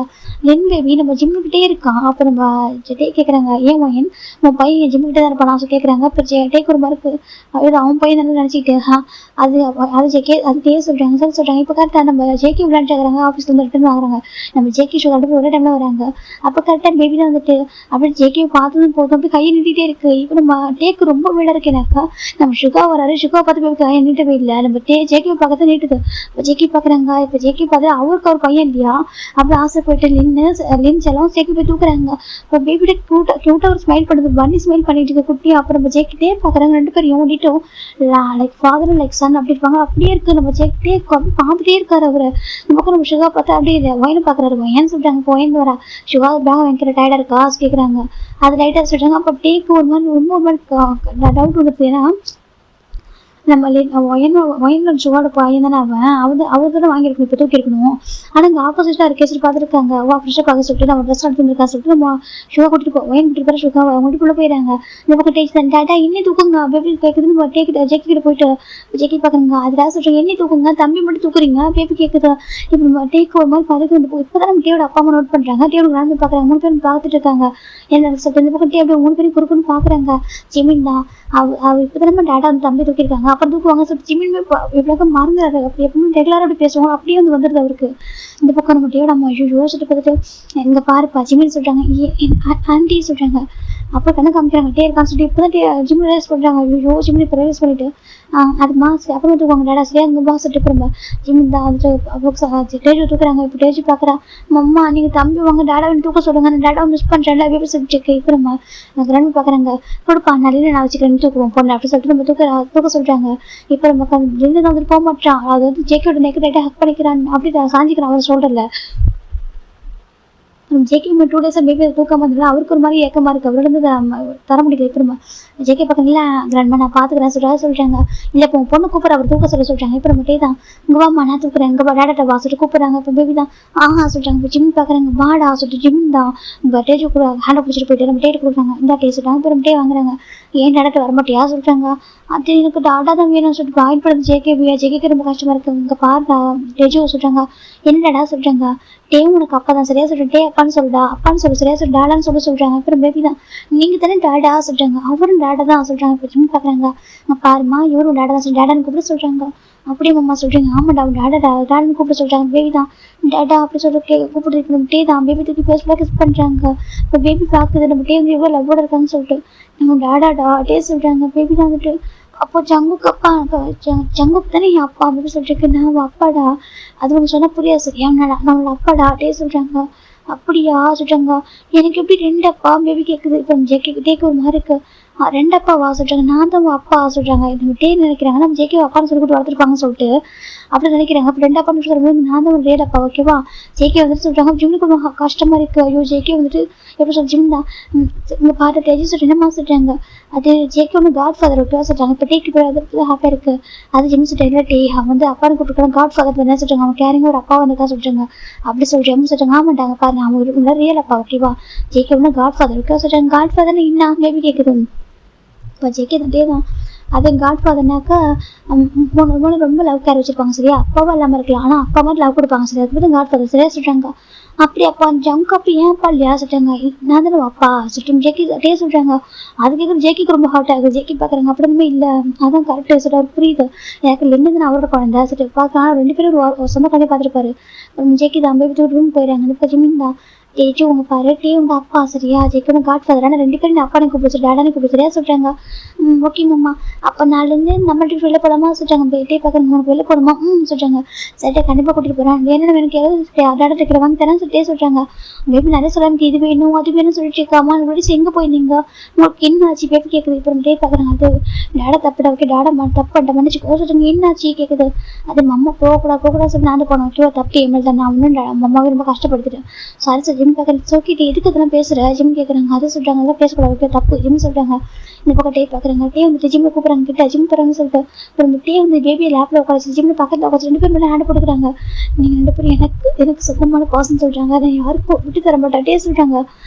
லென் பேபி நம்ம ஜிம்முக்கிட்டே இருக்கான். அப்போ நம்ம ஜெட்டே கேட்குறாங்க ஏன் ஒயின் உன் பையன் ஜிம்முக்கிட்டே தான் இருப்பான் சொல்லி கேட்குறாங்க. இப்போ ஜெட்டேக்கு ஒரு மாதிரி அவன் பையன் தானே நினச்சிக்கிட்டு அது அது ஜேகே அதுக்கே சொல்கிறாங்க. சரி சொல்கிறாங்க. இப்போ கரெக்டாக நம்ம ஜேகே விளையாண்டுறாங்க. ஆஃபீஸ்ல வந்து ரிட்டர்ன் வாங்குறாங்க. நம்ம ஜேகே ஷோ அடுப்பு ஒரே டைம்ல வராங்க. அப்போ கரெக்டாக பேபி தான் வந்துட்டு அப்படியே ஜேகே பார்த்ததும் போதும் அப்படி கையை நீட்டிகிட்டே இருக்கு. இப்போ நம்ம டேக்கு ரொம்ப வீடாக இருக்கு. எனக்கா நம்ம சுகா வராரு. சுகா பார்த்து பேபி கையை நீட்டவே இல்லை. நம்ம ஜேகே பார்க்கறது நீட்டுது. இப்போ ஜேகே பார்க்குறாங்க. இப்போ ஜேகே பார்த்து அவருக்கு ஒரு பையன் இல்லையா அப்படி ஆசைப்பட்டு லின்ஸ் எல்லாம் ஜேகே போய் தூக்குறாங்க. இப்போ பேபியோட கியூட்டா ஒரு ஸ்மைல் பண்ணுது. பண்ணி ஸ்மைல் பண்ணிட்டு இருக்க குட்டி. அப்புறம் நம்ம ஜேக்கிட்டே பார்க்குறாங்க. ரெண்டு பேரும் ஓடிட்டும் லைக் ஃபாதர் லைக் சன் அப்படி இருப்பாங்க. அப்படியே இருக்கு. நம்ம ஜேக்கிட்டே பார்த்துட்டே இருக்காரு அவரு. நமக்கு நம்ம சுகா பார்த்தா அப்படியே ஒயின்னு பார்க்குறாரு. ஒயன்னு சொல்றாங்க. ஒயன்னு வரா சுகா பேக் வாங்கிக்கிற டயர்டா இருக்கா கேட்குறாங்க. அது லைட்டாக சொல்றாங்க. அப்போ டேக்கு ஒரு மாதிரி ரொம்ப ஒரு மாதிரி டவுட் வந்துருக்கு. ஏன்னா நம்ம ஒயன் சுகாவோட பையன் தானே அவர் தானே வாங்கியிருக்கணும். இப்போ தூக்கி இருக்கணும். ஆனால் இங்கே ஆப்போசிட்டாக இருக்க கேஸ் பார்த்துருக்காங்க. ஃப்ரெஷ்ஷாக பார்க்க சொல்லிட்டு நம்ம ட்ரெஸ் எடுத்துருக்கா சொல்லிட்டு நம்ம சுகா கூட்டிட்டு ஒயன் கூட்டிட்டு போகிற சுகா வீட்டுக்குள்ளே போயிடறாங்க. இந்த பக்கம் டேக் டேட்டா என்ன தூக்குங்க பேபி கேட்குதுன்னு ஜெக்கி கிட்ட போயிட்டு ஜெக்கி பார்க்குறாங்க. அதில் சொல்கிறாங்க என்ன தூக்குங்க தம்பி மட்டும் தூக்குறீங்க பேபி கேட்குது. இப்போ நம்ம டேக் ஒரு மாதிரி பார்த்துட்டு இப்போ தான் நம்ம டேவோட அப்பா அம்மா நோட் பண்ணுறாங்க. டேவோட நடந்து பார்க்குறாங்க. 3 பேரும் பார்த்துட்டு இருக்காங்க. என்ன சொல்லிட்டு இந்த பக்கம் டே அப்படியே 3 பேரும் குறுக்குன்னு பார்க்குறாங்க. ஜிமின் தான் அவர் இப்போ தான் டேட்டா வந்து தம்பி தூக்கியிருக்காங்க. அப்புறம் தூக்குவாங்க சொல்லிட்டு ஜிமின் எவ்வளோ மறந்துறாரு. அப்படி எப்பவுமே ரெகுலராக அப்படி பேசுவாங்க. அப்படியே வந்து வந்துடுது அவருக்கு. இந்த பக்கம் நம்ம டேவோட அம்மா யோசிச்சுட்டு பார்த்துட்டு எங்கே பாருப்பா ஜிமின் சொல்கிறாங்க. ஆண்டி சொல்கிறாங்க. அப்போ கண்ணை காமிக்கிறாங்க. டே இருக்கான்னு சொல்லிட்டு இப்போ தான் ஜிம் ரிலீஸ் பண்ணுறாங்க. ஐயோ ஜிமின் இப்போ ரிலீஸ் பண்ணிட்டு அது மாஸ் அப்புறம் தூக்குவாங்க. டேடா சரியா அங்கே மாஸ் சொல்லிட்டு ரொம்ப ஜிமின் தான் வந்துட்டு டேஜு தூக்குறாங்க. இப்போ டேஜு பார்க்குறா அம்மா நீங்கள் தம்பி வாங்க டேடாவை தூக்க சொல்லுங்க. நான் டேடாவை மிஸ் பண்ணுறேன்ல பேபி சொல்லிட்டு இப்போ நம்ம கிராண்ட் பார்க்குறாங்க. கொடுப்பா நல்ல நான் வச்சுக்கிறேன் தூக்குவோம் பொண்ணு அப்படி சொல்லிட்டு நம்ம தூக்க சொல்கிறாங்க. இப்போ நம்ம ரெண்டு தான் வந்துட்டு போக மாட்டான். அது வந்து ஜேக்கோட நெக் ரைட்டாக ஹக் பண்ணிக்கிறான். அப்படி சாஞ்சிக்கிறான் அவர் சொல்கிறல. ஜேகே 2 டேஸாக பேபி தூக்காம இருந்தாலும் அவருக்கு ஒரு மாதிரி ஏக்கமாக இருக்குது. அவரோட வந்து தர முடியல. இப்போ நம்ம ஜேகே பக்கம்ல கிராண்ட்மா நான் பார்த்துக்கிறேன் சொல்கிறாங்க. இல்லை இப்போ பொண்ணு கூப்பிட்ற அவர் தூக்க சொல்கிறாங்க. இப்போ நம்ம டே தான் இங்கே வாமா நான் தூக்குறேன் இங்கே டேடாட்ட வா சொல்லிட்டு கூப்பிட்றாங்க. இப்போ பேபி தான் சொல்கிறாங்க. இப்போ ஜிம் பார்க்குறாங்க. வாடா சொல்லிட்டு ஜிம் தான் உங்கள் டேஜு கூட ஹேண்டை பிடிச்சிட்டு போயிட்டு நம்ம டேட்டு கொடுக்குறாங்க. இந்த டே சொல்கிறாங்க. இப்போ நம்ம டே வாங்குறாங்க. ஏன் டேடாட்ட வரமாட்டியா சொல்கிறாங்க. அது எனக்கு டாடா தான் வேணும்னு சொல்லிட்டு வாங்கிட்டு போகிறது ஜேகேக்கு ரொம்ப கஷ்டமாக இருக்குது. இங்கே பாருடா டேஜு சொல்கிறாங்க. என்னடா சொல்கிறாங்க. டே உனக்கு அப்பா தான் சரியா சொல்கிறேன். டே அப்பான்னு சொல்லுடா அப்பான்னு சொல்லு சரியா சொல்லு டாடான்னு சொல்கிறாங்க. அப்புறம் பேபி தான் நீங்கள் தானே டாடா சொல்கிறாங்க. அவரும் டாடா தான் சொல்கிறாங்க. இப்போ ஜிம் பார்க்குறாங்க. பாருமா இவரும் டாடா தான் டாடான்னு கூப்பிட சொல்கிறாங்க. அப்படியே அம்மா சொல்கிறீங்க. ஆமாடா டாடான்னு கூப்பிட சொல்கிறாங்க. பேபி தான் டாடா அப்படி சொல்லிட்டு கூப்பிட்டு நம்ம டே தான் பேபி தூக்கி பேசலாம் கிஸ் பண்ணுறாங்க. இப்போ பேபி பார்க்குது நம்ம டே வந்து எவ்வளோ லவ்வோட இருக்காங்கன்னு சொல்லிட்டு நம்ம டாடா டே சொல்கிறாங்க. பேபி தான் வந்துட்டு அப்போ ஜங்குக்கு அப்பா ஜங்குக்கு தானே என் அப்பா அப்படின்னு சொல்லிட்டு நான் அப்பாடா அது ஒன்று சொன்னால் புரியாது சரியா நம்மளோட அப்பாடா டே சொல்கிறாங்க. அப்படியா சொல்கிறாங்க. எனக்கு எப்படி 2 அப்பா பேபி கேட்குது. இப்போ டேக்கு ஒரு மாதிரி இருக்கு. 2 அப்பாவா சொல்கிறாங்க. நான் தான் அப்பா சொல்கிறாங்க. நம்ம டே நினைக்கிறாங்க நம்ம ஜேகே அப்பான்னு சொல்லி கூட்டு வளர்த்துருப்பாங்கன்னு சொல்லிட்டு அப்படி நினைக்கிறாங்க. அப்போ 2 அப்பான்னு சொல்லும்போது நான் தான் ஒரு ரேட் அப்பா ஓகேவா. ஜேகே வந்துட்டு சொல்கிறாங்க. ஜிம்னுக்கு ரொம்ப கஷ்டமாக இருக்குது. ஐயோ ஜேகே வந்துட்டு எப்படி சொல்ல ஜிம் தான் இங்கே பாட்டு டேஜி சொல்லிட்டு என்னமா சொல்கிறாங்க. அது ஜேகே ஒன்று காட் ஃபாதர் ஓகேவா சொல்கிறாங்க. இப்போ டேக்கு போய் அது ஹாப்பியாக இருக்குது. அது ஜிம் சொல்லிட்டு டே அவன் வந்து அப்பான்னு கூப்பிட்டுருக்காங்க. காட் ஃபாதர் தானே சொல்கிறாங்க. அவன் கேரிங்க ஒரு அப்பா வந்துக்கா சொல்கிறாங்க. அப்படி சொல்லிட்டு சொல்கிறாங்க. ஆமாட்டாங்க பாருங்க அவன் ஒரு ரியல் அப்பா ஓகேவா. ஜேகே ஒன்று காட் ஃபாதர் ஓகேவா சொல்கிறாங்க. காட் ஃபாதர்னு என்ன பேபி கேட்குது. இப்போ ஜேகே தண்டே தான் அது காட் ஃபாதர்னாக்கா மூணு ரொம்ப லவ் கேர் வச்சிருப்பாங்க சரியா. அப்பாவா இல்லாமல் இருக்கலாம் ஆனால் அப்பா மாதிரி லவ் கொடுப்பாங்க சரியா. அதுக்கு காட் ஃபாதர் சரியா சொல்கிறாங்க. அப்படி அப்பா ஜங்க் அப்படி ஏன் அப்பா இல்லையா சொல்கிறாங்க. நான் தானே அப்பா சொல்லிட்டு ஜேகே டே சொல்கிறாங்க. அது கேட்குற ஜேக்கிக்கு ரொம்ப ஹார்ட் ஆகுது. ஜேகே பார்க்குறாங்க. அப்படியுமே இல்லை அதான் கரெக்டாக சொல்லிட்டு அவர் புரியுது. எனக்கு லென்னு தான் அவரோட குழந்தை சொல்லிட்டு பார்க்கலாம். 2 பேரும் ஒரு சொந்த கதையை பார்த்துருப்பாரு. ஜேகே தான் பேபி ரூம் போயிடுறாங்க. இப்போ ஜிமின் தான் ஜேஜி உங்க பாரு டே உங்க அப்பா சரியா. ஜேக்கு காட் ஃபாதர் ஆனால் 2 பேரும் அப்பானே கூப்பிடு டேடானே கூப்பிடு சரியா சொல்கிறாங்க. ஓகே மாமா அப்போ நாலுலேருந்து நம்ம டீ வெளில போகலாமா சொல்கிறாங்க. டே பார்க்குற 3 வெளில போகணுமா சொல்கிறாங்க. சரிட்டா கண்டிப்பாக கூட்டிகிட்டு போகிறேன். வேணும் எனக்கு ஏதாவது டேடா டிக்கெட் வாங்கி தரேன் சொல்லிட்டே சொல்கிறாங்க. பேபி நிறைய சொல்லாமல் இது வேணும் அது வேணும் சொல்லிட்டு இருக்காமா. விடிச்சு எங்கே போயிருந்தீங்க உங்களுக்கு என்ன ஆச்சு பேபி கேட்குது. இப்போ டே பார்க்குறாங்க. அது டேடா தப்பிட ஓகே டேடா தப்பு பண்ணிட்ட மன்னிச்சுக்கோ சொல்கிறாங்க. என்ன ஆச்சு கேட்குது. அது மம்மா போகக்கூடாது சொல்லி நான் போனேன் ஓகேவா தப்பு எம்எல் தான் நான் ஒன்றும் மம்மாவே ரொம்ப கஷ்டப்படுத்திட்டேன் சாரி சார் ஜிம் பார்க்குறேன் சோக்கிட்டு எதுக்கு இதெல்லாம் பேசுகிற ஜிம் கேட்குறாங்க. அதை சொல்கிறாங்க அதெல்லாம் பேசக்கூடாது தப்பு ஜிம் சொல்கிறாங்க. இந்த பக்கம் டே பார்க்குறாங்க. டே வந்துட்டு ஜிம்மில் கூப்பிட்றாங்க கிட்ட ஜிம் போகிறாங்கன்னு சொல்லிட்டு அப்புறம் டே வந்து பேபியை லேப்பில் உட்காந்து ஜிம்மில் பக்கத்தில் உட்காந்து 2 பேர் மேலே ஹேண்ட் போட்டுக்கிறாங்க. நீங்கள் 2 பேரும் எனக்கு சொந்தமான பாசம் சொல்கிறாங்க. அதை யாருக்கும் விட்டு தர மாட்டேன் டே சொல்கிறாங்க.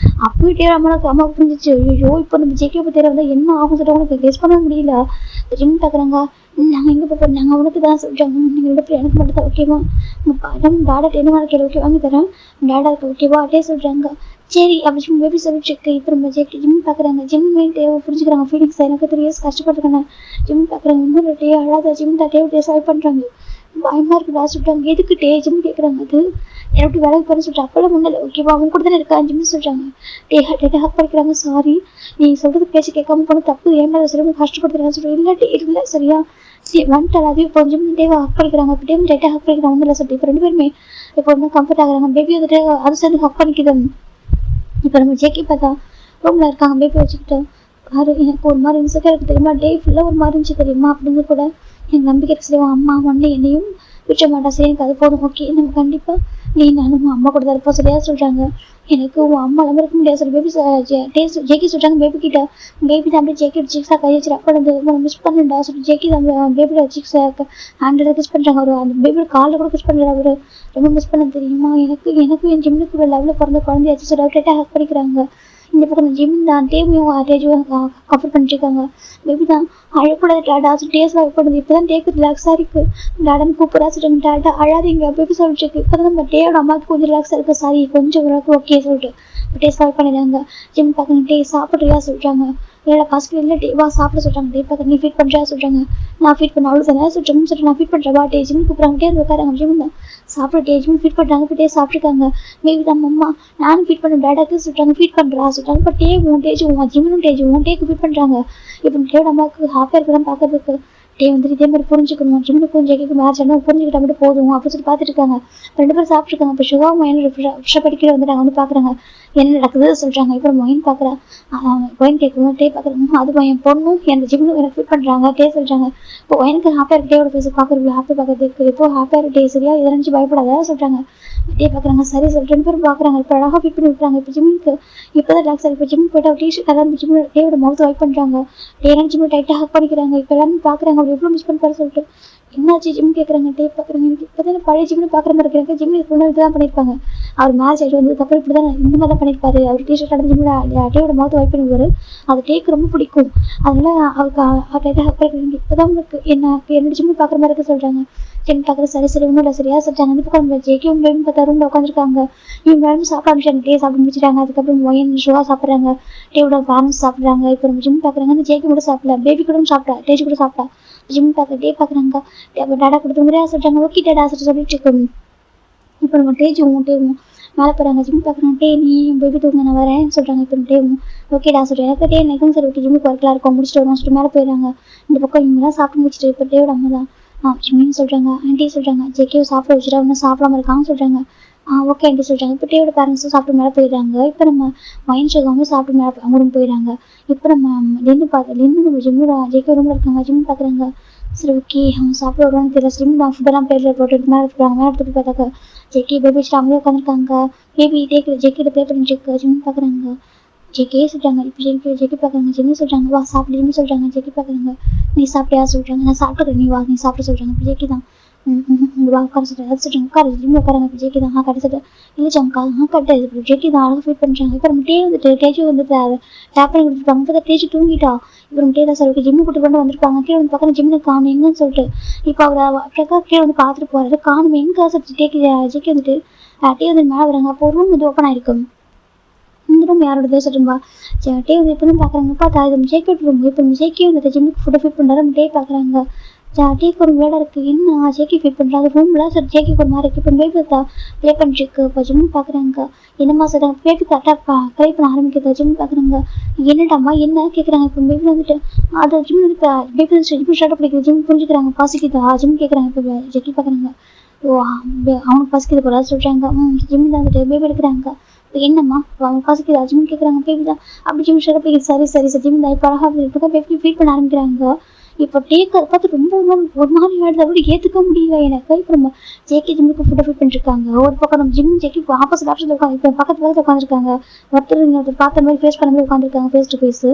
அப்போ டே அம்மாவுக்கு புரிஞ்சிச்சு. ஐயோ இப்போ நம்ம ஜெகே பற்றி வந்து என்ன ஆகும் சொல்லிட்டு உனக்கு கெஸ் பண்ண முடியல. ஜிம் பார்க்குறாங்க. நாங்கள் எங்கே போகிறோம் நாங்கள் அவனுக்கு தான் சொல்கிறாங்க. நீங்கள் 2 பேரும் எனக்கு மட்டும் தான் ஓகேவா உங்கள் படம் டாடா என்ன கேள்வி ஓகே வாங்கி தரேன் டாடா இருக்கு ஓகேவா டே சொல்கிறாங்க. சரி அப்படி பேபி சொல்லிட்டு இப்போ நம்ம ஜிம் பார்க்குறாங்க. ஜிம் புரிஞ்சுக்கிறாங்க ஃபீலிங்ஸ் எனக்கு 3 இயர்ஸ் கஷ்டப்பட்டுருக்காங்க. ஜிம் பார்க்குறாங்க. இன்னொரு டே அழாத ஜிம் தான் டே சால்வ் பண்ணுறாங்க. பயமாக இருக்குடா சொல்லிட்டாங்க. எதுக்கு டே ஜிம் கேட்குறாங்க. அது எப்படி வேலைக்கு பண்ண சொல்லிட்டு அப்பெல்லாம் முன்னல ஓகேவா அவங்க கூட தானே இருக்கா ஜிம் சொல்கிறாங்க. டே ஹக் பண்ணிக்கிறாங்க. சாரி நீ சொல்கிறது பேச்சு கேட்காம போன தப்பு ஏன் மேலே சொல்லி கஷ்டப்படுத்துறாங்க சொல்கிறேன். இல்லை டே இல்லை சரியா வந்துட்டால் அதையும் இப்போ ஜிம் டேவை ஹக் பண்ணிக்கிறாங்க. இப்போ டே டேட்டாக ஹக் பண்ணிக்கிறாங்க. ஒன்றும் இல்லை சொல்லிட்டு இப்போ 2 பேருமே இப்போ வந்து கம்ஃபர்ட் ஆகுறாங்க. பேபி வந்துட்டு அது சேர்ந்து ஹக் பண்ணிக்குது. இப்போ நம்ம ஜேக்கி பார்த்தா ரூமில் இருக்காங்க பேபி வச்சுக்கிட்டு. எனக்கு ஒரு மாதிரி இன்செக்டாக இருக்குது தெரியுமா டே ஃபுல்லாக ஒரு மாதிரி இருந்துச்சு தெரியுமா அப்படின்னு கூட எனக்கு நம்பிக்கை இருக்கு. செய்வோம் அம்மா ஒன்று என்னையும் விட்ட மாட்டா சரி எனக்கு அது போதும் ஓகே நம்ம கண்டிப்பாக நீ நானும் அம்மா கூட தான் இருப்போம் சரியா சொல்கிறாங்க. எனக்கு உன் அம்மா இல்லாமல் இருக்க முடியாது சொல்லி பேபி ஜேக்கி சொல்கிறாங்க. பேபி கிட்ட பேபி தான் அப்படியே ஜேக்கி சிக்ஸாக கை வச்சு அப்போ வந்து மிஸ் பண்ணுண்டா சொல்லி ஜேக்கி தான் பேபியோட சிக்ஸை ஹேண்டில் கிஸ் பண்ணுறாங்க. அவர் அந்த பேபியோட காலில் கூட கிஸ் பண்ணுறாரு. அவர் ரொம்ப மிஸ் பண்ண தெரியுமா எனக்கு என் ஜிம்முக்கு கூட லெவலில் பிறந்த குழந்தையாச்சு சொல்லி டேட்டாக ஹக் பண்ணிக்கிறாங்க. இந்த பக்கம் ஜிம் தான் டேவையும் டேஜும் கவர் பண்ணிட்டுருக்காங்க. பேபி தான் அழக்கூடாது டாடா டேஸ் லவ் பண்ணுது. இப்போ தான் டேக்கு ரிலாக்ஸாக இருக்குது டாடான்னு கூப்பிட்றா சொல்லிட்டு டாடா அழாதீங்க பேபி சொல்லிட்டு இப்போ தான் நம்ம டேயோட அம்மாவுக்கு கொஞ்சம் ரிலாக்ஸாக இருக்குது சாரி கொஞ்சம் ஓரளவுக்கு ஓகே சொல்லிட்டு டேஸ் லவ் பண்ணிடுறாங்க. ஜிம் பார்க்க டே சாப்பிட்றியா சொல்கிறாங்க. இல்லை பசங்க இல்லை டேவா சாப்பிட சொல்கிறாங்க. டே பார்க்க நீ ஃபீட் பண்ணுறா சொல்கிறாங்க. நான் ஃபீட் பண்ண அவ்வளோ தானே சொல்லிட்டு நான் ஃபீட் பண்ணுறவா டே ஜிம் கூப்பிட்றாங்க. டே உட்காராங்க ஜிம் தான் சாப்பிட டே ஜிம் ஃபீட் பண்ணுறாங்க. இப்போ டே சாப்பிட்ருக்காங்க. மேபி தான் அம்மா நானும் ஃபீட் பண்ண டாடாக்கு சொல்கிறாங்க ஃபீட் பண்ணுறா சொல்கிறாங்க. இப்போ டே டேஜுவோம் ஜிம்மும் டேஜுவோம் டேக்கு ஃபீட் பண்ணுறாங்க. இப்போ டேயோட அம்மாவுக்கு ஹாப்பியாக இருக்குதான் பார்க்கறதுக்கு. டே வந்துட்டு இதே மாதிரி புரிஞ்சுக்கணும் ஜிம்முக்கும் ஜெகிக்கும் மேட்ச் ஆனால் புரிஞ்சுக்கிட்டா மட்டும் போதும் அப்படின்னு சொல்லி பார்த்துட்டு இருக்காங்க. 2 பேரும் சாப்பிட்ருக்காங்க. இப்போ சுகா மொயின் ஃப்ரெஷ்ஷாக படிக்கிற வந்துட்டாங்க வந்து பார்க்குறாங்க என்ன நடக்குது சொல்கிறாங்க. இப்போ மொயின் பார்க்குறா ஒயின் கேட்கும்போது டே பார்க்குறாங்க. அது என் பொண்ணும் என் ஜிம்மும் எனக்கு ஃபீட் பண்ணுறாங்க டே சொல்கிறாங்க. இப்போ ஒயினுக்கு ஹாப்பியாக இருக்கு டேயோட ஃபேஸ் பார்க்குறது ஹாப்பி பார்க்கறதுக்கு இப்போ ஹாப்பியாக இருக்கு டே சரியா இதை நினச்சி பயப்படாத சொல்கிறாங்க. டே பார்க்குறாங்க சரி சொல்லி 2 பேரும் பார்க்குறாங்க. இப்போ அழகாக ஃபீட் பண்ணி விட்டுறாங்க. இப்போ ஜிம்முக்கு இப்போ தான் ரிலாக்ஸ் ஆகி இப்போ ஜிம் போய்ட்டு டிஷர்ட் அதான் ஜிம் டேயோட மவுத் வைப் பண்ணுறாங்க. டே ஜிம்மு டைட்டாக ஹக் பண்ணிக்கிறாங்க. இப்போ எல்லாமே பார்க்குறாங்க அவர் எவ்வளோ மிஸ் பண்ணுறாரு சொல்லிட்டு என்னாச்சு ஜிம் கேட்குறாங்க. டே பார்க்குறாங்க எனக்கு இப்போ தான் பழைய ஜிம்னு பார்க்குற மாதிரி இருக்கிறாங்க. ஜிம்மில் இதுக்கு இதுதான் பண்ணியிருப்பாங்க. அவர் மேரேஜ் ஆகிட்டு வந்ததுக்கப்புறம் இப்படி தான் இந்த மாதிரி தான் பண்ணியிருப்பாரு. அவர் டிஷர்ட் அடைஞ்சு ஜிம்மில் டேயோட மவுத் வைப் பண்ணுவார். அது டேக்கு ரொம்ப பிடிக்கும். அதனால அவருக்கு டைட்டாக ஹக் பண்ணிக்கிறாங்க. இப்போ தான் உங்களுக்கு என்னோட ஜிம்மு பார்க்குற மாதிரி இருக்க சொல்கிறாங்க. ஜிம் பார்க்குறது சரி ஒன்றும் இல்லை சரியா சொல்லிட்டாங்க. அந்த பக்கம் ஜேக்கி உங்க பேபி பார்த்தா ரூமில் உட்காந்துருக்காங்க. இவங்க எல்லாரும் சாப்பிட ஆரம்பிச்சாங்க. டே சாப்பிட முடிச்சிட்டாங்க. அதுக்கப்புறம் ஒயின் ஷுவா சாப்பிட்றாங்க. டேவோட பேரண்ட்ஸ் சாப்பிட்றாங்க. இப்போ நம்ம ஜிம் பார்க்குறாங்க. அந்த ஜேக்கி கூட சாப்பிடல பேபி கூட சாப்பிட்டா டேஜ் கூட சாப்பிட்டா ஜிம் பார்க்க டே பார்க்குறாங்க. அப்போ டாடா கொடுத்துங்கிறியா சொல்கிறாங்க. ஓகே டேடா சொல்லிட்டு இருக்கோம். இப்போ நம்ம டேவும் மேலே போகிறாங்க. ஜிம் பார்க்குறாங்க. டே நீ பேபி தூங்க நான் வரேன் சொல்கிறாங்க. இப்போ டேவும் ஓகேடா சொல்கிறேன். எனக்கு டே எனக்கும் சரி ஓகே ஜிம்முக்கு ஒர்க்கெலாம் இருக்கும் முடிச்சுட்டு வருவோம் சொல்லிட்டு மேலே போயிடுறாங்க. இந்த பக்கம் இவங்களாம் சாப்பிட்டு முடிச்சுட்டு இப்போ டேவோட அம்மா தான் ஜிம்மின்னு சொல்கிறாங்க. ஆண்டி சொல்கிறாங்க ஜேக்கியும் சாப்பிட வச்சுட்டு அவனை சாப்பிடாம இருக்கான்னு சொல்கிறாங்க. ஓகே ஆண்டி சொல்கிறாங்க. இப்போ டேயோட பேரண்ட்ஸும் சாப்பிட்டு மேலே போயிடுறாங்க. இப்போ நம்ம மைண்ட் ஷோகாமல் சாப்பிட்டு மேலே அவங்களும் போயிடுறாங்க. இப்போ நம்ம லின்னு நம்ம ஜிம்மோட ஜேக்கி ரூமில் இருக்காங்க. ஜிம் பார்க்குறாங்க. சரி ஓகே அவங்க சாப்பிட வருவான்னு தெரியல. ஸ்லிம் தான் ஃபுட்டெல்லாம் பிளேட்டில் போட்டு மேலே எடுத்துக்கிறாங்க. மேலே எடுத்துட்டு பார்த்தாக்க ஜேக்கி பேபி வச்சுட்டு அமைதியாக உட்காந்துருக்காங்க. பேபி ஜேக்கியோட ப்ளே பண்ணிட்டு ஜிம் பார்க்குறாங்க. ஜேக்கே சொல்கிறாங்க. இப்போ ஜேக்கி பார்க்குறாங்க. ஜிம்மு சொல்கிறாங்க வா சாப்பிடு ஜிம்மு சொல்கிறாங்க. ஜேக்கி பார்க்குறாங்க. நீ சாப்பிட்டியா சொல்கிறாங்க. நான் சாப்பிட்டுக்கிறேன் நீ வா நீ சாப்பிட சொல்கிறாங்க. இப்போ ஜேக்கி தான் வா உட்கார சொல்கிறாங்க. அது சொல்கிறாங்க உட்கார ஜிம்மு உட்காராங்க. இப்போ ஜேக்கி தான் கடைசிட்டு இல்லை ஜங்கா கரெக்டாக இப்போ ஜேக்கி தான் அழகாக ஃபீட் பண்ணுறாங்க. இப்போ நம்ம டே வந்துட்டு டேஜு வந்துட்டு டேப் பண்ணி கொடுத்துருப்பாங்க. இப்போ தான் டேஜு தூங்கிட்டா. இப்போ நம்ம டே தான் சார் ஓகே ஜிம்மு கூட்டு கொண்டு வந்திருப்பாங்க. கீழே வந்து பக்கம் ஜிம்மில் காணும் எங்கன்னு சொல்லிட்டு இப்போ அவர் அப்படியே கீழே வந்து பார்த்துட்டு போகிறாரு. காணும் எங்கே சொல்லிட்டு ஜேக்கி வந்துட்டு டே வந்து மேலே வராங்க. அப்போ ரூம் வந்து ஓப்பன் ஆகிருக்கும். இந்த ரூம் யாரோட சொல்லும்பா டே வந்து இப்போ தான் பார்க்குறாங்க. பார்த்தா இது ஜேக்கி ரூம். இப்போ ஜேக்கி வந்துட்டு ஜிம்முக்கு ஃபுட்டை ஃபீட் பண்ணுறாரு. டே பார்க்குறாங்க. டேக்கு ஒரு வேலை இருக்குது என்ன ஜேக்கி ஃபீட் பண்ணுறாங்க ரூமில் சார் ஜேக்கிக்கு ஒரு மாதிரி இருக்குது. இப்போ பேபி தான் ப்ளே பண்ணிருக்கு. இப்போ ஜிம்மு பார்க்குறாங்க. என்னம்மா சொல்கிறாங்க. பேபி கரெக்டாக ட்ரை பண்ண ஆரம்பிக்கிறது. ஜிம் பார்க்குறாங்க. என்னடாம்மா என்ன கேட்குறாங்க. இப்போ பேபி வந்துட்டு அது ஜிம் வந்து இப்போ பேபி வந்து ஜிம் ஸ்டார்ட் பிடிக்குது. ஜிம் புரிஞ்சுக்கிறாங்க பாசிக்குதா ஜிம் கேட்குறாங்க. இப்போ ஜேக்கி பார்க்குறாங்க. ஓ அவனுக்கு பசிக்குது போல சொல்கிறாங்க. ஜிம் தான் வந்துட்டு பேபி எடுக்கிறாங்க. இப்போ என்னம்மா அவங்க பசிக்குதா ஜிம் கேட்குறாங்க. பேபி தான் அப்படி ஜிம் ஸ்டார்ட் பிடிக்குது. சரி ஜிம் தான் இப்போ அழகாக இப்போ தான் பேபி ஃபீட் பண்ண ஆரம்பிக்கிறாங்க. இப்போ டேக் அதை பார்த்து ரொம்ப ஒரு மாதிரி ஆயிடுது, அப்படி ஏற்றுக்க முடியல எனக்கு. இப்போ நம்ம ஜேகே ஜிம்முக்கு ஃபுட்டை ஃபிட் பண்ணிருக்காங்க. ஒரு பக்கம் நம்ம ஜிம் ஜேகே ஆப்போசிட் ஆப்ஷன் உட்காந்து இப்போ பக்கத்துல உட்காந்துருக்காங்க. ஒருத்தர் பார்த்த மாதிரி ஃபேஸ் பண்ண மாதிரி உட்காந்துருக்காங்க, ஃபேஸ் டு ஃபேஸ்.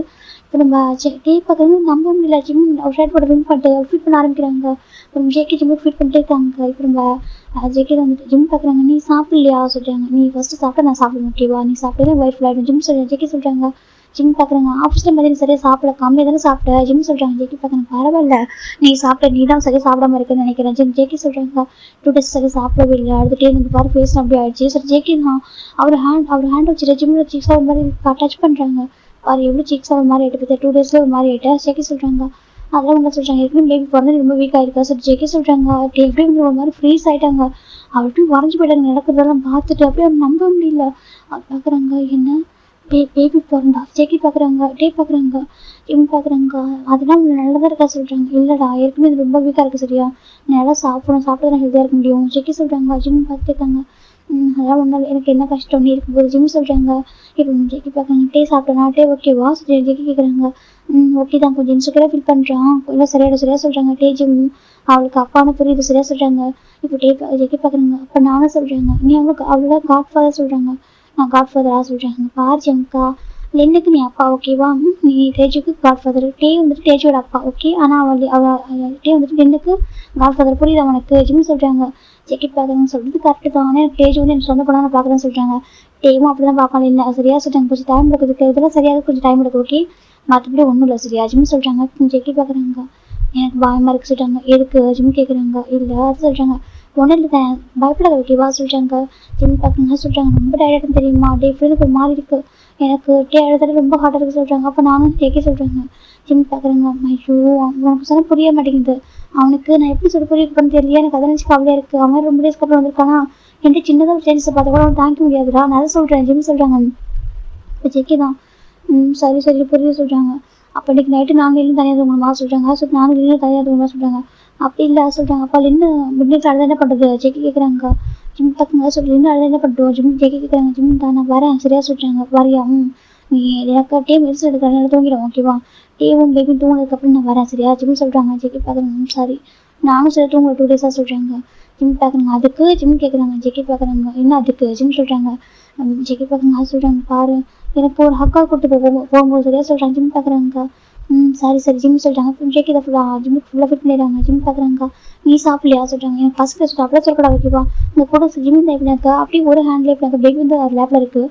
இப்போ நம்ம டே பார்க்கறது நம்ப முடியல. ஜிம் ஒரு ஷர்ட் போட்டு வின் பண்ணிட்டு ஃபிட் பண்ண ஆரம்பிக்கிறாங்க. அப்புறம் ஜேகே ஜிம்முக்கு ஃபிட் பண்ணிட்டே இருக்காங்க. இப்போ நம்ம ஜேகே வந்துட்டு ஜிம் பார்க்குறாங்க. நீ சாப்பிடலையா சொல்கிறாங்க. நீ ஃபர்ஸ்ட் சாப்பிட்டா நான் சாப்பிடுவேன், ஓகேவா? நீ சாப்பிட்டா வைஃப் ஆகிடும். ஜிம் சொல்கிறேன். ஜேகே சொல்கிறாங்க. ஜிம் பார்க்குறாங்க. ஆஃபீஸில் மாதிரி சரியாக சாப்பிட கம்மியாக தானே சாப்பிட்ட. ஜிம் சொல்கிறாங்க. ஜேகே பார்க்குறாங்க. பரவாயில்ல, நீ சாப்பிட்ட, நீ தான் சரியாக சாப்பிடாம இருக்குன்னு நினைக்கிறேன். ஜேகே சொல்கிறாங்க. 2 days சரியாக சாப்பிடவே இல்லை, அடுத்துட்டே எனக்கு பாரு ஃபேஸ் அப்படி ஆயிடுச்சு. சரி ஜேகே தான் அவர் ஹேண்ட் வச்சுட்டு ஜிம்மில் சீக்ஸாக ஒரு மாதிரி டச் பண்ணுறாங்க. பாரு எவ்வளோ சீக்ஸாக ஒரு மாதிரி ஆகிட்டு, 2 days ஒரு மாதிரி ஆகிட்டா. ஜேகே சொல்கிறாங்க. அதெல்லாம் உங்க சொல்கிறாங்க. ஏற்கனவே பேபி பிறந்து ரொம்ப வீக் ஆகிருக்கா. சரி ஜேகே சொல்கிறாங்க. எப்படி ஒரு மாதிரி ஃப்ரீஸ் ஆகிட்டாங்க. அவர்கிட்ட வரைஞ்சி போயிட்டாங்க. நடக்கிறதெல்லாம் பார்த்துட்டு அப்படியே நம்ப முடியல. பார்க்குறாங்க. என்ன பேபி பிறந்தா? ஜேகே பார்க்குறாங்க. பார்க்குறாங்க. ஜிம் பார்க்குறாங்க. அதெல்லாம் உங்களுக்கு நல்லதாக இருக்கா சொல்கிறாங்க. இல்லைடா, ஏற்கனவே இது ரொம்ப வீக்காக இருக்குது, சரியா? நல்லா சாப்பிட்டு நான் ஹெல்த்தியாக இருக்க முடியும். ஜேகே சொல்கிறாங்க. ஜிம் பார்த்துருக்காங்க. அதெல்லாம் ஒன்றும் எனக்கு என்ன கஷ்டம் நீ இருக்கும்போது. ஜிம் சொல்கிறாங்க. இப்போ ஜேகே பார்க்குறாங்க. சாப்பிட்டேனா? ஓகேவா? ஜேகே கேட்குறாங்க. ஓகே தான், கொஞ்சம் இன்செக்யூராக ஃபீல் பண்ணுறான், இல்லை சரியா சொல்கிறாங்க. ஜிம் அவளுக்கு அப்பான்னு புரியுது, சரியா சொல்கிறாங்க. இப்போ ஜேகே பார்க்குறாங்க. அப்போ நானும் சொல்கிறாங்க. நீ அவளோட காட் ஃபாதர் சொல்கிறாங்க. நான் காட் ஃபாதராக சொல்கிறாங்க. பாரு ஜம்கா, லென்னுக்கு நீ அப்பா, ஓகேவா? நீ தேஜுக்கு காட் ஃபாதர். வந்துட்டு தேஜோட அப்பா, ஓகே? ஆனால் வந்துட்டு லென்னுக்கு காட் ஃபாதர், புரியுது அவனுக்கு? ஜிம் சொல்கிறாங்க. ஜேகே பார்க்குறாங்கன்னு சொல்கிறது கரெக்டு தான். ஆனால் தேஜ் வந்து எனக்கு சொந்த பண்ணால் நான் பார்க்குறேன்னு சொல்கிறாங்க. டேவும் அப்படி தான் பார்க்கலாம். இல்லை சரியா சொல்கிறாங்க. கொஞ்சம் டைம் எடுக்குது, இதெல்லாம் சரியாக கொஞ்சம் டைம் எடுக்கும், ஓகே? மற்றபடி ஒன்றும் இல்லை, சரியா? ஜிம் சொல்கிறாங்க. ஜேகே பார்க்குறாங்க. எனக்கு பயமாக இருக்கு சொல்கிறாங்க. எதுக்கு? ஜிம் கேட்குறாங்க. இல்லை அது சொல்கிறாங்க. ஒன்றும் இல்லை தான், பயப்படாத, ஓகேவா சொல்கிறாங்க. ஜிம் பார்க்குறாங்க. சொல்கிறாங்க. ரொம்ப டயர்டாக தெரியுமா? ஃப்ரெண்டுக்கு ஒரு மாதிரி இருக்குது எனக்கு, அழுதாடி ரொம்ப ஹார்டாக இருக்குது சொல்கிறாங்க. அப்போ நானும் ஜேகே சொல்கிறாங்க. ஜிம் பார்க்குறாங்க. ஐயோ, உனக்கு சொன்னால் புரிய மாட்டேங்குது. அவனுக்கு நான் எப்படி சொல்லி புரிய பண்ண தெரியல. எனக்கு அதை நினச்சி கவலையாக இருக்குது. அவன் ரொம்ப டேஸ்க்கு அப்புறம் வந்திருக்கானா, என்கிட்ட சின்னதாக சேஞ்சஸை பார்த்து கூட அவன் தாங்கிக்க முடியாதுடா, நான் அதை சொல்கிறேன். ஜிம் சொல்கிறாங்க. இப்போ ஜேகே தான். சரி புரியுது சொல்கிறாங்க. அப்போ இன்றைக்கி நைட்டு நாங்கள் இன்னும் தனியாக தூங்கணுமா சொல்கிறாங்க. சொல்லி நாங்கள் இன்னும் தனியாக தூங்கணுமா சொல்கிறாங்க. அப்படி இல்லை சொல்கிறாங்க. அப்போ இன்னும் மிட் அழுத என்ன பண்ணுறது? ஜேகே கேட்குறாங்க. ஜிம் பார்க்குங்க. சொல்லி இன்னும் அழுத என்ன பண்ணுறோம்? ஜிம் ஜேகே கேட்குறாங்க. ஜிம் தான் நான் வரேன், சரியா சொல்கிறாங்க. வரியா? நீ எனக்கு மெடிசன் எடுக்கிறனால தூங்கிடும், ஓகேவா? பேபி தூங்கினதுக்கப்புறம் நான் வரேன், சரியா? ஜிம் சொல்கிறாங்க. ஜேகே பார்க்குறாங்க. சரி நானும் சரி தூங்குற 2 days சொல்கிறாங்க. ஜிம் பார்க்குறாங்க. அதுக்கு ஜிம் கேட்குறாங்க. ஜேகே பார்க்குறாங்க. என்ன அதுக்கு? ஜிம் சொல்கிறாங்க. ஜேகே பார்க்குறாங்க. அது சொல்கிறாங்க. பாரு எனக்கு ஒரு ஹக்கா கொடுத்து போகும்போது, சரியா சொல்கிறாங்க. ஜிம் பார்க்குறாங்க. சரி ஜிம் சொல்கிறாங்க. ஜேகே தான் ஜிம்முக்கு ஃபுல்லாக ஃபிட் பண்ணிடுறாங்க. ஜிம் பார்க்குறாங்க. நீ சாப்பிடலையா சொல்கிறாங்க. எனக்கு ஃபஸ்ட்டு சொல்லிட்டு அப்படியே சொல்லக்கூடாது, ஓகேவா? இந்த கூட ஜிம் தான் எப்படினாக்கா அப்படியே ஒரு ஹேண்ட்லேயே எப்படினாக்கா பேபி வந்து லேப்பில் இருக்குது.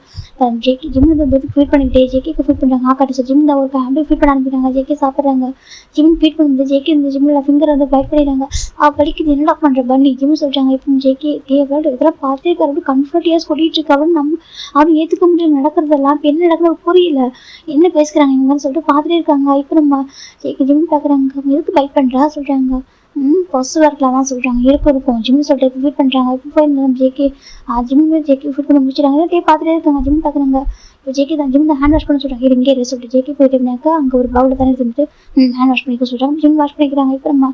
ஜேகே ஜிம் வந்து பேபி ஃபீட் பண்ணிக்கிட்டே ஜேகேக்கு ஃபீட் பண்ணுறாங்க. ஆக்காட்டு சார் ஜிம் தான் ஒரு அப்படியே ஃபீட் பண்ண ஆரம்பிக்கிறாங்க. ஜேகே சாப்பிட்றாங்க. ஜிம் ஃபீட் பண்ணுறது ஜேகே இந்த ஜிம்மில் ஃபிங்கர் வந்து பைட் பண்ணிடுறாங்க. வலிக்குது, என்னடா பண்ணுற பண்ணி? ஜிம் சொல்கிறாங்க. இப்போ ஜேகே இதெல்லாம் பார்த்துருக்காரு. அப்படி கம்ஃபர்டியாக சொல்லிட்டு இருக்கு. அவரும் ஏற்றுக்க முடியல நடக்கிறதெல்லாம். இப்போ என்ன நடக்கிறது புரியல, என்ன பேசுகிறாங்க இவங்கன்னு சொல்லிட்டு பார்த்துட்டே இருக்காங்க. இப்போ நம்ம ஜேகே ஜிம் பார்க்குறாங்க. எதுக்கு பைட் பண்ணுறா சொல்கிறாங்க. பாசிட்டிவாக இருக்கலாம் தான் சொல்கிறாங்க. இருக்கும் ஜிம் சொல்லிட்டு ஃபீட் பண்ணுறாங்க. இப்போ போய் ஜேகே ஜேகே ஃபீட் பண்ண முடிச்சுட்டாங்க. பார்த்துட்டே இருக்காங்க. ஜிம் பார்க்குறாங்க. இப்போ ஜேகே தான் ஜிம் ஹேண்ட் வாஷ் பண்ண சொல்கிறாங்க. இங்கே சொல்லிட்டு ஜேகே போயிட்டேன்னாக்கா அங்கே ஒரு பவுலில் தண்ணி இருந்துட்டு ஹேண்ட் வாஷ் பண்ணிக்க சொல்கிறாங்க. ஜிம் வாஷ் பண்ணிக்கிறாங்க. இப்போ நம்ம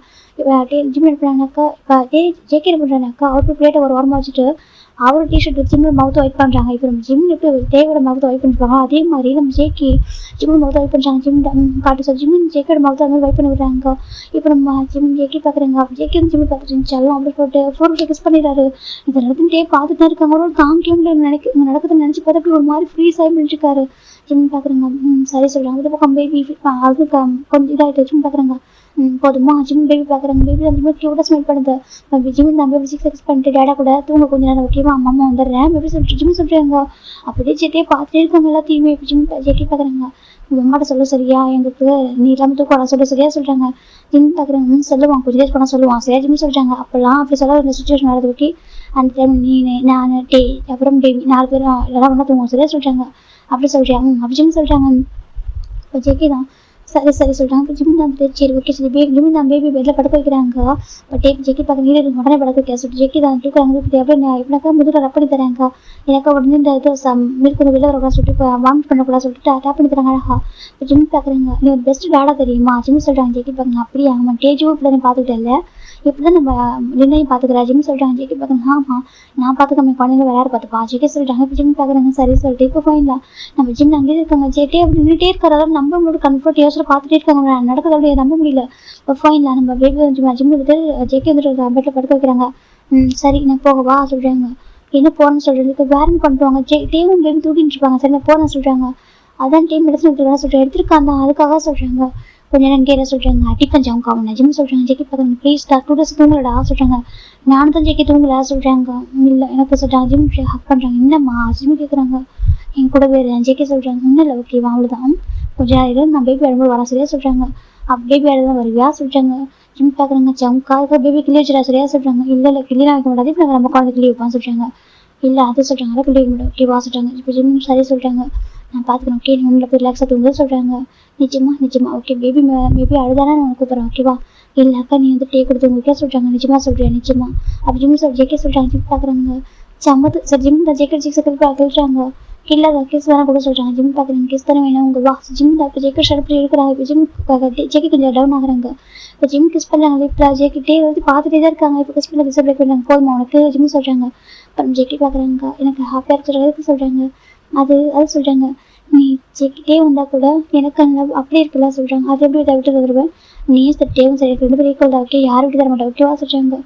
ஜிம் எடுக்கிறாங்கனாக்கா இப்போ ஜேகே என்ன பண்ணுறாங்கனாக்கா அவர் பிளேட்டை ஒரு ஓரமாக வச்சுட்டு அவர் டிஷர்ட் வச்சு ஜிம்மில் மவுத்தை வைப் பண்ணுறாங்க. இப்போ நம்ம ஜிம் எப்படி தேவையோட மவுத்தை வைப் பண்ணிருப்பாங்க, அதே மாதிரி நம்ம ஜேகே ஜிம்மில் மவுத்தை வைப் பண்ணுறாங்க. ஜிம் காட்டு சார் ஜிம் ஜேக்கோட மவுத்தை அது மாதிரி வைப் பண்ணி விடுறாங்க. இப்போ நம்ம ஜிம் ஜேகே பார்க்குறாங்க. ஜேகே வந்து ஜிம்மில் பார்த்துட்டு இருந்துச்சாலும் அப்படி போட்டு ஃபோர்க்கு கிஸ் பண்ணிடுறாரு. இதை நடந்துட்டே பார்த்துட்டு தான் இருக்காங்க. அவரோட தாங்கியும் நடக்குதுன்னு நினச்சி பார்த்து அப்படி ஒரு மாதிரி ஃப்ரீஸ் ஆகி பண்ணிட்டுருக்காரு. ஜிம் பார்க்குறாங்க. சரி சொல்கிறாங்க. இந்த பக்கம் பேபி அது கொஞ்சம் இதாகிட்டு ஜிம் பார்க்குறாங்க. போதுமா? ஜிம் பேபி பார்க்குறாங்க. பேபி அந்த மாதிரி க்யூட்டாக ஸ்மெல் பண்ணுது. ஜிம் நான் பேபி 6 செக்ஸ் பண்ணிட்டு டேடா கூட தூங்க கொஞ்சம் நேரம், ஓகேவா? அம்மா வந்துடுறேன் பேபி சொல்லிட்டு ஜிம் சொல்கிறாங்க. அப்படியே ஜெட்டே பார்த்துட்டே இருக்காங்க எல்லாத்தையுமே. இப்போ ஜிம் ஜேகே பார்க்குறாங்க. அம்மாட்ட சொல்ல சரியா, எங்களுக்கு நீ இல்லாமல் தூக்கம் சொல்ல சரியா சொல்கிறாங்க. ஜிம் பார்க்குறாங்க. சொல்லுவான் கொஞ்சம் டேஸ் பண்ண சொல்லுவான், சரியா? ஜிம் சொல்கிறாங்க. அப்போல்லாம் அப்படி சொல்ல ஒரு சுச்சுவேஷன் நடக்குது, ஓகே? அந்த டைம் நீ நான் அப்புறம் பேபி 4 பேரும் எல்லாம் ஒன்றா தூங்குவோம், சரியா சொல்கிறாங்க. அப்படி சொல்றியா? அப்படி ஜிம் சொல்கிறாங்க. இப்போ ஜேகே தான் சரி சொல்கிறாங்க. இப்போ ஜிம் தான் சரி ஓகே சரி ஜிம் தான் பேபி பெட்டில் படுக்க வைக்கிறாங்க. பட் ஜேகே பார்க்க நீர் உடனே படுக்க வைக்க சொல்லிட்டு ஜேகே தான் தூக்குறாங்க. எப்படி எப்படினாக்கா முதல்ல ரப் பண்ணி தராங்க. எனக்கா உடனே இந்த இது மில்க் கொஞ்சம் வெளில வரக்கூடாது சொல்லிட்டு இப்போ வாமிட் பண்ணக்கூடாது சொல்லிட்டு டேப் பண்ணி தராங்க அழகா. இப்போ ஜிம் பார்க்குறாங்க. நீ ஒரு பெஸ்ட் டாடா தெரியுமா? ஜிம் சொல்கிறாங்க. ஜேகே பார்க்குங்க. அப்படியே ஆமாம் டேஜும் இப்படி தானே பார்த்துக்கிட்டே இப்படி தான் நம்ம நிர்ணயம் பார்த்துக்கிறா. ஜிம் சொல்கிறாங்க. ஜேகே பார்க்குறாங்க. ஆமாம் நான் பார்த்துக்காம குழந்தைங்க விளையாட பார்த்துப்பா. ஜேகே சொல்கிறாங்க. இப்போ ஜிம் பார்க்குறாங்க. சரி சொல்லிட்டு இப்போ ஃபைனல் நம்ம ஜிம் அங்கேயே இருக்காங்க. ஜேகே அப்படி நின்றுட்டே இருக்கிறதால நம்ம நம்மளோட கம்ஃபர்ட்டியாக க்ளோஸில் பார்த்துட்டே இருக்காங்க. நடக்குது அப்படியே நம்ப முடியல. ஃபைனில் நம்ம பேபி வந்து ஜிம் வந்துட்டு ஜேகே வந்துட்டு பெட்டில் படுக்க வைக்கிறாங்க. சரி நான் போகவா சொல்கிறாங்க. என்ன போகிறேன்னு சொல்கிறதுக்கு வேறன்னு பண்ணுவாங்க. டேவும் பேபி தூக்கிட்டு இருப்பாங்க. சரி நான் போகிறேன்னு சொல்கிறாங்க. அதான் டீம் மெடிசன் எடுத்துக்கலாம் சொல்கிறேன். எடுத்துருக்காங்க அதுக்காக சொல்கிறாங்க. கொஞ்ச நேரம் கேட்க சொல்கிறாங்க. அடிப்பேன் ஜம்கா அவன் நிஜமா சொல்கிறாங்க. ஜேகே பார்க்குறாங்க. ப்ளீஸ் டாக்டர் 2 days தூங்கலடா சொல்கிறாங்க. நானும் தான் ஜேகே தூங்கல சொல்கிறாங்க. இல்லை எனக்கு சொல்கிறாங்க. ஜிம் ஹக் பண்ணுறாங்க. என்னம்மா ஜிம் கேட்குறாங்க. என் கூட வேறு ஜேகே சொல்கிறாங்க. ஒன்றும் இல்லை ஓகேவா அவ்வளோதான். கொஞ்சம் நேரம் நான் பேபி வரும்போது வரேன் சரியா சொல்கிறாங்க. பேபி தான் வருவியா சொல்கிறாங்க. ஜிம் பார்க்குறாங்க. ஜம்கா பேபி கிளி வச்சுடா சரியா சொல்கிறாங்க. இல்லை கிளியெலாம் வைக்க மாட்டாது. இப்போ நம்ம குழந்தை கிளி வைப்பான்னு சொல்கிறாங்க. இல்லை அது சொல்கிறாங்க. அதை கிளி வைக்க மாட்டோம் ஓகேவா சொல்கிறாங்க. இப்போ ஜிம் சரியா சொல்கிறாங்க. நான் பார்த்துக்கிறேன் ஓகே. நீ உள்ள போய் ரிலாக்ஸாக தூங்க சொல்கிறாங்க. நிஜமா ஓகே. பேபி அழுதானா நான் கூப்பிட்றேன் ஓகேவா. இல்லைக்கா நீ வந்து டே கொடுத்து ஓகே சொல்கிறாங்க. நிஜமா சொல்கிறேன் நிஜமா. அப்போ ஜிம் ஜேகே சொல்கிறாங்க. ஜிம் பார்க்குறாங்க. சம்மது சார் ஜிம் தான் ஜேகே கேட்குறாங்க. இல்லை கிஸ் தானே கூட சொல்கிறாங்க. ஜிம் பார்க்குறாங்க. கிஸ் தானே வேணும் உங்கள் வா ஜிம் தான். இப்போ ஜேகே ஷர்ட் இருக்கிறாங்க. இப்போ ஜிம் ஜேகே கொஞ்சம் டவுன் ஆகுறாங்க. இப்போ ஜிம் கிஸ் பண்ணுறாங்க. இப்போ ஜேகே டே வந்து பார்த்துட்டே தான் இருக்காங்க. இப்போ கிஸ் பண்ண கிஸ் பிரேக் பண்ணுறாங்க. போதுமா உனக்கு ஜிம் சொல்கிறாங்க. அப்புறம் ஜேகே பார்க்குறாங்க. எனக்கு ஹாப்பியாக சொல்கிறதுக்கு சொல்கிறாங்க. அது சொல்கிறாங்க. நீ ஜேக்கிட்டே வந்தால் கூட எனக்கு அந்த அப்படியே இருக்கலாம் சொல்கிறாங்க. அது எப்படி இதை விட்டு தருவேன். நீயும் டேவும் சரி 2 பேரும் ஈக்குவல் தான் ஓகே. யாரும் விட்டு தர மாட்டேன் ஓகேவா சொல்கிறாங்க.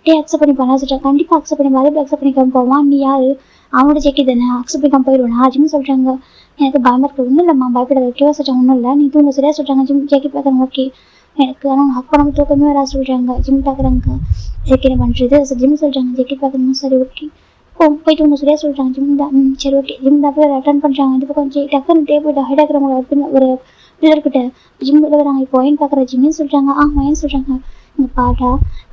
டே அக்செப்ட் பண்ணி பண்ணா சொல்கிறாங்க. கண்டிப்பாக அக்செப்ட் பண்ணி அதே அக்செப்ட் பண்ணிக்காம போவான். நீ யார் அவனோட ஜேக்கி தானே அக்செப்ட் பண்ணிக்காம போயிடுவேன் ஜிம் சொல்கிறாங்க. எனக்கு பயமாக இருக்குது. ஒன்றும் இல்லைம்மா பயப்படாது ஓகேவா சொல்கிறாங்க. ஒன்றும் இல்லை நீ தூங்க சரியா சொல்கிறாங்க. ஜிம் ஜேக்கி பார்க்குறாங்க. ஓகே எனக்கு ஆனால் ஹக் பண்ணாமல் தூக்கமே வரா சொல்கிறாங்க. ஜிம் பார்க்குறாங்க. ஜேக்கி என்ன பண்ணுறது ஜிம் சொல்கிறாங்க. ஜேக்கி பார்க்குறாங்க. சரி ஓகே போயிட்டு ஒன்று சரியா சொல்கிறாங்க. ஜிம் தான் சரி ஓகே. ஜிம் தான் போய் அட்டன் பண்ணுறாங்க. இது கொஞ்சம் டக்குன்னு டே போய்ட்டு ஹைட் ஆகிறவங்க ஒரு பில்லர்கிட்ட ஜிம் விழுகிறாங்க. இப்போ ஒயின் பார்க்குற ஜிம்னு சொல்கிறாங்க. ஒயின் சொல்கிறாங்க. இங்கே பாட்டா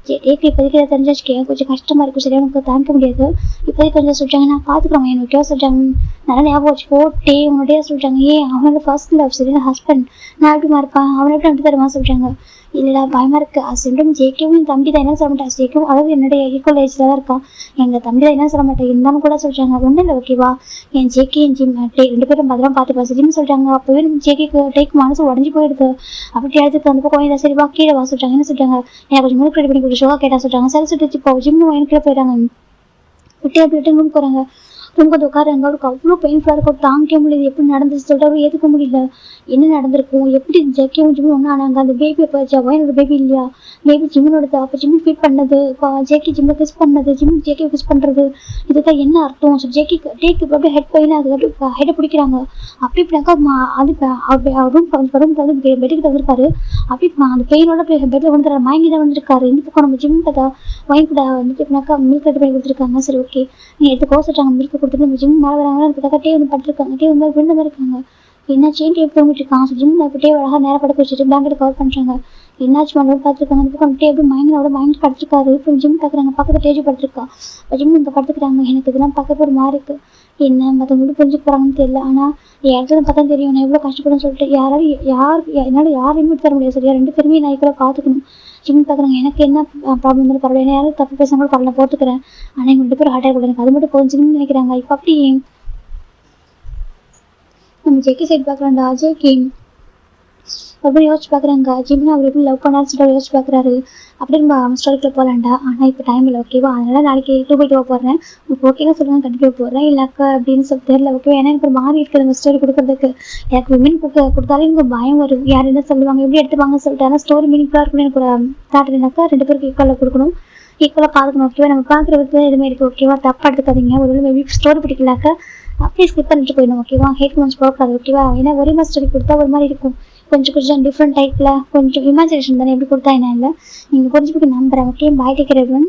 டேக்கு இப்போதைக்கு இதை தெரிஞ்சு வச்சுக்கேன். கொஞ்சம் கஷ்டமாக இருக்கும் சரியா உனக்கு தாங்க முடியாது. இப்போதைக்கு கொஞ்சம் சொல்கிறாங்க. நான் பார்த்துக்குறேன் என் ஓகேவா சொல்கிறாங்க. நல்லா ஞாபகம் வச்சுக்கோ டே உன்னோடய சொல்கிறாங்க. அவனோட ஃபர்ஸ்ட் லவ் சரி ஹஸ்பண்ட் நான் எப்படிமா இருப்பான் அவனை எப்படி அனுப்பி தருமா சொல்கிறாங்க. இல்லைடா பயமாக இருக்குது அசிண்டும் ஜேகேவும் என் தம்பி தான் என்ன சொல்ல மாட்டேன். ஜேகேவும் அதாவது என்னுடைய ஈக்குவல் ஏஜில் தான் இருக்கான். எங்கள் தம்பி தான் என்ன சொல்ல மாட்டேன் இருந்தாலும் கூட சொல்கிறாங்க. ஒன்றும் இல்லை ஓகேவா என் ஜேகே என் ஜிம் டே 2 பேரும் பத்திரம் பார்த்துப்பா ஜிம் சொல்கிறாங்க. அப்போவே நம்ம ஜேகேக்கு டேக்கு மனசு உடஞ்சி போயிடுது. அப்படி எடுத்துக்கு அந்த பக்கம் சரி வா கீழே வா சொல்கிறாங்க. என்ன சொல்கிறாங்க. எனக்கு கொஞ்சம் முழுக்க ரெடி பண்ணி கொடுத்து ஷோவா கேட்டால் சொல்கிறாங்க. சரி சொல்லிட்டு இப்போ ஜிம் எனக்கு போயிட்டாங்க. விட்டு அப்படிட்டு ரூம் போகிறாங்க. ரூம் கொஞ்சம் உட்காருங்க. அவருக்கு அவ்வளோ பெயின்ஃபுல்லாக இருக்கும். தாங்கிக்க முடியாது. எப்படி நடந்துச்சு சொல்லிட்டு அவரு ஏற்றுக்க முடியல. என்ன நடந்திருக்கும் எப்படி ஜேகேவும் ஜிம்மும் ஒன்றா ஆனாங்க. அந்த பேபி எப்போ என்னோட பேபி இல்லையா பேபி ஜிம்மனோடது. அப்போ ஜிம்மு ஃபீட் பண்ணது ஜேகே ஜிம்மை கிஸ் பண்ணது ஜிம் ஜேகே கிஸ் பண்ணுறது இதுதான் என்ன அர்த்தம். ஸோ ஜேகே டேக்கு இப்போ அப்படியே ஹெட் பெயின் ஆகுது. அப்படியே ஹெட்டை பிடிக்கிறாங்க. அப்படி இப்படினாக்கா அது ரூம் வந்து பெட்டுக்கிட்ட வந்திருக்காரு. அப்படி அந்த பெயினோட பெட்டில் வந்துடுறாரு. மயங்கி தான் வந்திருக்காரு. இந்த பக்கம் நம்ம ஜிம் பார்த்தா ஒயின் கூட வந்துட்டு இப்படினாக்கா மில்க் ரெடி பண்ணி கொடுத்துருக்காங்க. சரி ஓகே நீ எடுத்துக்கோ சொல்கிறாங்க. மில்க் கொடுத்துட்டு நம்ம ஜிம் மேலே வராங்க. அதுக்காக டே வந்து படுத்துருக்காங்க. டே வந்து விழுந்த மாதிரி இருக்காங்க. என்னாச்சு டே தூங்கிட்டு இருக்காங்க. ஸோ ஜிம் இப்போ டே அழகாக நேரம் படுக்க வச்சுட்டு பிளாங்கெட் கவர் பண்ணுறாங்க. என்னாச்சு பண்ணுறது பார்த்துருக்காங்க. அந்த பக்கம் டே எப்படி பயங்கர படுத்துருக்காரு. இப்போ ஜிம் பார்க்குறாங்க. பக்கத்தில் டேஜ் படுத்துருக்கா. ஜிம் இங்கே படுத்துக்கிறாங்க. எனக்கு இதெல்லாம் பார்க்க ஒரு மாதிரி இருக்குது. என்ன மற்றவங்க புரிஞ்சுக்க போகிறாங்கன்னு தெரியல. ஆனால் இடத்துல பார்த்தா தெரியும் நான் எவ்வளோ கஷ்டப்படுன்னு சொல்லிட்டு என்னால் யாரையுமே தர முடியாது சரியா 2 பேருமே நான் இப்போ பார்த்துக்கணும். ஜிம் பார்க்குறாங்க. எனக்கு என்ன ப்ராப்ளம் இருந்தாலும் பரவாயில்ல. என்ன யாரும் தப்பு பேசுனா கூட பரவாயில்ல போட்டுக்கிறேன். ஆனால் எங்கள் 2 பேரும் ஹார்ட் ஆகிட எனக்கு அது மட்டும் கொஞ்சம்னு நினைக்கிறாங்க. இப்போ அப்படி நம்ம ஜேகே சைட் பார்க்குறாண்டா ஜேகே அப்படி யோசிச்சு பார்க்குறாங்க. ஜிம்னா அவர் எப்படி லவ் பண்ணான்னு சொல்லிட்டு யோசிச்சு பார்க்குறாரு. அப்படி நம்ம அவன் ஸ்டோரிக்குள்ள போகலாண்டா. ஆனால் இப்போ டைம் இல்லை ஓகேவா. அதனால் நாளைக்கு போயிட்டு போகிறேன். இப்போ ஓகேன்னு சொல்லுவாங்க கண்டிப்பாக போகிறேன். இல்லைக்கா அப்படின்னு சொல்லி தெரியல ஓகே. ஏன்னா எனக்கு ஒரு மாறி இருக்குது நம்ம ஸ்டோரி கொடுக்குறதுக்கு. எனக்கு விமன் கொடுத்தாலே எனக்கு பயம் வரும். யார் என்ன சொல்லுவாங்க எப்படி எடுத்துப்பாங்கன்னு சொல்லிட்டு. ஆனால் ஸ்டோரி மீனிங்ஃபுல்லாக இருக்கணும். எனக்கு ஒரு தாட் இல்லைனாக்கா 2 பேருக்கு ஈக்குவலாக கொடுக்கணும். ஈக்குவலாக பார்க்கணும் ஓகேவா. நம்ம பார்க்குற விதத்தில் எதுவுமே இருக்குது ஓகேவா. தப்பாக எடுத்துக்காதீங்க. ஒரு மேபி ஸ்டோரி பிடிக்கலாக்கா அப்படியே ஸ்கிப் பண்ணிட்டு போயிடணும் ஓகேவா. ஹேட் கமெண்ட்ஸ் போகக்கூடாது ஓகேவா. ஏன்னா ஒரே மாதிரி ஸ்டோரி கொடுத்தா ஒரு மாதிரி இருக்கும். கொஞ்சம் டிஃப்ரெண்ட் டைப்பில் கொஞ்சம் இமேஜினேஷன் தானே எப்படி கொடுத்தா என்ன இல்லை நீங்கள் புரிஞ்சுக்கிட்டு நம்புகிறேன் okay. Bye take care everyone.